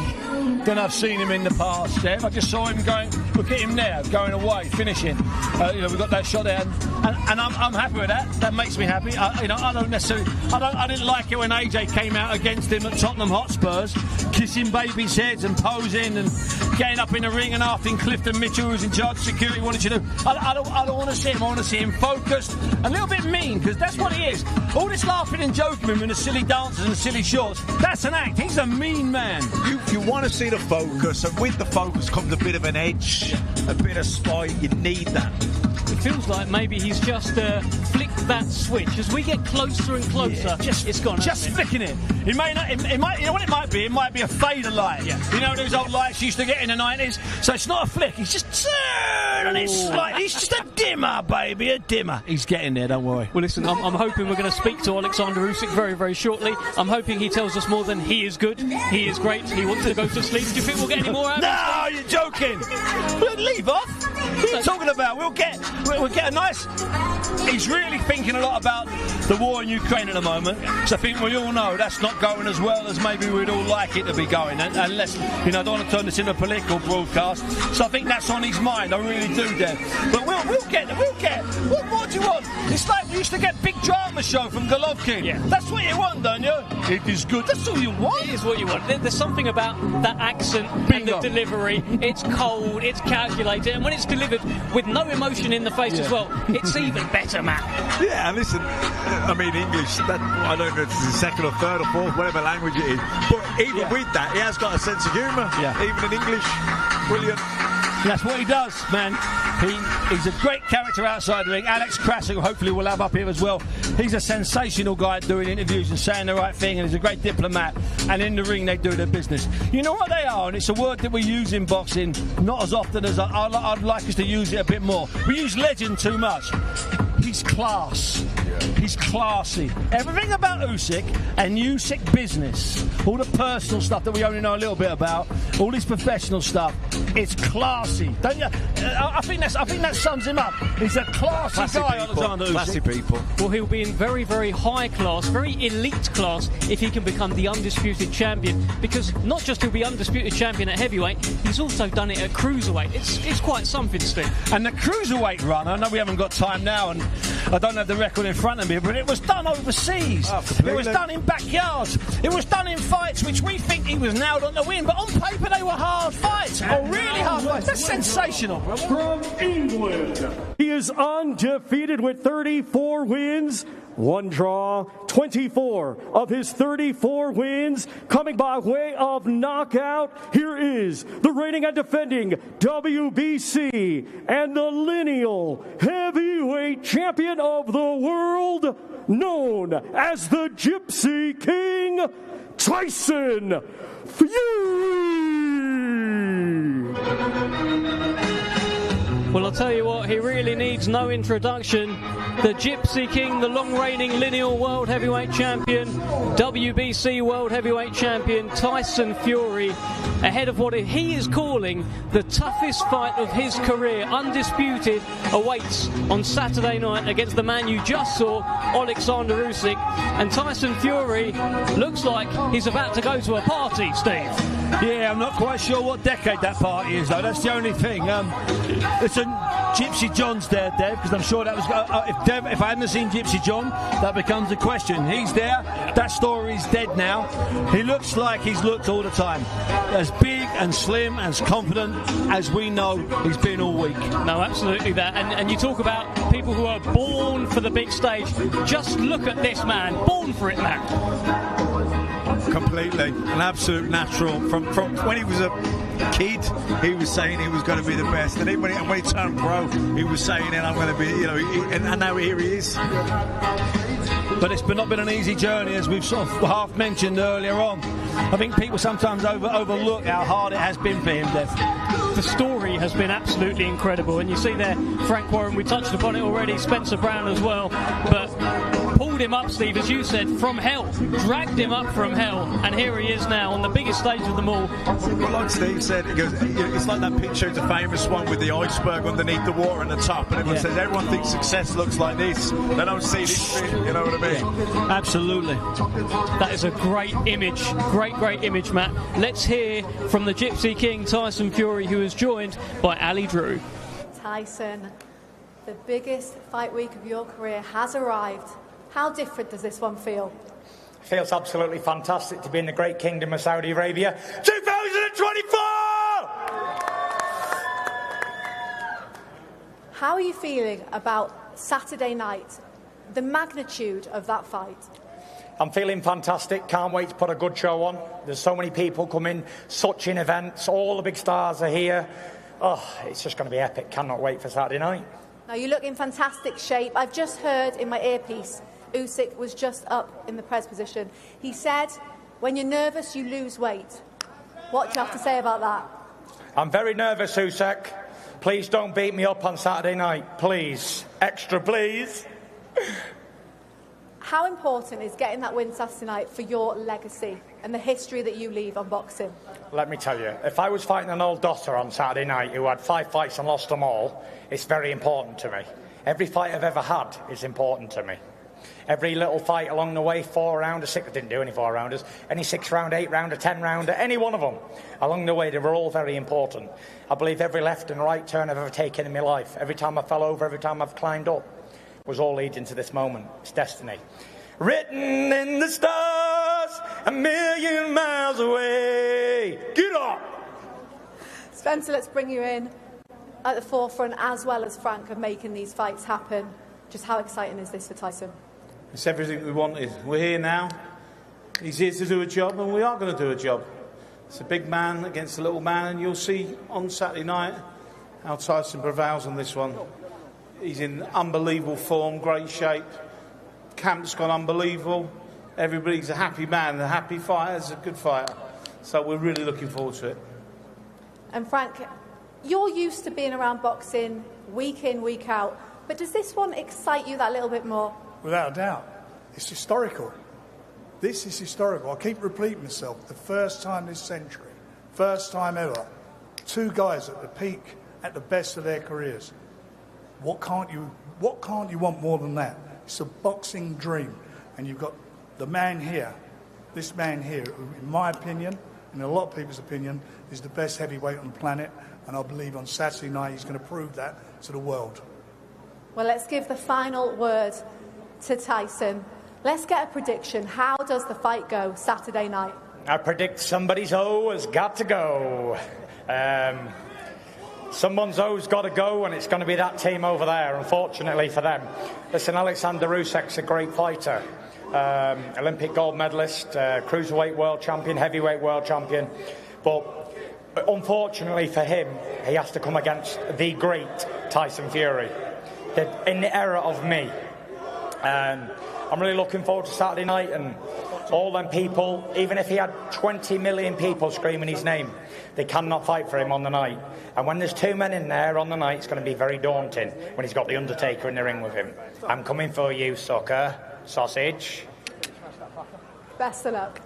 than I've seen him in the past, Dev. I just saw him going, look at him now, going away, finishing. We've got that shot there, and I'm happy with that. That makes me happy. I don't necessarily, I didn't like it when AJ came out against him at Tottenham Hotspurs, kissing babies' heads and posing and getting up in the ring and asking Clifton Mitchell, who's in charge of security, what did you do? I don't want to see him. I want to see him focused, a little bit mean, because that's what he is. All this laughing and joking with him and the silly dances and the silly shorts, that's an act. He's a mean man. You want to see the focus, and with the focus comes a bit of an edge, a bit of spite. You need that. It feels like maybe he's just flicked that switch. As we get closer and closer, it's gone. Just flicking it. It might. You know what it might be? It might be a fader light. Yeah. You know those old lights you used to get in the 90s. So it's not a flick. He's just turn, and it's slightly. He's just a dimmer, baby, a dimmer. He's getting there. Don't worry. Well, listen. I'm hoping we're going to speak to Alexander Usyk very, very shortly. I'm hoping he tells us more than he is good. He is great. He wants to go to sleep. Do you think we'll get any more out of No, you're joking. We'll leave off. What are you talking about? We'll get a nice. He's really thinking a lot about the war in Ukraine at the moment. So I think we all know that's not going as well as maybe we'd all like it to be going. Unless, I don't want to turn this into a political broadcast. So I think that's on his mind. I really do, Dan. But we'll get. What more do you want? It's like we used to get big drama show from Golovkin. Yeah. That's what you want, don't you? It is good. That's all you want. It is what you want. There's something about that accent and the delivery. It's cold, it's calculated, and when it's delivered with no emotion in the face as well, it's even better, man. Yeah, listen, I mean, English, I don't know if it's the second or third or fourth, whatever language it is, but even with that, he has got a sense of humour, even in English. Brilliant. That's what he does, man. He's a great character outside the ring. Alex Krasser, hopefully we'll have up here as well. He's a sensational guy doing interviews and saying the right thing, and he's a great diplomat. And in the ring, they do their business. You know what they are, and it's a word that we use in boxing, not as often as I'd like us to use it a bit more. We use legend too much. He's class. He's classy. Everything about Usyk and Usyk business, all the personal stuff that we only know a little bit about, all this professional stuff, it's classy. Don't you? I think that sums him up. He's a classy guy, Alexander Usyk. Classy people. Well, he'll be in very, very high class, very elite class, if he can become the undisputed champion. Because not just he'll be undisputed champion at heavyweight, he's also done it at cruiserweight. It's quite something, Steve. And the cruiserweight run, I know we haven't got time now, and I don't have the record in front of me, but it was done overseas. It was done in backyards. It was done in fights which we think he was nailed on to win, but on paper they were hard fights. Really hard fights. That's sensational. From England, he is undefeated with 34 wins. One draw, 24 of his 34 wins coming by way of knockout. Here is the reigning and defending WBC and the lineal heavyweight champion of the world, known as the Gypsy King, Tyson Fury. Well, I'll tell you what, he really needs no introduction. The Gypsy King, the long-reigning lineal world heavyweight champion, WBC world heavyweight champion, Tyson Fury, ahead of what he is calling the toughest fight of his career. Undisputed awaits on Saturday night against the man you just saw, Alexander Usyk. And Tyson Fury looks like he's about to go to a party, Steve. Yeah, I'm not quite sure what decade that party is, though. That's the only thing. Listen, Gypsy John's there, Dev, because I'm sure that was... if I hadn't seen Gypsy John, that becomes a question. He's there. That story's dead now. He looks like he's looked all the time. As big and slim, as confident as we know he's been all week. No, absolutely that. And you talk about people who are born for the big stage. Just look at this man. Born for it, man. Completely. An absolute natural. From when he was a kid, he was saying he was going to be the best. And then when he turned pro, he was saying, I'm going to be, and now here he is. But it's not been an easy journey, as we've sort of half mentioned earlier on. I think people sometimes overlook how hard it has been for him, Dev. The story has been absolutely incredible. And you see there, Frank Warren, we touched upon it already, Spencer Brown as well. But pulled him up, Steve, as you said, from hell. Dragged him up from hell, and here he is now on the biggest stage of them all. Well, like Steve said, he goes, it's like that picture, the famous one with the iceberg underneath the water and the top, and everyone says everyone thinks success looks like this. They don't see this bit, you know what I mean? Absolutely. That is a great image. Great image, Matt. Let's hear from the Gypsy King, Tyson Fury, who is joined by Ali Drew. Tyson, the biggest fight week of your career has arrived. How different does this one feel? Feels absolutely fantastic to be in the great kingdom of Saudi Arabia. 2024! How are you feeling about Saturday night, the magnitude of that fight? I'm feeling fantastic. Can't wait to put a good show on. There's so many people coming, such in events. All the big stars are here. Oh, it's just going to be epic. Cannot wait for Saturday night. Now, you look in fantastic shape. I've just heard in my earpiece, Usyk was just up in the press position. He said, when you're nervous, you lose weight. What do you have to say about that? I'm very nervous, Usyk. Please don't beat me up on Saturday night. Please. Extra, please. How important is getting that win Saturday night for your legacy and the history that you leave on boxing? Let me tell you, if I was fighting an old dosser on Saturday night who had 5 fights and lost them all, it's very important to me. Every fight I've ever had is important to me. Every little fight along the way, 4-rounder, 6, I didn't do any 4-rounders, any 6-round, 8-rounder, 10-rounder, any one of them. Along the way, they were all very important. I believe every left and right turn I've ever taken in my life, every time I fell over, every time I've climbed up, was all leading to this moment. It's destiny. Written in the stars, a million miles away. Get up! Spencer, let's bring you in at the forefront, as well as Frank, of making these fights happen. Just how exciting is this for Tyson? It's everything we wanted. We're here now. He's here to do a job, and we are going to do a job. It's a big man against a little man, and you'll see on Saturday night how Tyson prevails on this one. He's in unbelievable form, great shape. Camp's gone unbelievable. Everybody's a happy man, a happy fighter, a good fighter. So we're really looking forward to it. And Frank, you're used to being around boxing week in, week out, but does this one excite you that little bit more? Without a doubt. It's historical. This is historical. I keep repeating myself. The first time this century, first time ever, 2 guys at the peak, at the best of their careers. What can't you want more than that? It's a boxing dream. And you've got the man here, this man here, who, in my opinion, and in a lot of people's opinion, is the best heavyweight on the planet. And I believe on Saturday night he's going to prove that to the world. Well, let's give the final word to Tyson. Let's get a prediction. How does the fight go Saturday night? I predict somebody's O has got to go. Someone's O's got to go, and it's going to be that team over there, unfortunately for them. Listen, Alexander Usyk's a great fighter. Olympic gold medalist, cruiserweight world champion, heavyweight world champion. But unfortunately for him, he has to come against the great Tyson Fury. In the era of me. I'm really looking forward to Saturday night, and all them people, even if he had 20 million people screaming his name, they cannot fight for him on the night. And when there's 2 men in there on the night, it's going to be very daunting when he's got the Undertaker in the ring with him. I'm coming for you, sucker. Sausage. Best of luck.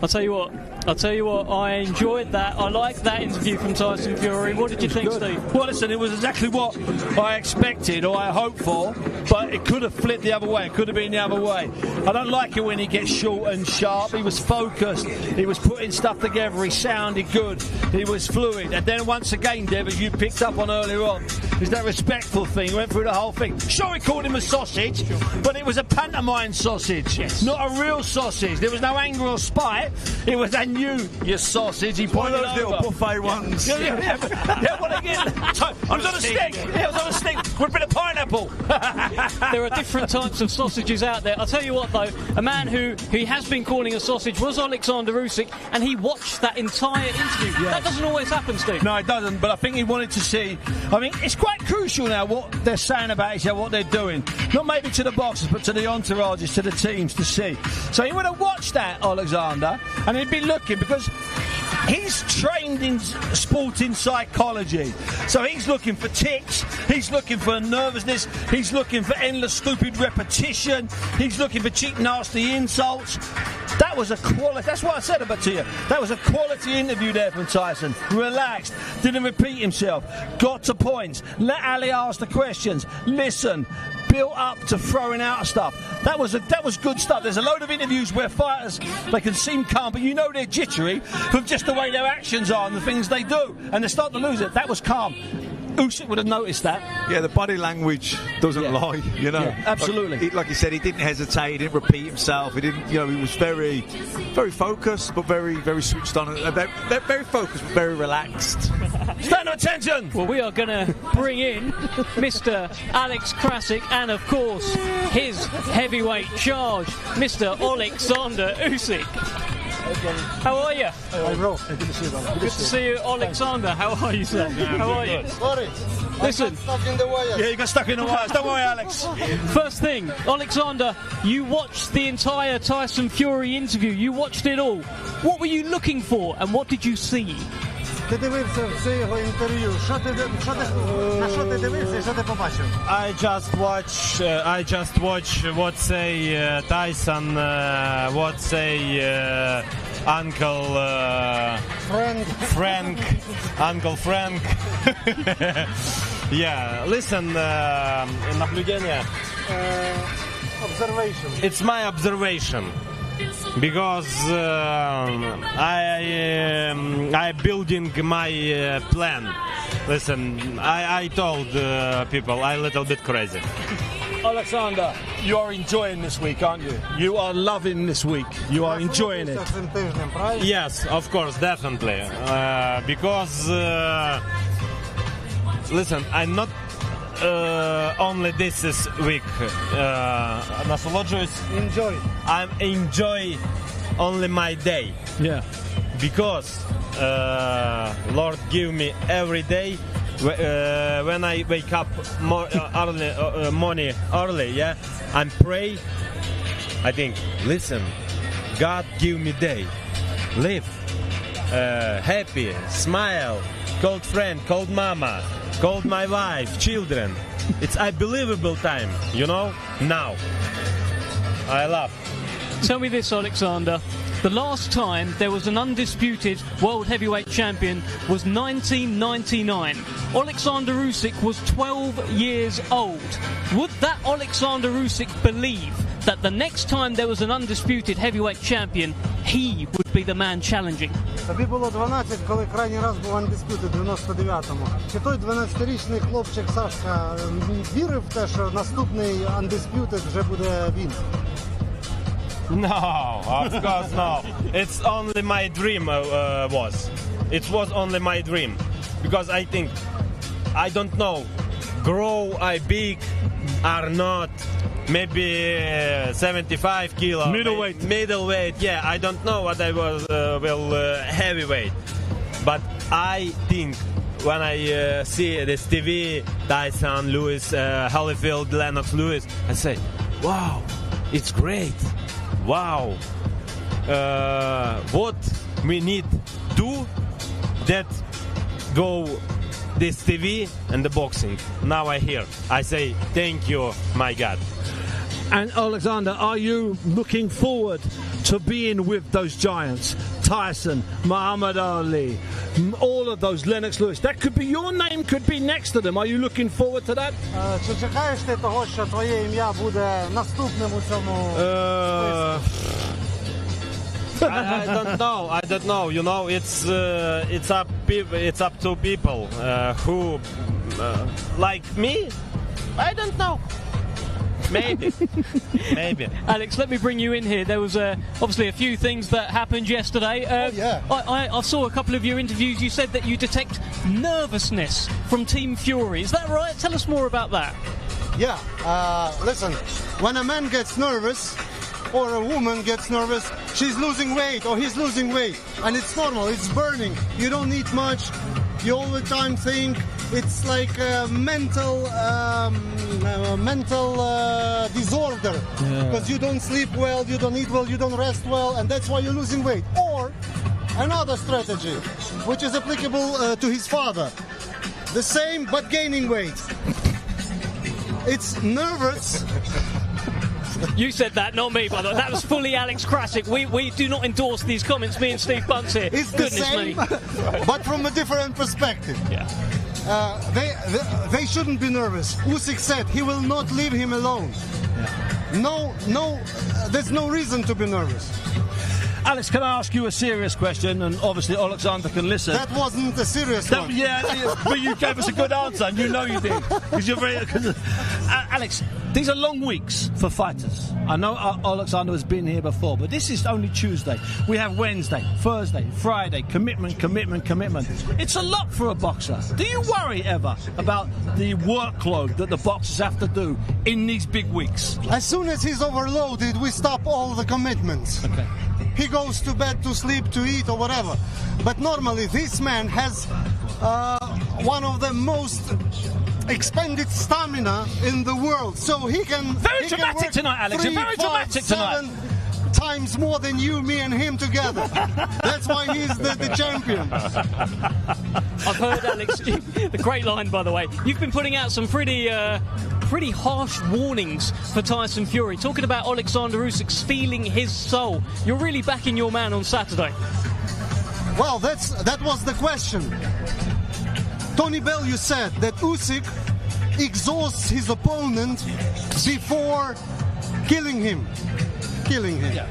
I'll tell you what, I enjoyed that. I liked that interview from Tyson Fury. What did you think, Steve? Well, listen, it was exactly what I expected or I hoped for, but it could have flipped the other way. It could have been the other way. I don't like it when he gets short and sharp. He was focused. He was putting stuff together. He sounded good. He was fluid. And then once again, Deb, as you picked up on earlier on, is that respectful thing. He went through the whole thing. Sure, he called him a sausage, but it was a pantomime sausage, not a real sausage. There was no anger or spite. It was, I knew, you sausage. He One of those over. little buffet ones. Yeah, well, again, it was on a stick. Yeah, it was on a stick with a bit of pineapple. There are different types of sausages out there. I'll tell you what, though, a man who he has been calling a sausage was Alexander Usyk, and he watched that entire interview. Yes. That doesn't always happen, Steve. No, it doesn't, but I think he wanted to see. I mean, it's quite crucial now what they're saying about each other, what they're doing. Not maybe to the boxers, but to the entourages, to the teams to see. So he would have watched that, Alexander, and he'd be looking, because He's trained in sporting psychology, so he's looking for ticks, he's looking for nervousness, he's looking for endless stupid repetition, he's looking for cheap nasty insults. That was a quality, that's what I said about to you, that was a quality interview there from Tyson. Relaxed, didn't repeat himself, got to points, let Ali ask the questions, listen, built up to throwing out stuff. That was good stuff. There's a load of interviews where fighters, they can seem calm, but you know they're jittery from just the way their actions are and the things they do, and they start to lose it. That was calm. Usyk would have noticed that. Yeah, the body language doesn't lie, you know. Yeah, absolutely. Like you said, he didn't hesitate, he didn't repeat himself, he didn't, you know, he was very, very focused, but very, very switched on. Very focused, but very relaxed. Stand attention! Well, we are going to bring in Mr. Alex Krasik and, of course, his heavyweight charge, Mr. Oleksandr Usyk. How are you? Hi, bro. Good to see you, brother. Good to see you, Oleksandr. How are you, sir? How are you? Sorry. Listen. I got stuck in the wires. Yeah, you got stuck in the wires. Don't worry, Alex. First thing, Oleksandr, you watched the entire Tyson Fury interview. You watched it all. What were you looking for, and what did you see? Ти дивився все його інтерв'ю. На що ти дивився і що ти побачив? I just watch what say Tyson, what say Uncle Uncle Frank. Yeah, listen, наблюдение. Observation. It's my observation. Because I building my plan. Listen, I told people I'm a little bit crazy. Oleksandr, you are enjoying this week, aren't you? You are loving this week. You are enjoying it. Yes, of course, definitely. Because, listen, I'm not only this is week. Насолоджуюсь. I'm enjoy only my day. Yeah. Because Lord give me every day when I wake up morning early, yeah, and pray. I think, listen, God give me day, live, happy, smile, called friend, called mama, called my wife, children. It's unbelievable time, you know. Now, I love. Tell me this, Oleksandr. The last time there was an undisputed world heavyweight champion was 1999. Oleksandr Usyk was 12 years old. Would that Oleksandr Usyk believe that the next time there was an undisputed heavyweight champion, he would be the man challenging? Тобі було 12, коли крайній раз був Undisputed в 99-му. Чи той 12-річний хлопчик Сашка вірив в те, що наступний Undisputed вже буде він? No, of course no. It's only my dream was. It was only my dream. Because I think, I don't know, grow I big or not, maybe 75 kilo. Middleweight. Middleweight, yeah, I don't know what I was, heavyweight. But I think when I see this TV, Tyson, Lewis, Holyfield, Lennox Lewis, I say, wow, it's great. Wow, what we need do that go this TV and the boxing. Now I hear. I say thank you, my God. And Oleksandr, are you looking forward to being with those giants? Tyson, Muhammad Ali, all of those, Lennox Lewis. That could be your name, could be next to them. Are you looking forward to that? Чи чекаєш ти того, що твоє ім'я буде наступним у цьому I don't know. You know, it's up to people who like me. I don't know. Maybe. Alex, let me bring you in here. There was obviously a few things that happened yesterday. I saw a couple of your interviews. You said that you detect nervousness from Team Fury. Is that right? Tell us more about that. Yeah. Listen, when a man gets nervous or a woman gets nervous, she's losing weight or he's losing weight. And it's normal. It's burning. You don't need much. You all the time think it's like a mental disorder, because you don't sleep well, you don't eat well, you don't rest well, and that's why you're losing weight. Or another strategy, which is applicable to his father. The same, but gaining weight. It's nervous. You said that, not me, by the way. That was fully Alex Krasik. We do not endorse these comments, me and Steve Bunce here. It's the same, but from a different perspective. Yeah. They shouldn't be nervous. Usyk said he will not leave him alone. No, there's no reason to be nervous. Alex, can I ask you a serious question? And obviously Oleksandr can listen. That wasn't a serious one. Yeah, but you gave us a good answer, and you know you did. Because you're very... Alex, these are long weeks for fighters. I know Oleksandr has been here before, but this is only Tuesday. We have Wednesday, Thursday, Friday, commitment. It's a lot for a boxer. Do you worry ever about the workload that the boxers have to do in these big weeks? As soon as he's overloaded, we stop all the commitments. Okay. He goes to bed to sleep, to eat, or whatever. But normally, this man has one of the most expended stamina in the world, so he can. Very dramatic tonight, Alex. 3, very 5, dramatic tonight. 7 times more than you, me, and him together. That's why he's the champion. I've heard, Alex, the great line, by the way. You've been putting out some pretty harsh warnings for Tyson Fury, talking about Oleksandr Usyk stealing his soul. You're really backing your man on Saturday. Well, that was the question. Tony Bellew said that Usyk exhausts his opponent before killing him. Yeah.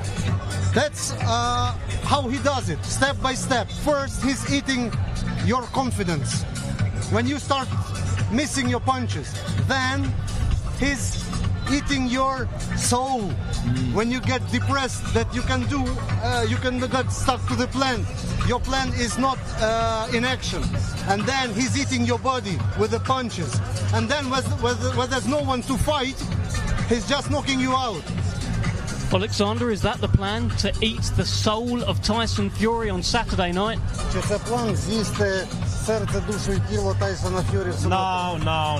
That's how he does it, step by step. First, he's eating your confidence. When you start missing your punches, then he's eating your soul. When you get depressed, that you can get stuck to the plan. Your plan is not in action, and then he's eating your body with the punches. And then when there's no one to fight, he's just knocking you out. Oleksandr, is that the plan, to eat the soul of Tyson Fury on Saturday night? Це план з'їсти серце, душу і тіло Тайсона Ф'юрі в суботу. No.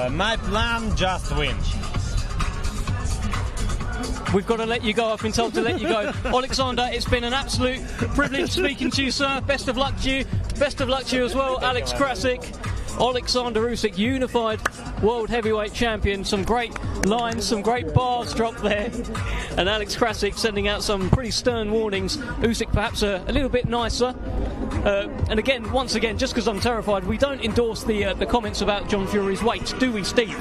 My plan, just win. We've got to let you go. I've been told to let you go. Oleksandr, it's been an absolute privilege speaking to you, sir. Best of luck to you. Best of luck to you as well, Alex Krasik. Oleksandr Usyk, unified world heavyweight champion. Some great lines, some great bars dropped there. And Alex Krasik sending out some pretty stern warnings. Usyk perhaps a little bit nicer. And again, once again, just because I'm terrified, we don't endorse the comments about John Fury's weight, do we, Steve?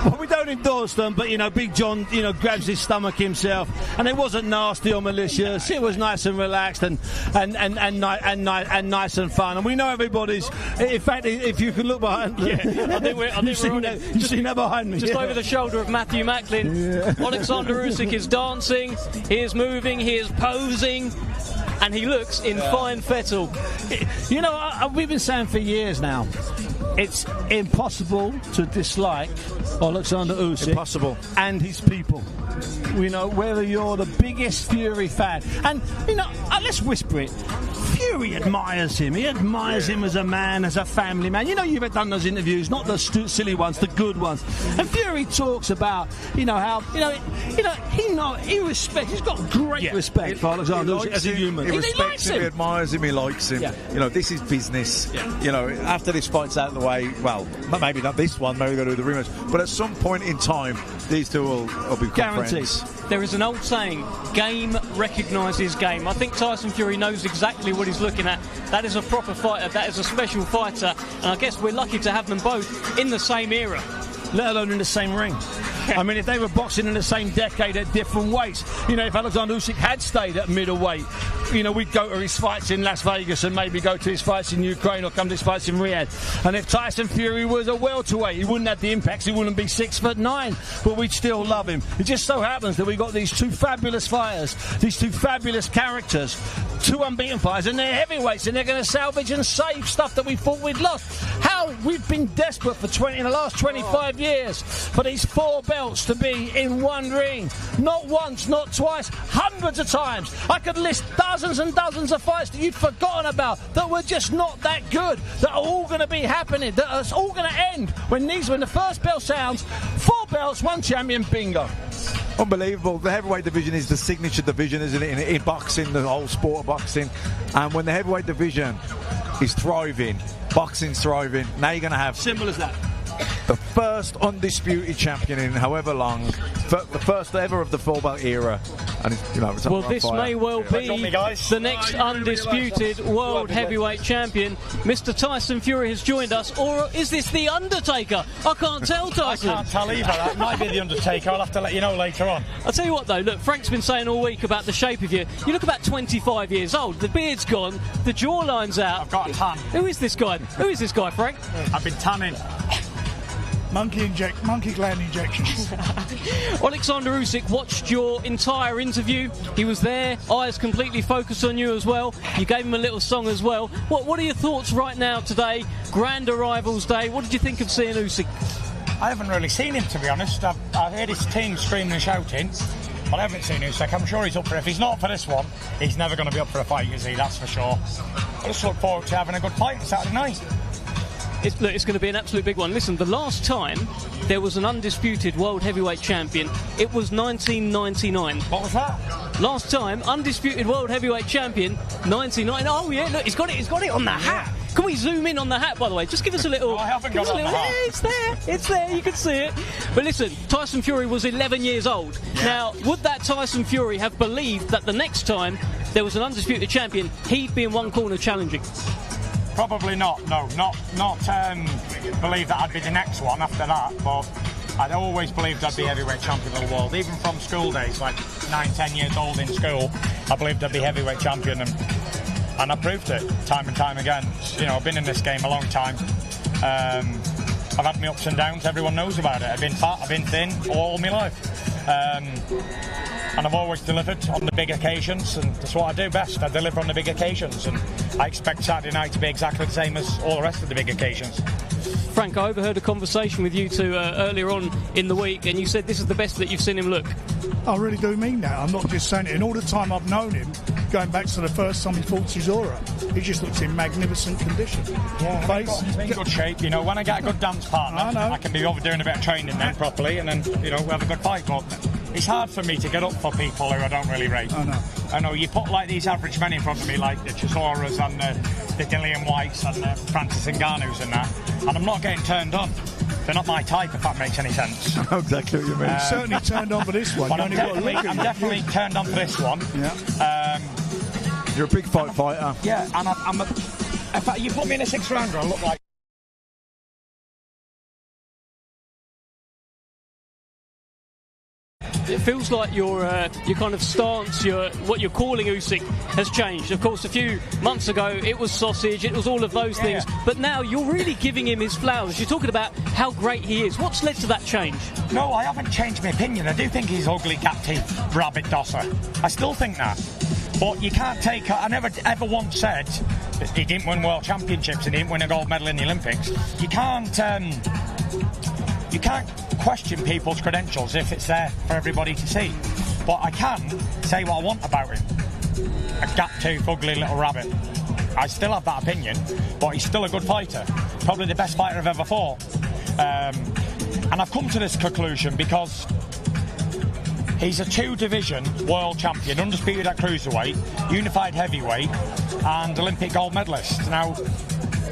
Well, we don't endorse them, but, Big John, grabs his stomach himself, and it wasn't nasty or malicious. It was nice and relaxed and nice and fun. And we know everybody's. In fact, if you can look behind, I think we're on it. You've seen that behind me, just over the shoulder of Matthew Macklin. Yeah. Oleksandr Usyk is dancing, he is moving, he is posing. And he looks in fine fettle. We've been saying for years now, it's impossible to dislike Oleksandr Usyk. Impossible. And his people. Whether you're the biggest Fury fan. And, let's whisper it. Fury admires him. He admires him as a man, as a family man. You've done those interviews, not the silly ones, the good ones. And Fury talks about, how, he respects. He's got great respect for Oleksandr Usyk as a human. He respects him. He admires him. He likes him. Yeah. This is business. Yeah. After this fight's out of the way, well, maybe not this one. Maybe they'll do the rematch. But at some point in time, these two will become friends. There is an old saying, game recognises game. I think Tyson Fury knows exactly what he's looking at. That is a proper fighter. That is a special fighter. And I guess we're lucky to have them both in the same era. Let alone in the same ring. I mean, if they were boxing in the same decade at different weights, if Oleksandr Usyk had stayed at middleweight, we'd go to his fights in Las Vegas and maybe go to his fights in Ukraine or come to his fights in Riyadh. And if Tyson Fury was a welterweight, he wouldn't have the impacts, he wouldn't be 6'9", but we'd still love him. It just so happens that we got these two fabulous fighters, these two fabulous characters, two unbeaten fighters, and they're heavyweights, and they're going to salvage and save stuff that we thought we'd lost. How we've been desperate in the last 25 years for these 4 belts to be in one ring. Not once, not twice, hundreds of times. I could list dozens and dozens of fights that you'd forgotten about that were just not that good, that are all going to be happening, that are all going to end when the first bell sounds. 4 belts, 1 champion, bingo. Unbelievable. The heavyweight division is the signature division, isn't it, in boxing, the whole sport of boxing. And when the heavyweight division is thriving, boxing's thriving, now you're going to have... Simple as that. The first undisputed champion in however long, the first ever of the full belt era. And it's well, this may well be the next undisputed world heavyweight champion. Mr. Tyson Fury has joined us, or is this the Undertaker? I can't tell, Tyson. I can't tell either. That might be the Undertaker. I'll have to let you know later on. I'll tell you what, though. Look, Frank's been saying all week about the shape of you. You look about 25 years old. The beard's gone. The jawline's out. I've got a tan. Who is this guy? Who is this guy, Frank? I've been tanning. Monkey gland injections. OLEKSANDR USYK watched your entire interview. He was there, eyes completely focused on you as well. You gave him a little song as well. What are your thoughts right now today? Grand Arrivals Day. What did you think of seeing Usyk? I haven't really seen him, to be honest. I've heard his team screaming and shouting, but I haven't seen Usyk. I'm sure he's up for it. If he's not up for this one, he's never going to be up for a fight, is he? That's for sure. I just look forward to having a good fight on Saturday night. It's going to be an absolute big one. Listen, the last time there was an undisputed world heavyweight champion, it was 1999. What was that? Last time, undisputed world heavyweight champion, 1999. Oh yeah, look, he's got it on the hat. Can we zoom in on the hat, by the way? Just give us a little... I haven't got it on the hat. It's there, you can see it. But listen, Tyson Fury was 11 years old. Yeah. Now, would that Tyson Fury have believed that the next time there was an undisputed champion, he'd be in one corner challenging? Probably not, no. Not believe that I'd be the next one after that, but I'd always believed I'd be heavyweight champion of the world. Even from school days, like 9-10 years old in school, I believed I'd be heavyweight champion, and I proved it time and time again. You know, I've been in this game a long time. I've had my ups and downs, everyone knows about it. I've been fat, I've been thin, all my life. And I've always delivered on the big occasions, and that's what I do best. I deliver on the big occasions, and I expect Saturday night to be exactly the same as all the rest of the big occasions. Frank, I overheard a conversation with you two earlier on in the week, and you said this is the best that you've seen him look. I really do mean that. I'm not just saying it. In all the time I've known him, going back to the first time he fought Chisora, he just looks in magnificent condition. Yeah, he's in good shape. You know, when I get a good dance partner, I can be over doing a bit of training then properly, and then, you know, we have a good fight. But it's hard for me to get up for people who I don't really rate. I know you put like these average men in front of me, like the Chisoras and the Dillian Whites and the Francis Ngannous and that, and I'm not getting turned on. They're not my type, if that makes any sense. I know exactly what you mean. Certainly turned on for this one. But I'm definitely turned on for this one. Yeah. You're a big fighter. Yeah, and in fact, you put me in a 6-rounder, I look like... It feels like your kind of stance, what you're calling Usyk has changed. Of course, a few months ago it was sausage, it was all of those things, but now you're really giving him his flowers. You're talking about how great he is. What's led to that change? No, I haven't changed my opinion. I do think he's ugly, gap-teeth, rabbit dosser. I still think that. But you can't take... I never ever once said that he didn't win world championships and he didn't win a gold medal in the Olympics. You can't question people's credentials if it's there for everybody to see. But I can say what I want about him. A gap-toothed, ugly little rabbit. I still have that opinion, but he's still a good fighter. Probably the best fighter I've ever fought. And I've come to this conclusion because he's a 2-division world champion, undisputed at cruiserweight, unified heavyweight, and Olympic gold medalist. Now,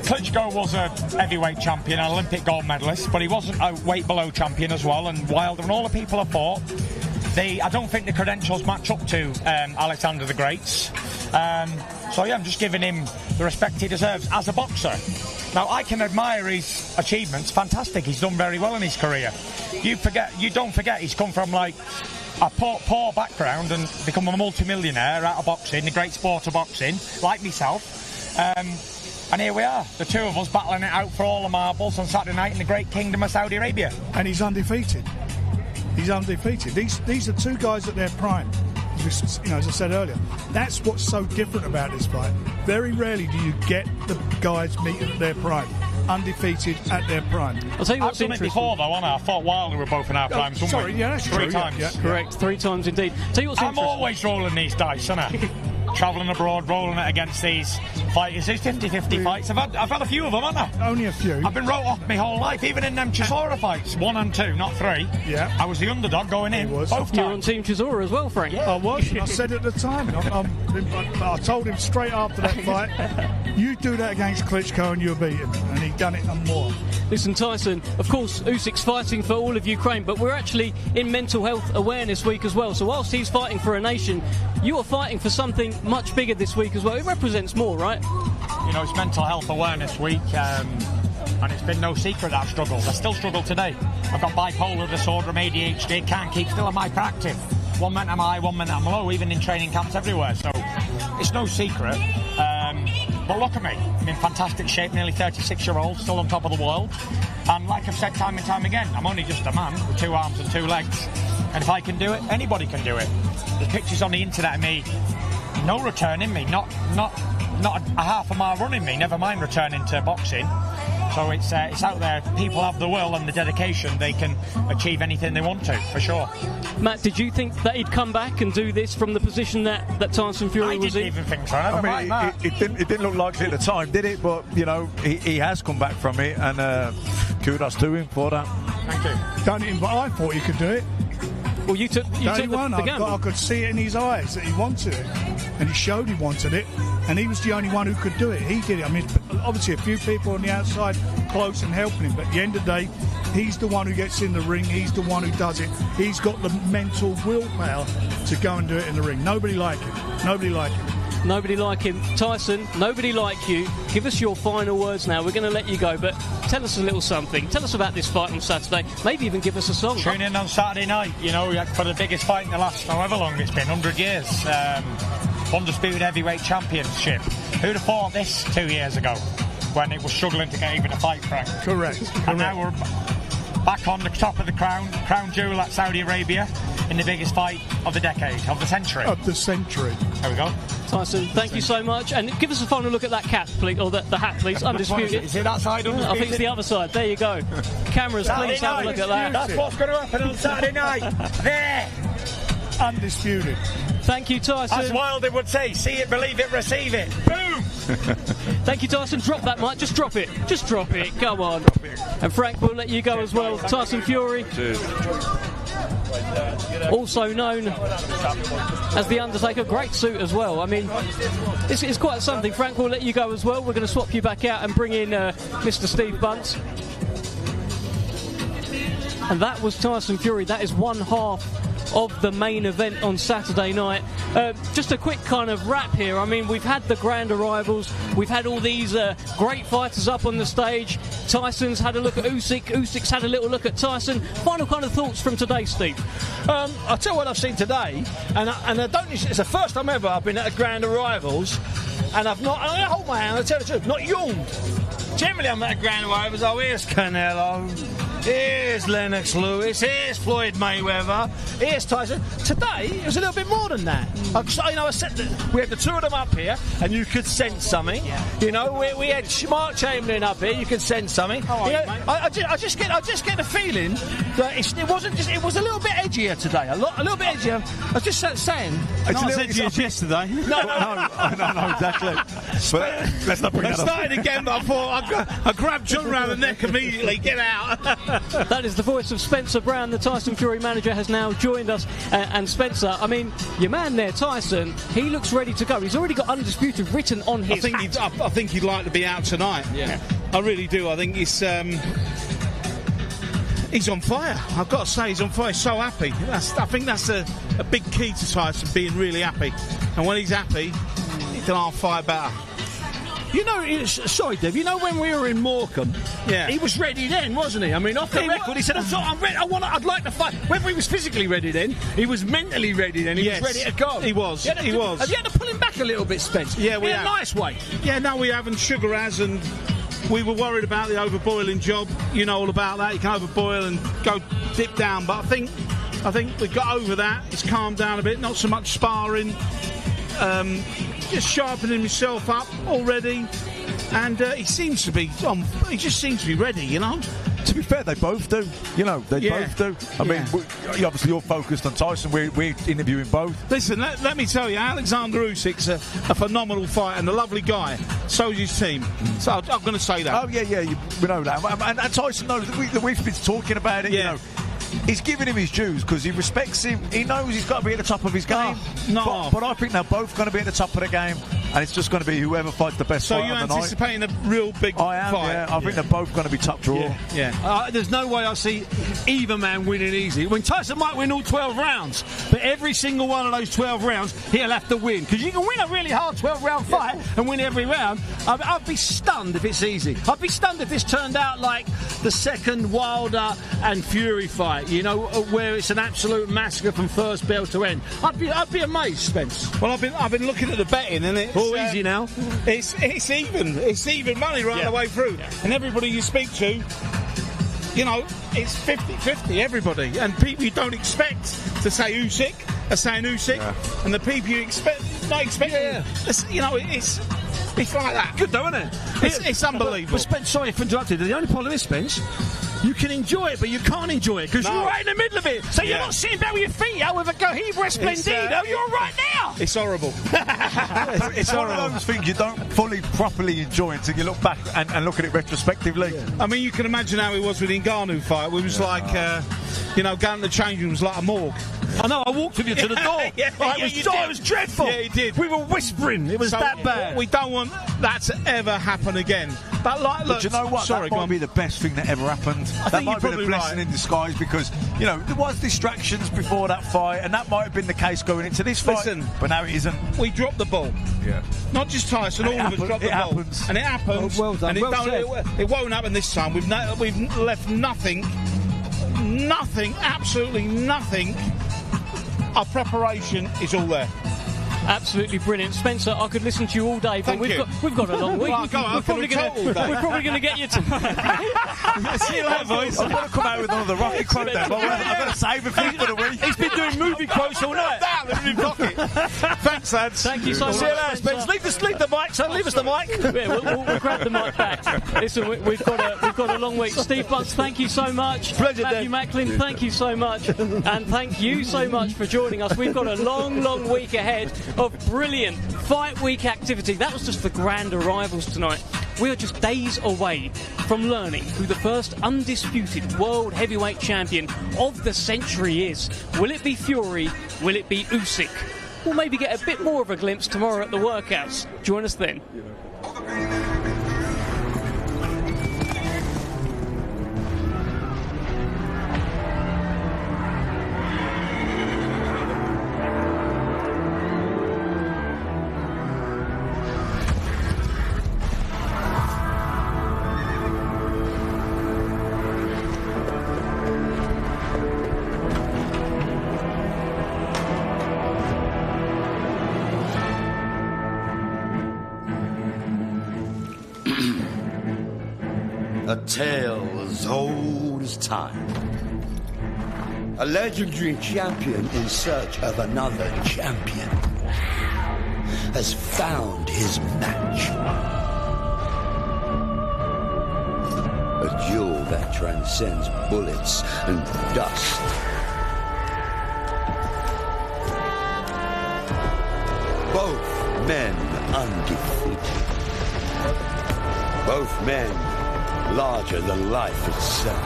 Klitschko was a heavyweight champion, an Olympic gold medalist, but he wasn't a weight below champion as well, and Wilder and all the people have fought, I don't think the credentials match up to Alexander the Great's. So yeah, I'm just giving him the respect he deserves as a boxer. Now, I can admire his achievements, fantastic, he's done very well in his career. You don't forget he's come from like a poor background and become a multi-millionaire out of boxing, the great sport of boxing, like myself. And here we are, the two of us battling it out for all the marbles on Saturday night in the great kingdom of Saudi Arabia. And he's undefeated. He's undefeated. These are two guys at their prime. You know, as I said earlier, that's what's so different about this fight. Very rarely do you get the guys meeting at their prime, undefeated at their prime. I'll tell you what's I've done it before, though, haven't I? I thought Wilder were both in our prime. Sorry, yeah, that's three true. times. Yeah, correct, 3 times indeed. Tell you what's I'm always rolling these dice, aren't I? travelling abroad, rolling it against these fighters. These 50-50 fights. I've had a few of them, haven't I? Only a few. I've been wrote off my whole life, even in them Chisora fights, 1 and 2, not 3. Yeah. I was the underdog going in. Both times. You're on Team Chisora as well, Frank. I was. I said at the time. I told him straight after that fight, you do that against Klitschko and you'll beat him. And he done it and more. Listen, Tyson, of course, Usyk's fighting for all of Ukraine, but we're actually in Mental Health Awareness Week as well. So whilst he's fighting for a nation, you are fighting for something much bigger this week as well. It represents more, right? You know, it's Mental Health Awareness Week, and it's been no secret that I've struggled. I still struggle today. I've got bipolar disorder, I'm ADHD, can't keep still in my practice. 1 minute I'm high, 1 minute I'm low, even in training camps everywhere. So it's no secret. But look at me, I'm in fantastic shape, nearly 36-year-old, still on top of the world. And like I've said time and time again, I'm only just a man with 2 arms and 2 legs. And if I can do it, anybody can do it. There's pictures on the internet of me, no returning me, not a half a mile running me, never mind returning to boxing. So it's out there. People have the will and the dedication. They can achieve anything they want to, for sure. Matt, did you think that he'd come back and do this from the position that Tyson Fury was in? I didn't even think so. It didn't look like it at the time, did it? But, you know, he has come back from it, and kudos to him for that. Thank you. Done it, but I thought he could do it. Well, you took the gamble. I could see it in his eyes that he wanted it, and he showed he wanted it, and he was the only one who could do it. He did it. I mean, obviously a few people on the outside close and helping him, but at the end of the day, he's the one who gets in the ring. He's the one who does it. He's got the mental willpower to go and do it in the ring. Nobody like him. Nobody like him. Nobody like him. Tyson, nobody like you. Give us your final words now. We're going to let you go, but tell us a little something. Tell us about this fight on Saturday. Maybe even give us a song. Tune in on Saturday night, you know, for the biggest fight in the last however long it's been, 100 years. Undisputed Heavyweight Championship. Who'd have thought this 2 years ago when it was struggling to get even a fight, Frank? Correct. And now we're back on the top of the crown jewel at Saudi Arabia in the biggest fight of the decade, of the century. Of the century. There we go. Tyson, thank you so much. And give us a final look at that cap, please, or the hat, please. Undisputed. Is it that side? I think it's the other side. There you go. Cameras, please have a look at that. That's what's going to happen on Saturday night. There. Undisputed. Thank you, Tyson. As Wilder would say, see it, believe it, receive it. Boom! Thank you, Tyson. Drop that mic. Just drop it. Just drop it. Come on. And Frank, we'll let you go as well. Tyson Fury. Cheers. Also known as The Undertaker. Great suit as well. I mean, it's quite something. Frank, we'll let you go as well. We're going to swap you back out and bring in Mr. Steve Bunce. And that was Tyson Fury. That is one half of the main event on Saturday night. Just a quick kind of wrap here. I mean, we've had the grand arrivals. We've had all these great fighters up on the stage. Tyson's had a look at Usyk. Usyk's had a little look at Tyson. Final kind of thoughts from today, Steve? I'll tell you what I've seen today, and I don't. It's the first time ever I've been at a grand arrivals, and I've not. I hold my hand. I tell the truth, not yawned. Generally, I'm at a grand arrivals. Oh, here's Canelo. Here's Lennox Lewis, here's Floyd Mayweather, here's Tyson. Today, it was a little bit more than that. We had the two of them up here, and you could sense something. Yeah. You know, we had Mark Chamberlain up here, you could sense something. I just get the feeling that it was a little bit edgier today. A little bit edgier. I was just saying. It's not as edgy as yesterday. No, exactly. But let's not bring that up. I started again, but I thought I grabbed John around the neck immediately. Get out. That is the voice of Spencer Brown. The Tyson Fury manager has now joined us. And Spencer, I mean, your man there, Tyson, he looks ready to go. He's already got Undisputed written on his hat. I think he'd like to be out tonight. Yeah. I really do. I think he's on fire. I've got to say, he's on fire. He's so happy. I think that's a big key to Tyson, being really happy. And when he's happy, he can fight better. You know, sorry, Dave, you know when we were in Morecambe, he was ready then, wasn't he? I mean, off the record, he said, I'm ready, I'd like to fight. Whether he was physically ready then, he was mentally ready then, he was ready to go. He was. Have you had to pull him back a little bit, Spence? Yeah, we have. In a nice way. Yeah, no, we haven't. Sugar has, and we were worried about the overboiling job. You know all about that. You can overboil and go dip down, but I think we got over that. It's calmed down a bit, not so much sparring. Just sharpening myself up already. and he seems to be. He just seems to be ready, you know. To be fair, they both do. You know, they both do. I mean, obviously you're focused on Tyson. We're interviewing both. Listen, let me tell you, Alexander Usyk's a phenomenal fighter and a lovely guy. So's his team. So I'm going to say that. Oh yeah, we know that. And Tyson knows that we've been talking about it. Yeah. You know. He's giving him his dues because he respects him. He knows he's got to be at the top of his game. But I think they're both going to be at the top of the game, and it's just going to be whoever fights the best fight of the night. So you're anticipating a real big fight? Yeah. I think they're both going to be top draw. Yeah. There's no way I see either man winning easy. I mean, Tyson might win all 12 rounds, but every single one of those 12 rounds, he'll have to win. Because you can win a really hard 12-round fight and win every round. I'd be stunned if it's easy. I'd be stunned if this turned out like the second Wilder and Fury fight, you know, where it's an absolute massacre from first bell to end. I'd be amazed, Spence. Well, I've been looking at the betting, and it's all easy now. It's even. It's even money right the way through, and everybody you speak to, you know, it's 50-50. Everybody, and people you don't expect to say Usyk are saying Usyk, and the people you not expecting. You know, it's like that. Good though, isn't it? It's unbelievable. But Spence, sorry for interrupting. The only problem is, Spence, you can enjoy it, but you can't enjoy it because you're right in the middle of it. So you're not sitting back with your feet out with a Cohiba Splendido. You're right now. It's horrible. It's one of those things you don't fully, properly enjoy until you look back and look at it retrospectively. I mean, you can imagine how it was with the Ngannou fight. It was like, you know, going to the change room was like a morgue. I know, I walked with you to the door. It was dreadful. Yeah, you did. We were whispering. It was that bad. We don't want that to ever happen again. But look, you know what? Sorry, that might be the best thing that ever happened. That might be the blessing in disguise because, you know, there was distractions before that fight, and that might have been the case going into this fight. Listen, but now it isn't. We dropped the ball. Yeah. Not just Tyson, all of us dropped the ball. Happens. And it happens. Well done. And it won't happen this time. We've left nothing, absolutely nothing. Our prepreration is all there. Absolutely brilliant, Spencer. I could listen to you all day, but we've got a long week. Well, we're probably going to get you to. See you later, boys. I'm going to come out with another Rocky quote then. I've got to save a few for the week. He's been doing movie quotes all night. They're in his pocket. Thanks, lads. Thank you so much. See you later, Spence. Leave the mic, son. Leave us the mic. Yeah, we'll grab the mic back. Listen, we've got a long week. Steve Bunce, thank you so much. Pleasure, Matthew Macklin, thank you so much, and thank you so much for joining us. We've got a long week ahead of brilliant fight week activity. That was just the grand arrivals tonight. We are just days away from learning who the first undisputed world heavyweight champion of the century is. Will it be Fury? Will it be Usyk? We'll maybe get a bit more of a glimpse tomorrow at the workouts. Join us then. A tale as old as time. A legendary champion in search of another champion has found his match. A duel that transcends bullets and dust. Both men undefeated. Both men larger than life itself.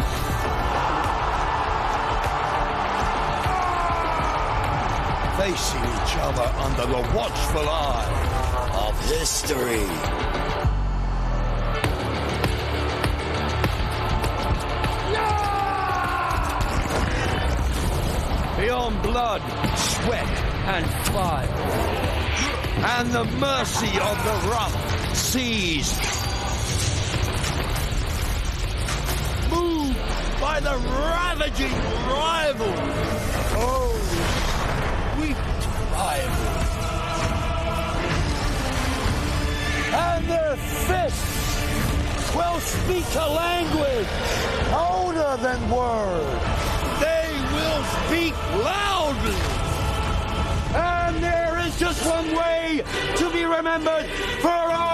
Facing each other under the watchful eye of history. Beyond blood, sweat, and fire, and the mercy of the rough seas. Moved by the ravaging rival. Oh, sweet rival. And their fists will speak a language older than words. They will speak loudly. And there is just one way to be remembered for all